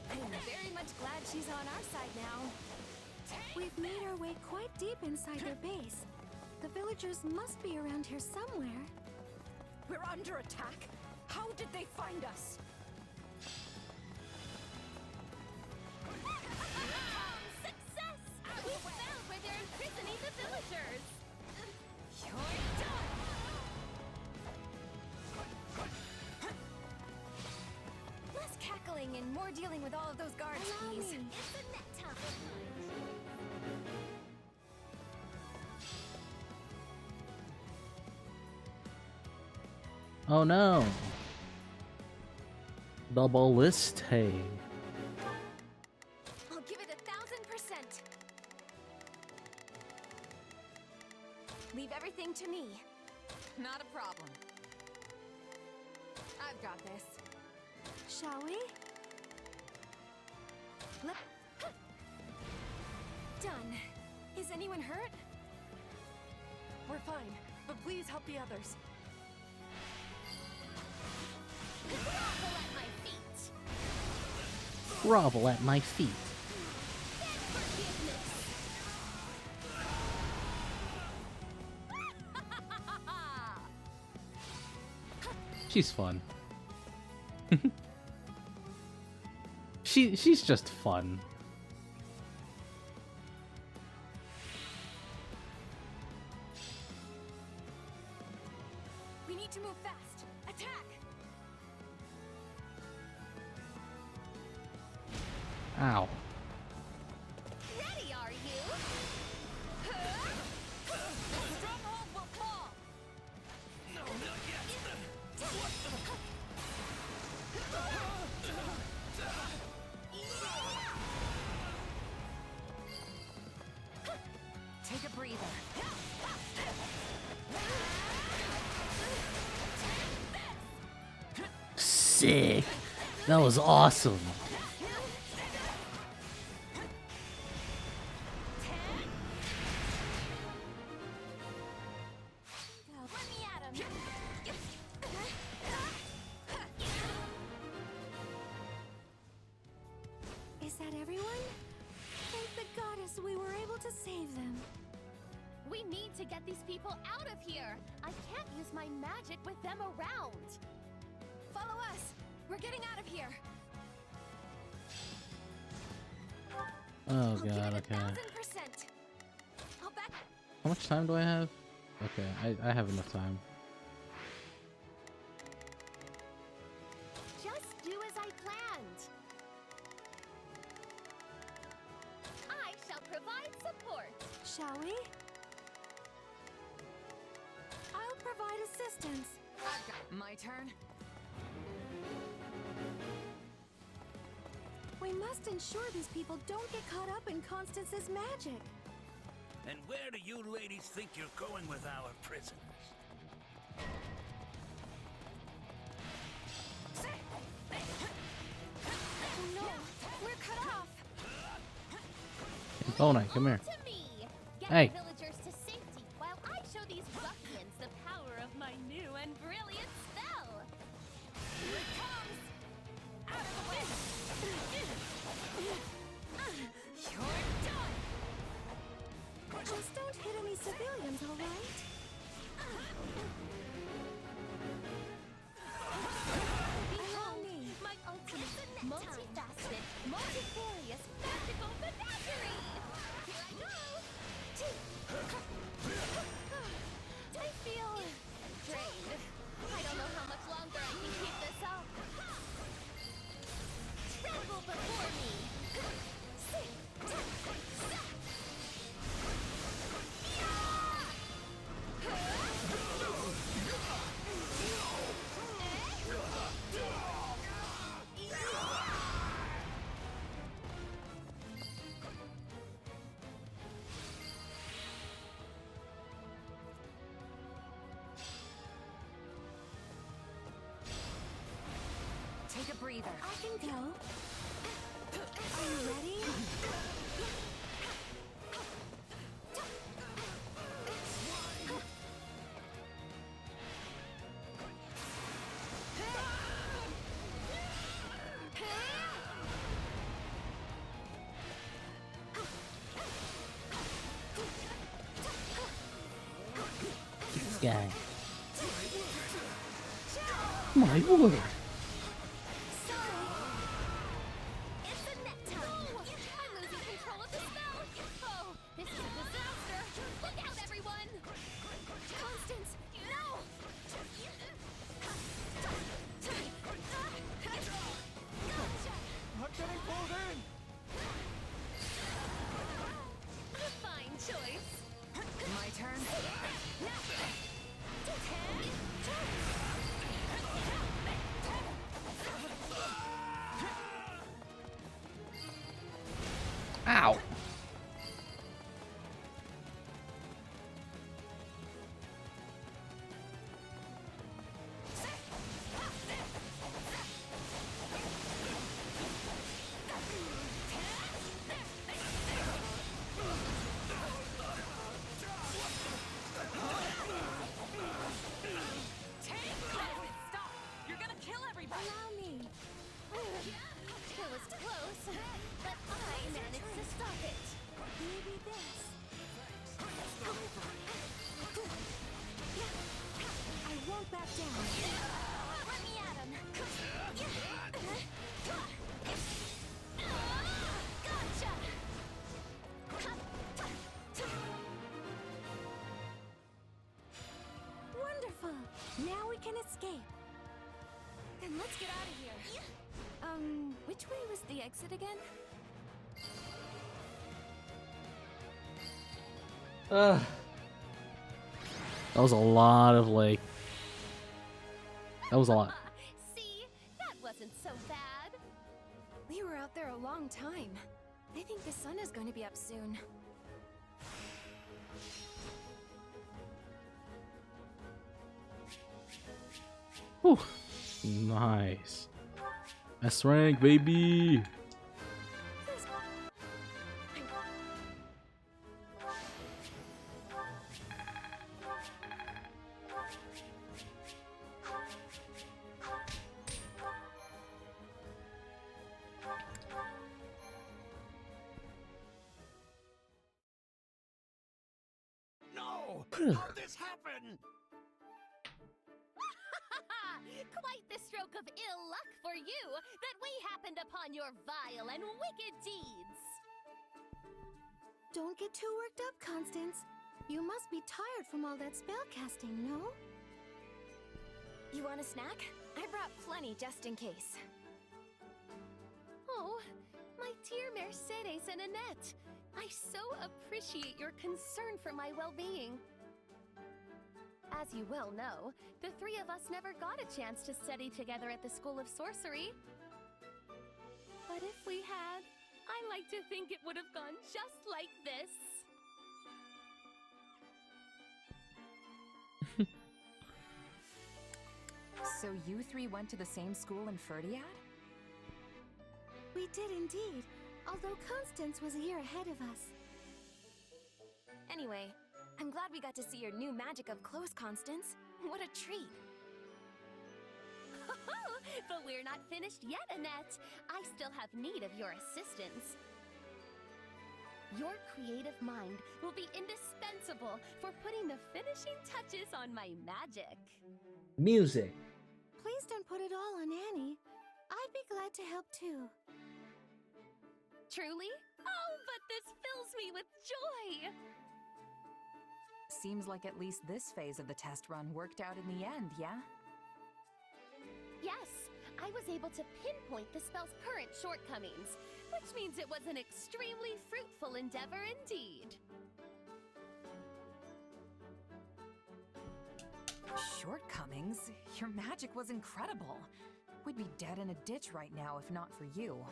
I'm very much glad she's on our side now. We've made our way quite deep inside their base. The villagers must be around here somewhere. We're under attack? How did they find us? Success! We found where they're imprisoning the villagers! You're done! Less cackling and more dealing with all of those guards, Allow please. me. It's a net time. Oh no. The ballista. I'll give it 1,000%. Leave everything to me. Not a problem. I've got this. Shall we? Done. Is anyone hurt? We're fine, but please help the others. Grovel at my feet. Grovel at my feet. She's fun. She's just fun. We need to move fast. Attack! Ow. Ready, are you? Stronghold will fall! No, not yet! Take a breather. Sick. That was awesome. Let me at him. Is that everyone? Thank the goddess we were able to save them. We need to get these people out of here. I can't use my magic with them around. Follow us. We're getting out of here. Oh god, okay. 1,000%. I'll back. How much time do I have? Okay, I have enough time. Just do as I planned. I shall provide support. Shall we? I'll provide assistance. I've got my turn. We must ensure these people don't get caught up in Constance's magic. And where do you ladies think you're going with our prisoners? Oh no, we're cut off. Bonai, come here. To me. Get Hey. the villagers to safety while I show these ruffians the power of my new and brilliant spell. Here it comes. Out of the way. You're done! Just don't hit any civilians, all right? Behold my ultimate, multifaceted, multifarious, magical menagerie! Here I go! I feel drained. I don't know how much longer I can keep this up. Tremble before me! Take a breather. I can go. Are you ready? guy. My word. It's a net time! No! I'm losing control of the spell! Oh, this is a disaster! Look out, everyone! Constance, no! I'm getting pulled in! A fine choice. My turn. Ow. Stop! You're gonna kill everybody! Allow me. It was close, but I managed to stop it. Maybe this. I won't back down. Let me at him. Gotcha! Wonderful. Now we can escape. Then let's get out of here. Which way was the exit again? That was a lot of like. That was a lot. See? That wasn't so bad. We were out there a long time. I think the sun is going to be up soon. Whew. Nice. S rank, baby. No! How'd this happen? Quite the stroke of ill luck for you that we happened upon your vile and wicked deeds. Don't get too worked up, Constance. You must be tired from all that spellcasting, no? You want a snack? I brought plenty just in case. Oh, my dear Mercedes and Annette. I so appreciate your concern for my well-being. As you well know, the three of us never got a chance to study together at the School of Sorcery. But if we had, I like to think it would have gone just like this. So you three went to the same school in Ferdiad? We did indeed, although Constance was a year ahead of us. Anyway, I'm glad we got to see your new magic up close, Constance. What a treat. But we're not finished yet, Annette. I still have need of your assistance. Your creative mind will be indispensable for putting the finishing touches on my magic. Music. Please don't put it all on Annie. I'd be glad to help too. Truly? Oh, but this fills me with joy! Seems like at least this phase of the test run worked out in the end, yeah? Yes, I was able to pinpoint the spell's current shortcomings, which means it was an extremely fruitful endeavor indeed. Shortcomings? Your magic was incredible. We'd be dead in a ditch right now if not for you.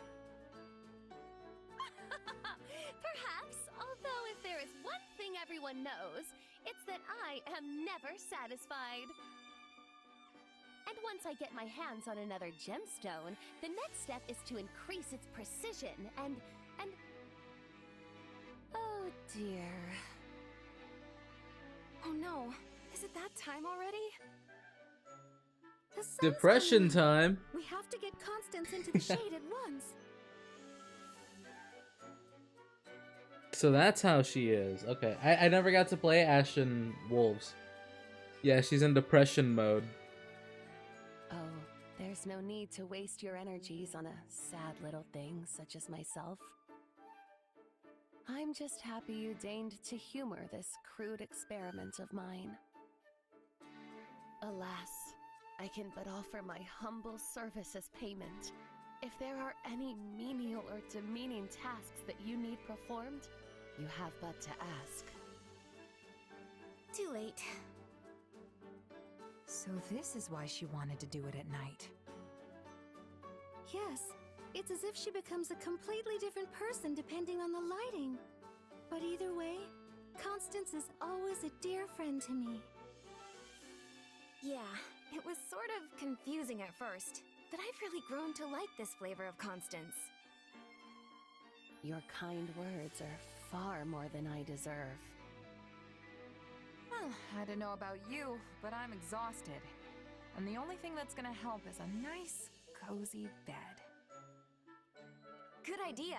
Perhaps, although if there is one thing everyone knows, it's that I am never satisfied. And once I get my hands on another gemstone, the next step is to increase its precision and... Oh dear. Oh no, is it that time already? The sun's Depression coming. time. We have to get Constance into the shade at once. So that's how she is. Okay, I never got to play Ashen Wolves. Yeah, she's in depression mode. Oh, there's no need to waste your energies on a sad little thing such as myself. I'm just happy you deigned to humor this crude experiment of mine. Alas, I can but offer my humble service as payment. If there are any menial or demeaning tasks that you need performed, you have but to ask. Too late. So this is why she wanted to do it at night. Yes, it's as if she becomes a completely different person depending on the lighting. But either way, Constance is always a dear friend to me. Yeah, it was sort of confusing at first, but I've really grown to like this flavor of Constance. Your kind words are far more than I deserve. Well, I don't know about you, but I'm exhausted. And the only thing that's gonna help is a nice, cozy bed. Good idea.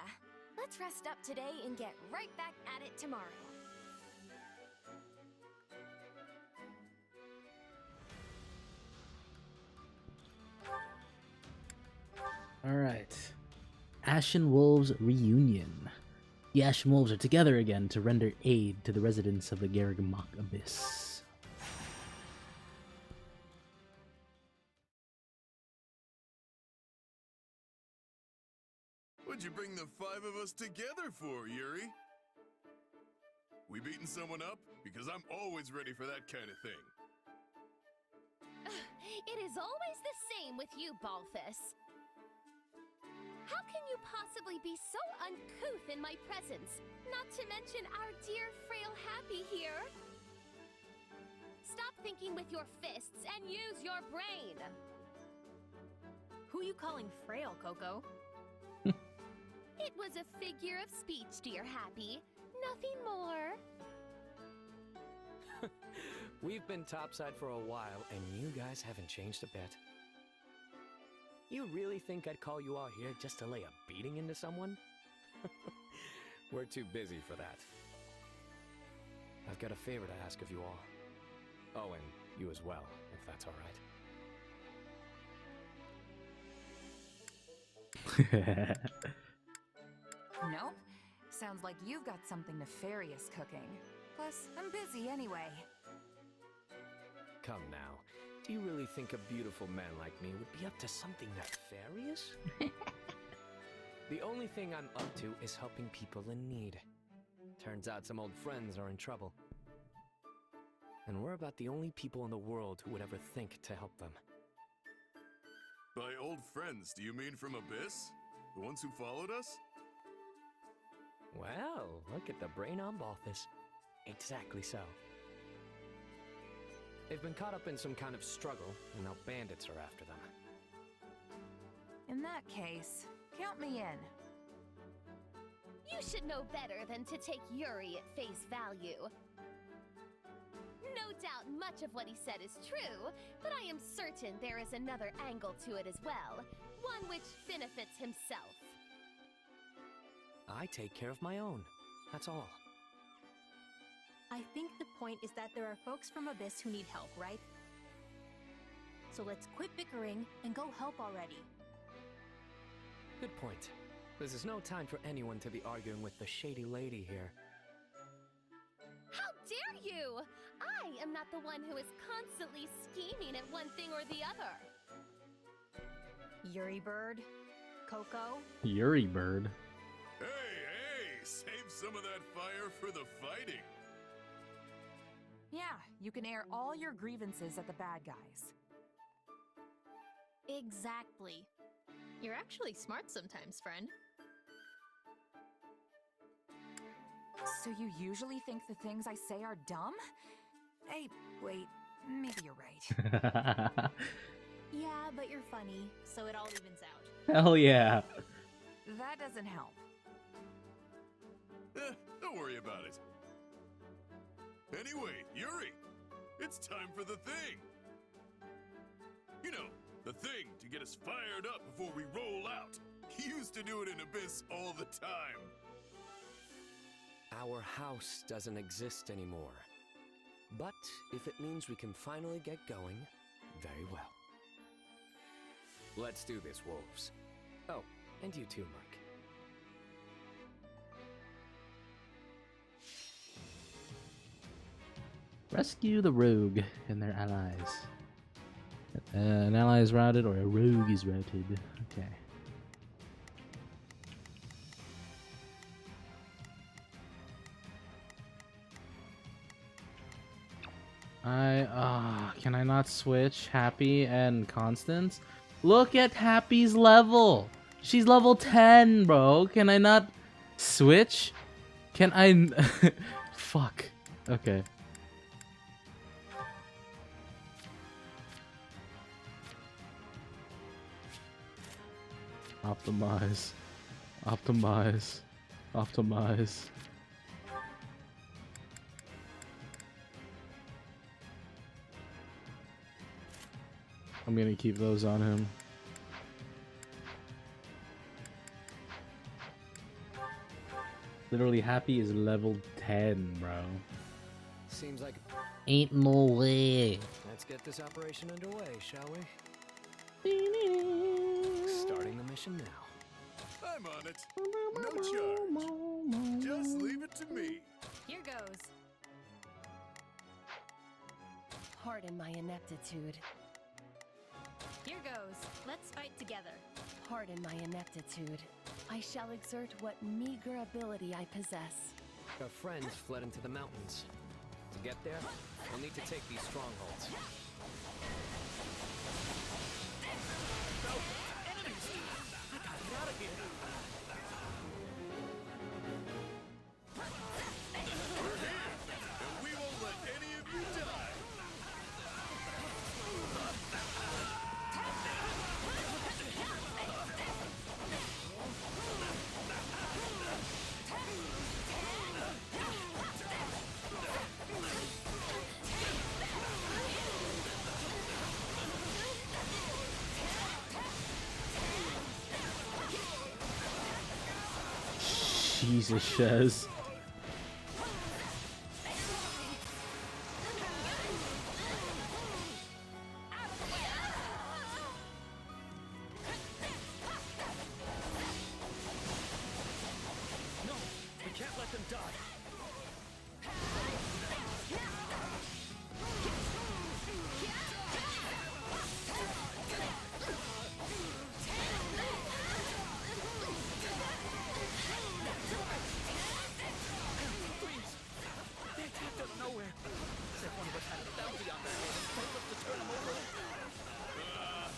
Let's rest up today and get right back at it tomorrow. Alright. Ashen Wolves Reunion. The Ashen Wolves are together again to render aid to the residents of the Garrigmok Abyss. What'd you bring the five of us together for, Yuri? We beating someone up? Because I'm always ready for that kind of thing. It is always the same with you, Balthus. How can you possibly be so uncouth in my presence? Not to mention our dear frail Happy here. Stop thinking with your fists and use your brain. Who you calling frail, Coco? It was a figure of speech, dear Happy. Nothing more. We've been topside for a while, and you guys haven't changed a bit. You really think I'd call you all here just to lay a beating into someone? We're too busy for that. I've got a favor to ask of you all. Oh, and you as well, if that's all right. Nope. Sounds like you've got something nefarious cooking. Plus, I'm busy anyway. Come now. Do you really think a beautiful man like me would be up to something nefarious? The only thing I'm up to is helping people in need. Turns out some old friends are in trouble. And we're about the only people in the world who would ever think to help them. By old friends, do you mean from Abyss? The ones who followed us? Well, look at the brain on Balthus. Exactly so. They've been caught up in some kind of struggle, and now bandits are after them. In that case, count me in. You should know better than to take Yuri at face value. No doubt much of what he said is true, but I am certain there is another angle to it as well, one which benefits himself. I take care of my own. That's all. I think the point is that there are folks from Abyss who need help, right? So let's quit bickering and go help already. Good point. This is no time for anyone to be arguing with the shady lady here. How dare you! I am not the one who is constantly scheming at one thing or the other. Yuri Bird? Coco? Yuri Bird. Hey, save some of that fire for the fighting. Yeah, you can air all your grievances at the bad guys. Exactly. You're actually smart sometimes, friend. So you usually think the things I say are dumb? Hey, wait, maybe you're right. Yeah, but you're funny, so it all evens out. Hell yeah. That doesn't help. Don't worry about it. Anyway, Yuri, it's time for the thing. You know, the thing to get us fired up before we roll out. He used to do it in Abyss all the time. Our house doesn't exist anymore. But if it means we can finally get going, very well. Let's do this, wolves. Oh, and you too, Mark. Rescue the rogue and their allies. An ally is routed or a rogue is routed. Okay. Can I not switch Happy and Constance? Look at Happy's level. She's level 10, bro. Can I not switch? Can I? Fuck. Okay. Optimize. Optimize. Optimize. I'm gonna keep those on him. Literally, Happy is level 10, bro. Seems like... Ain't no way. Let's get this operation underway, shall we? Starting the mission now. I'm on it. No charge. Just leave it to me. Here goes. Pardon my ineptitude. Here goes. Let's fight together. Pardon my ineptitude. I shall exert what meager ability I possess. Our friends fled into the mountains. To get there, we'll need to take these strongholds. Enemies! I gotta get out of here! We're here, and we won't let any of you die. Jesus, Shez. No, we can't let them die.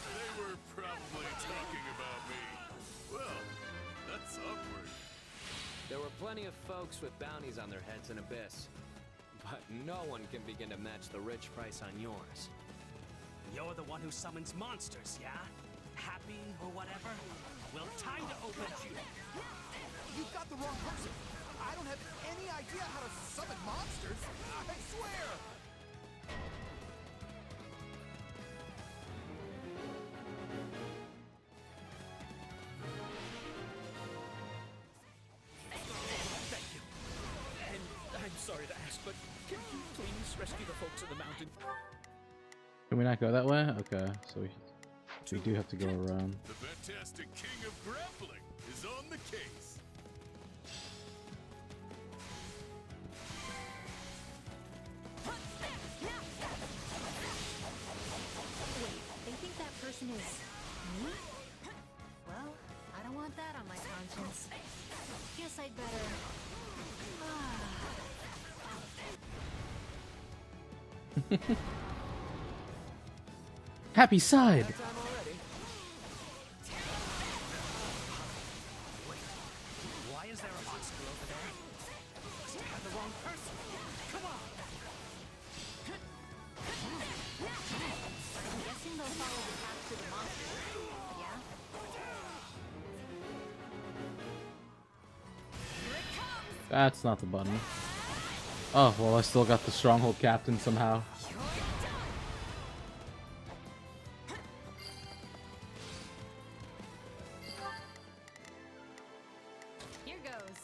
They were probably talking about me. Well, that's awkward. There were plenty of folks with bounties on their heads in Abyss. But no one can begin to match the rich price on yours. You're the one who summons monsters, yeah? Happy or whatever? Well, time to open up. You've got the wrong person. I don't have any idea how to summon monsters. I swear. Thank you. And I'm sorry to ask, but can you please rescue the folks in the mountain? Can we not go that way? Okay, so we do have to go around. The fantastic king of grappling is on the case. Wait, they think that person is me? Well, I don't want that on my conscience. Guess I'd better... Happy side. Why is there a monster over there? Must have had the wrong person. Come on! I'm guessing they'll follow the path to the monster. Yeah? That's not the button. Oh, well, I still got the stronghold captain somehow. Here goes.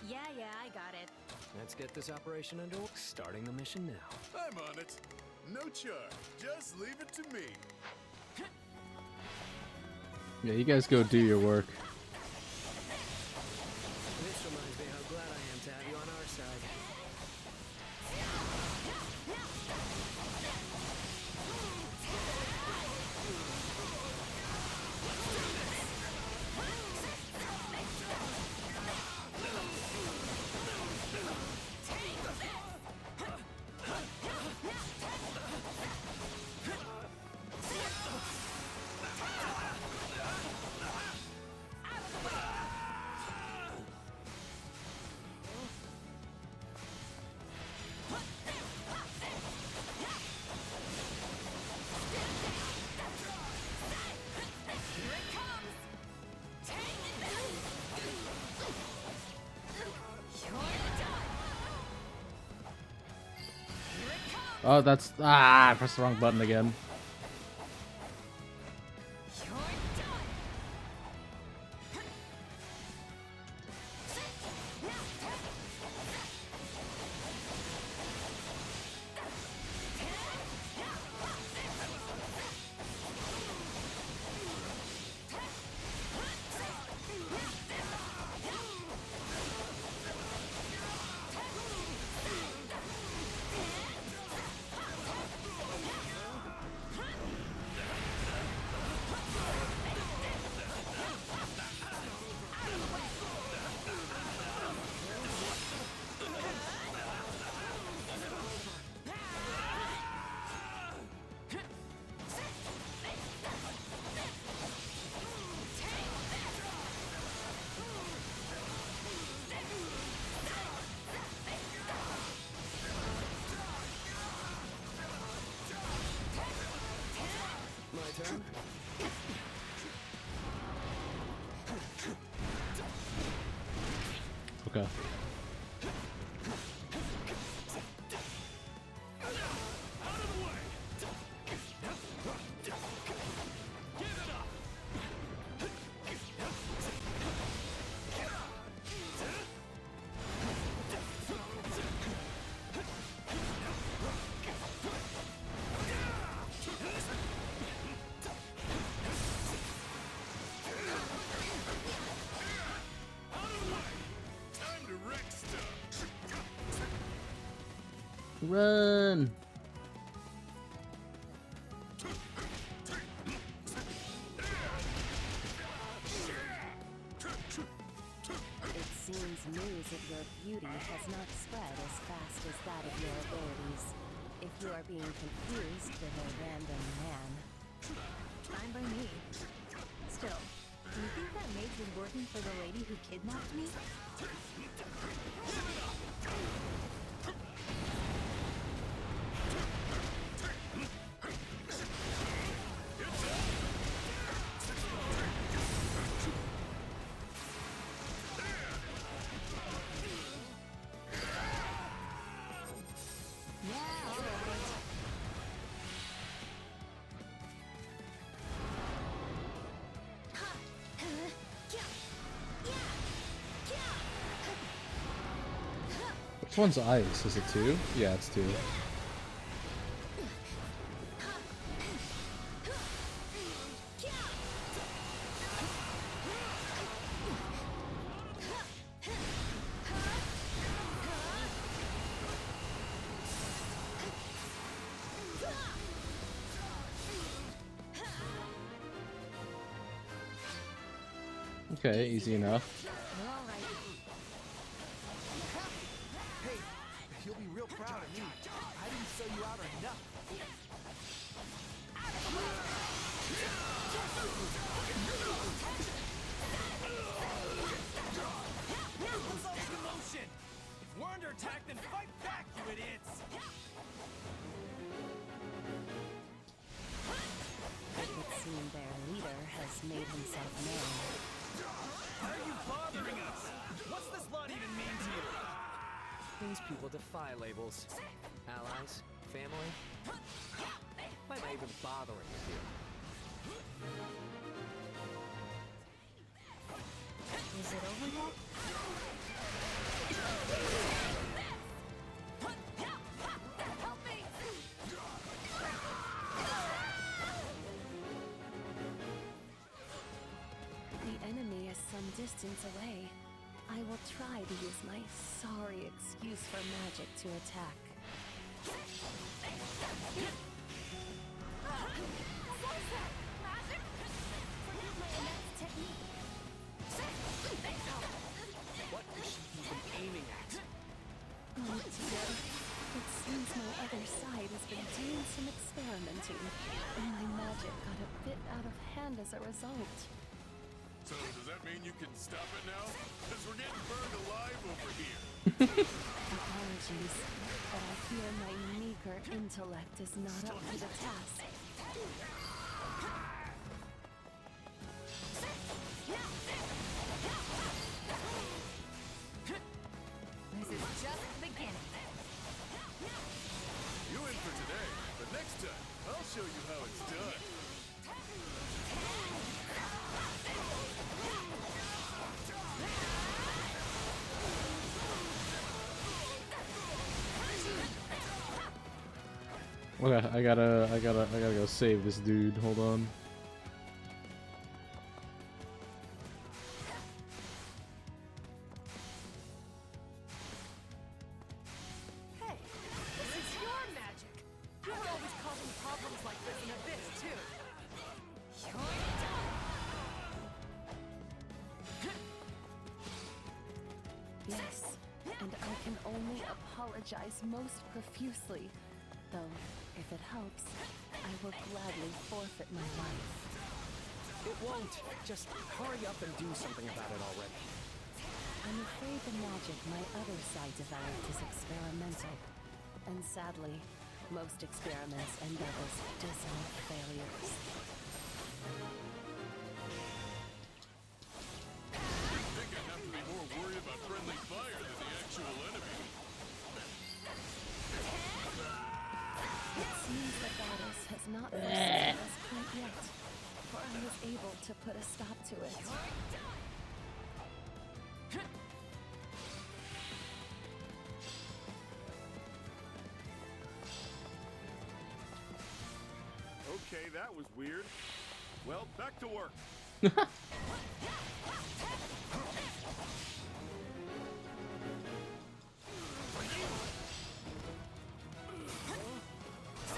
Yeah, I got it. Let's get this operation underway. Starting the mission now. I'm on it. No charge. Just leave it to me. Yeah, you guys go do your work. This reminds me how glad I am to have you on our side. Oh, that's I pressed the wrong button again. Turn. Okay. Run! It seems news of your beauty has not spread as fast as that of your abilities. If you are being confused with a random man. Fine by me. Still, do you think that mage was working for the lady who kidnapped me? Which one's ice? Is it 2? Yeah, it's 2. Okay, easy enough. Hey, you'll be real proud of me. I didn't sell you out enough. Who's all the commotion? If we're under attack, then fight back, you idiots! It would seem their leader has made himself known. Why are you bothering us? What's this lot even mean to you? These people defy labels. Allies, family. Why am I even bothering with you? Is it over yet? gets away, I will try to use my sorry excuse for magic to attack. What is she even aiming at? Oh dear. It seems my other side has been doing some experimenting, and my magic got a bit out of hand as a result. So, does that mean you can stop it now? Because we're getting burned alive over here. Apologies, but I fear my meager intellect is not up to the task. This is just the beginning. You in for today, but next time, I'll show you how it's done. Okay, I gotta go save this dude. Hold on. Hey, this is your magic. You were always causing problems like this in Abyss, too. Yes, and I can only apologize most profusely. Though, if it helps, I will gladly forfeit my life. It won't. Just hurry up and do something about it already. I'm afraid the magic my other side developed is experimental. And sadly, most experiments end up as dismal failures. I think I'd have to be more worried about friendly fire than the actual enemy. It seems the goddess has not forsaken us quite yet, for I was able to put a stop to it. Okay, that was weird. Well, back to work.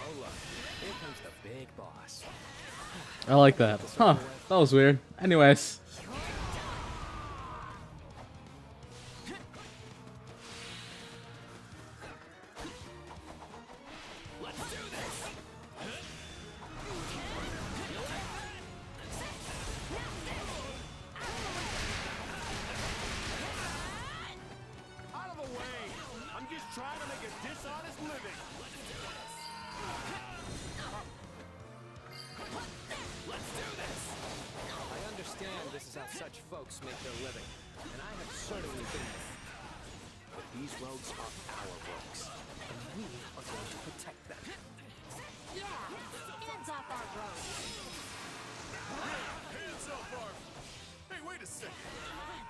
Oh look, here comes the big boss. I like that. Huh? That was weird. Anyways. Let's do this! Out of the way! I'm just trying to make a dishonest living! Let's do this! I understand this is how such folks make their living, and I have certainly been there. But these rogues are our rogues, and we are going to protect them. Yeah, hands off our road. Hands off our... Hey, wait a second.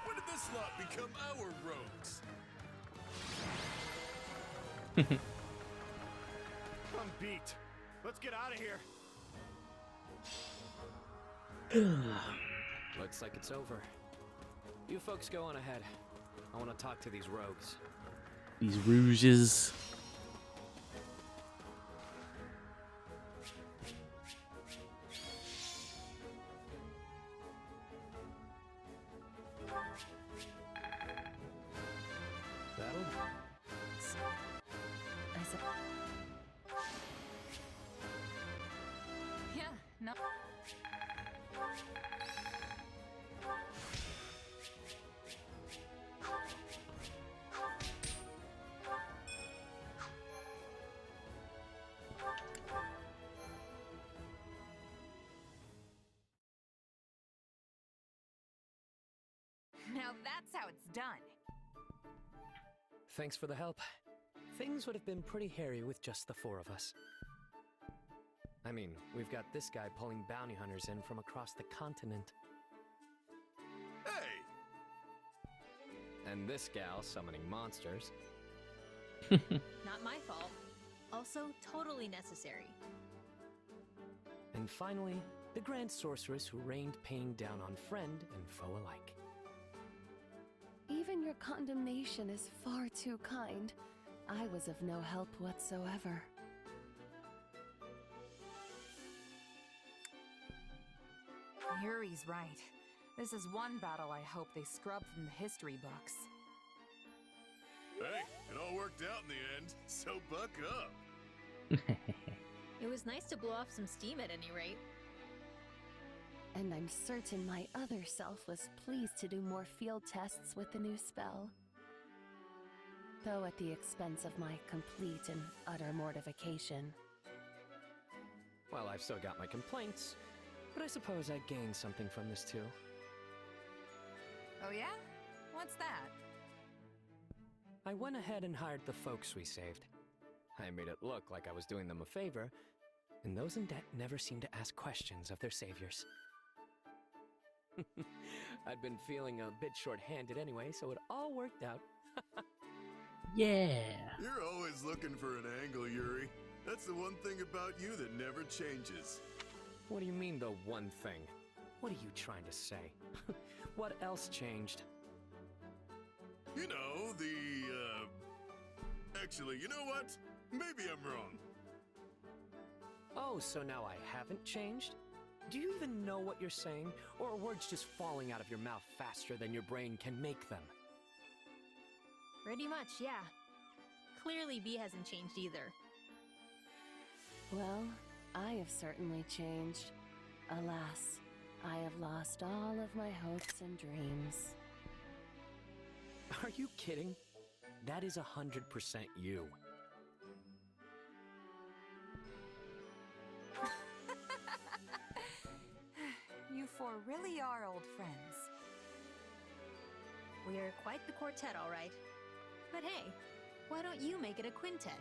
When did this lot become our rogues? I'm beat. Let's get out of here. Looks like it's over. You folks go on ahead. I want to talk to these rogues. These rouges. Battle? Yeah, no. Now that's how it's done. Thanks for the help. Things would have been pretty hairy with just the four of us. I mean, we've got this guy pulling bounty hunters in from across the continent. Hey! And this gal summoning monsters. Not my fault. Also, totally necessary. And finally, the Grand Sorceress who rained pain down on friend and foe alike. Even your condemnation is far too kind. I was of no help whatsoever. Yuri's right. This is one battle I hope they scrub from the history books. Hey, it all worked out in the end, so buck up. It was nice to blow off some steam at any rate. And I'm certain my other self was pleased to do more field tests with the new spell. Though at the expense of my complete and utter mortification. Well, I've still got my complaints, but I suppose I gained something from this too. Oh yeah? What's that? I went ahead and hired the folks we saved. I made it look like I was doing them a favor, and those in debt never seem to ask questions of their saviors. I'd been feeling a bit short-handed anyway, so it all worked out. Yeah. You're always looking for an angle, Yuri. That's the one thing about you that never changes. What do you mean, the one thing? What are you trying to say? What else changed? You know, Actually, you know what? Maybe I'm wrong. Oh, so now I haven't changed? Do you even know what you're saying? Or are words just falling out of your mouth faster than your brain can make them? Pretty much, yeah. Clearly B hasn't changed either. Well, I have certainly changed. Alas, I have lost all of my hopes and dreams. Are you kidding? That is 100% you. You four really are old friends. We're quite the quartet, all right. But hey, why don't you make it a quintet?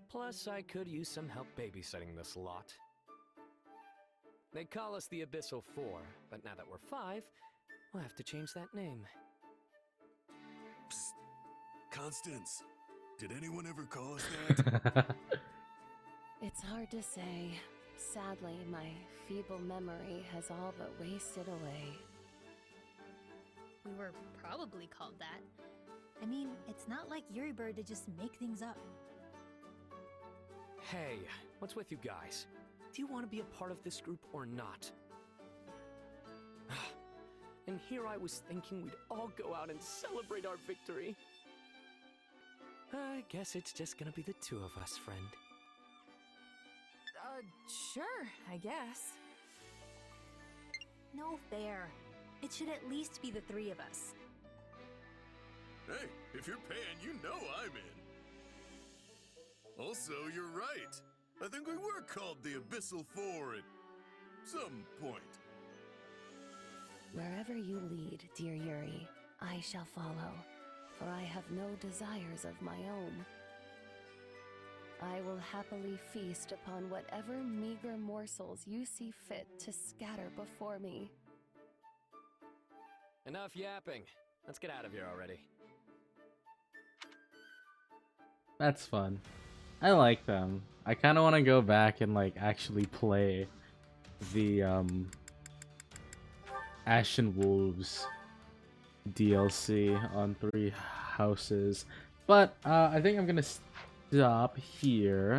Plus, I could use some help babysitting this lot. They call us the Abyssal Four, but now that we're 5, we'll have to change that name. Psst. Constance, did anyone ever call us that? It's hard to say. Sadly, my feeble memory has all but wasted away. We were probably called that. I mean, it's not like Yuri Bird to just make things up. Hey, what's with you guys? Do you want to be a part of this group or not? And here I was thinking we'd all go out and celebrate our victory. I guess it's just gonna be the two of us, friend. Sure, I guess. No fair. It should at least be the 3 of us. Hey, if you're paying, you know I'm in. Also, you're right. I think we were called the Abyssal Four at some point. Wherever you lead, dear Yuri, I shall follow, for I have no desires of my own. I will happily feast upon whatever meager morsels you see fit to scatter before me. Enough yapping. Let's get out of here already. That's fun. I like them. I kind of want to go back and like actually play the Ashen Wolves DLC on 3 Houses, but I think I'm gonna stop here.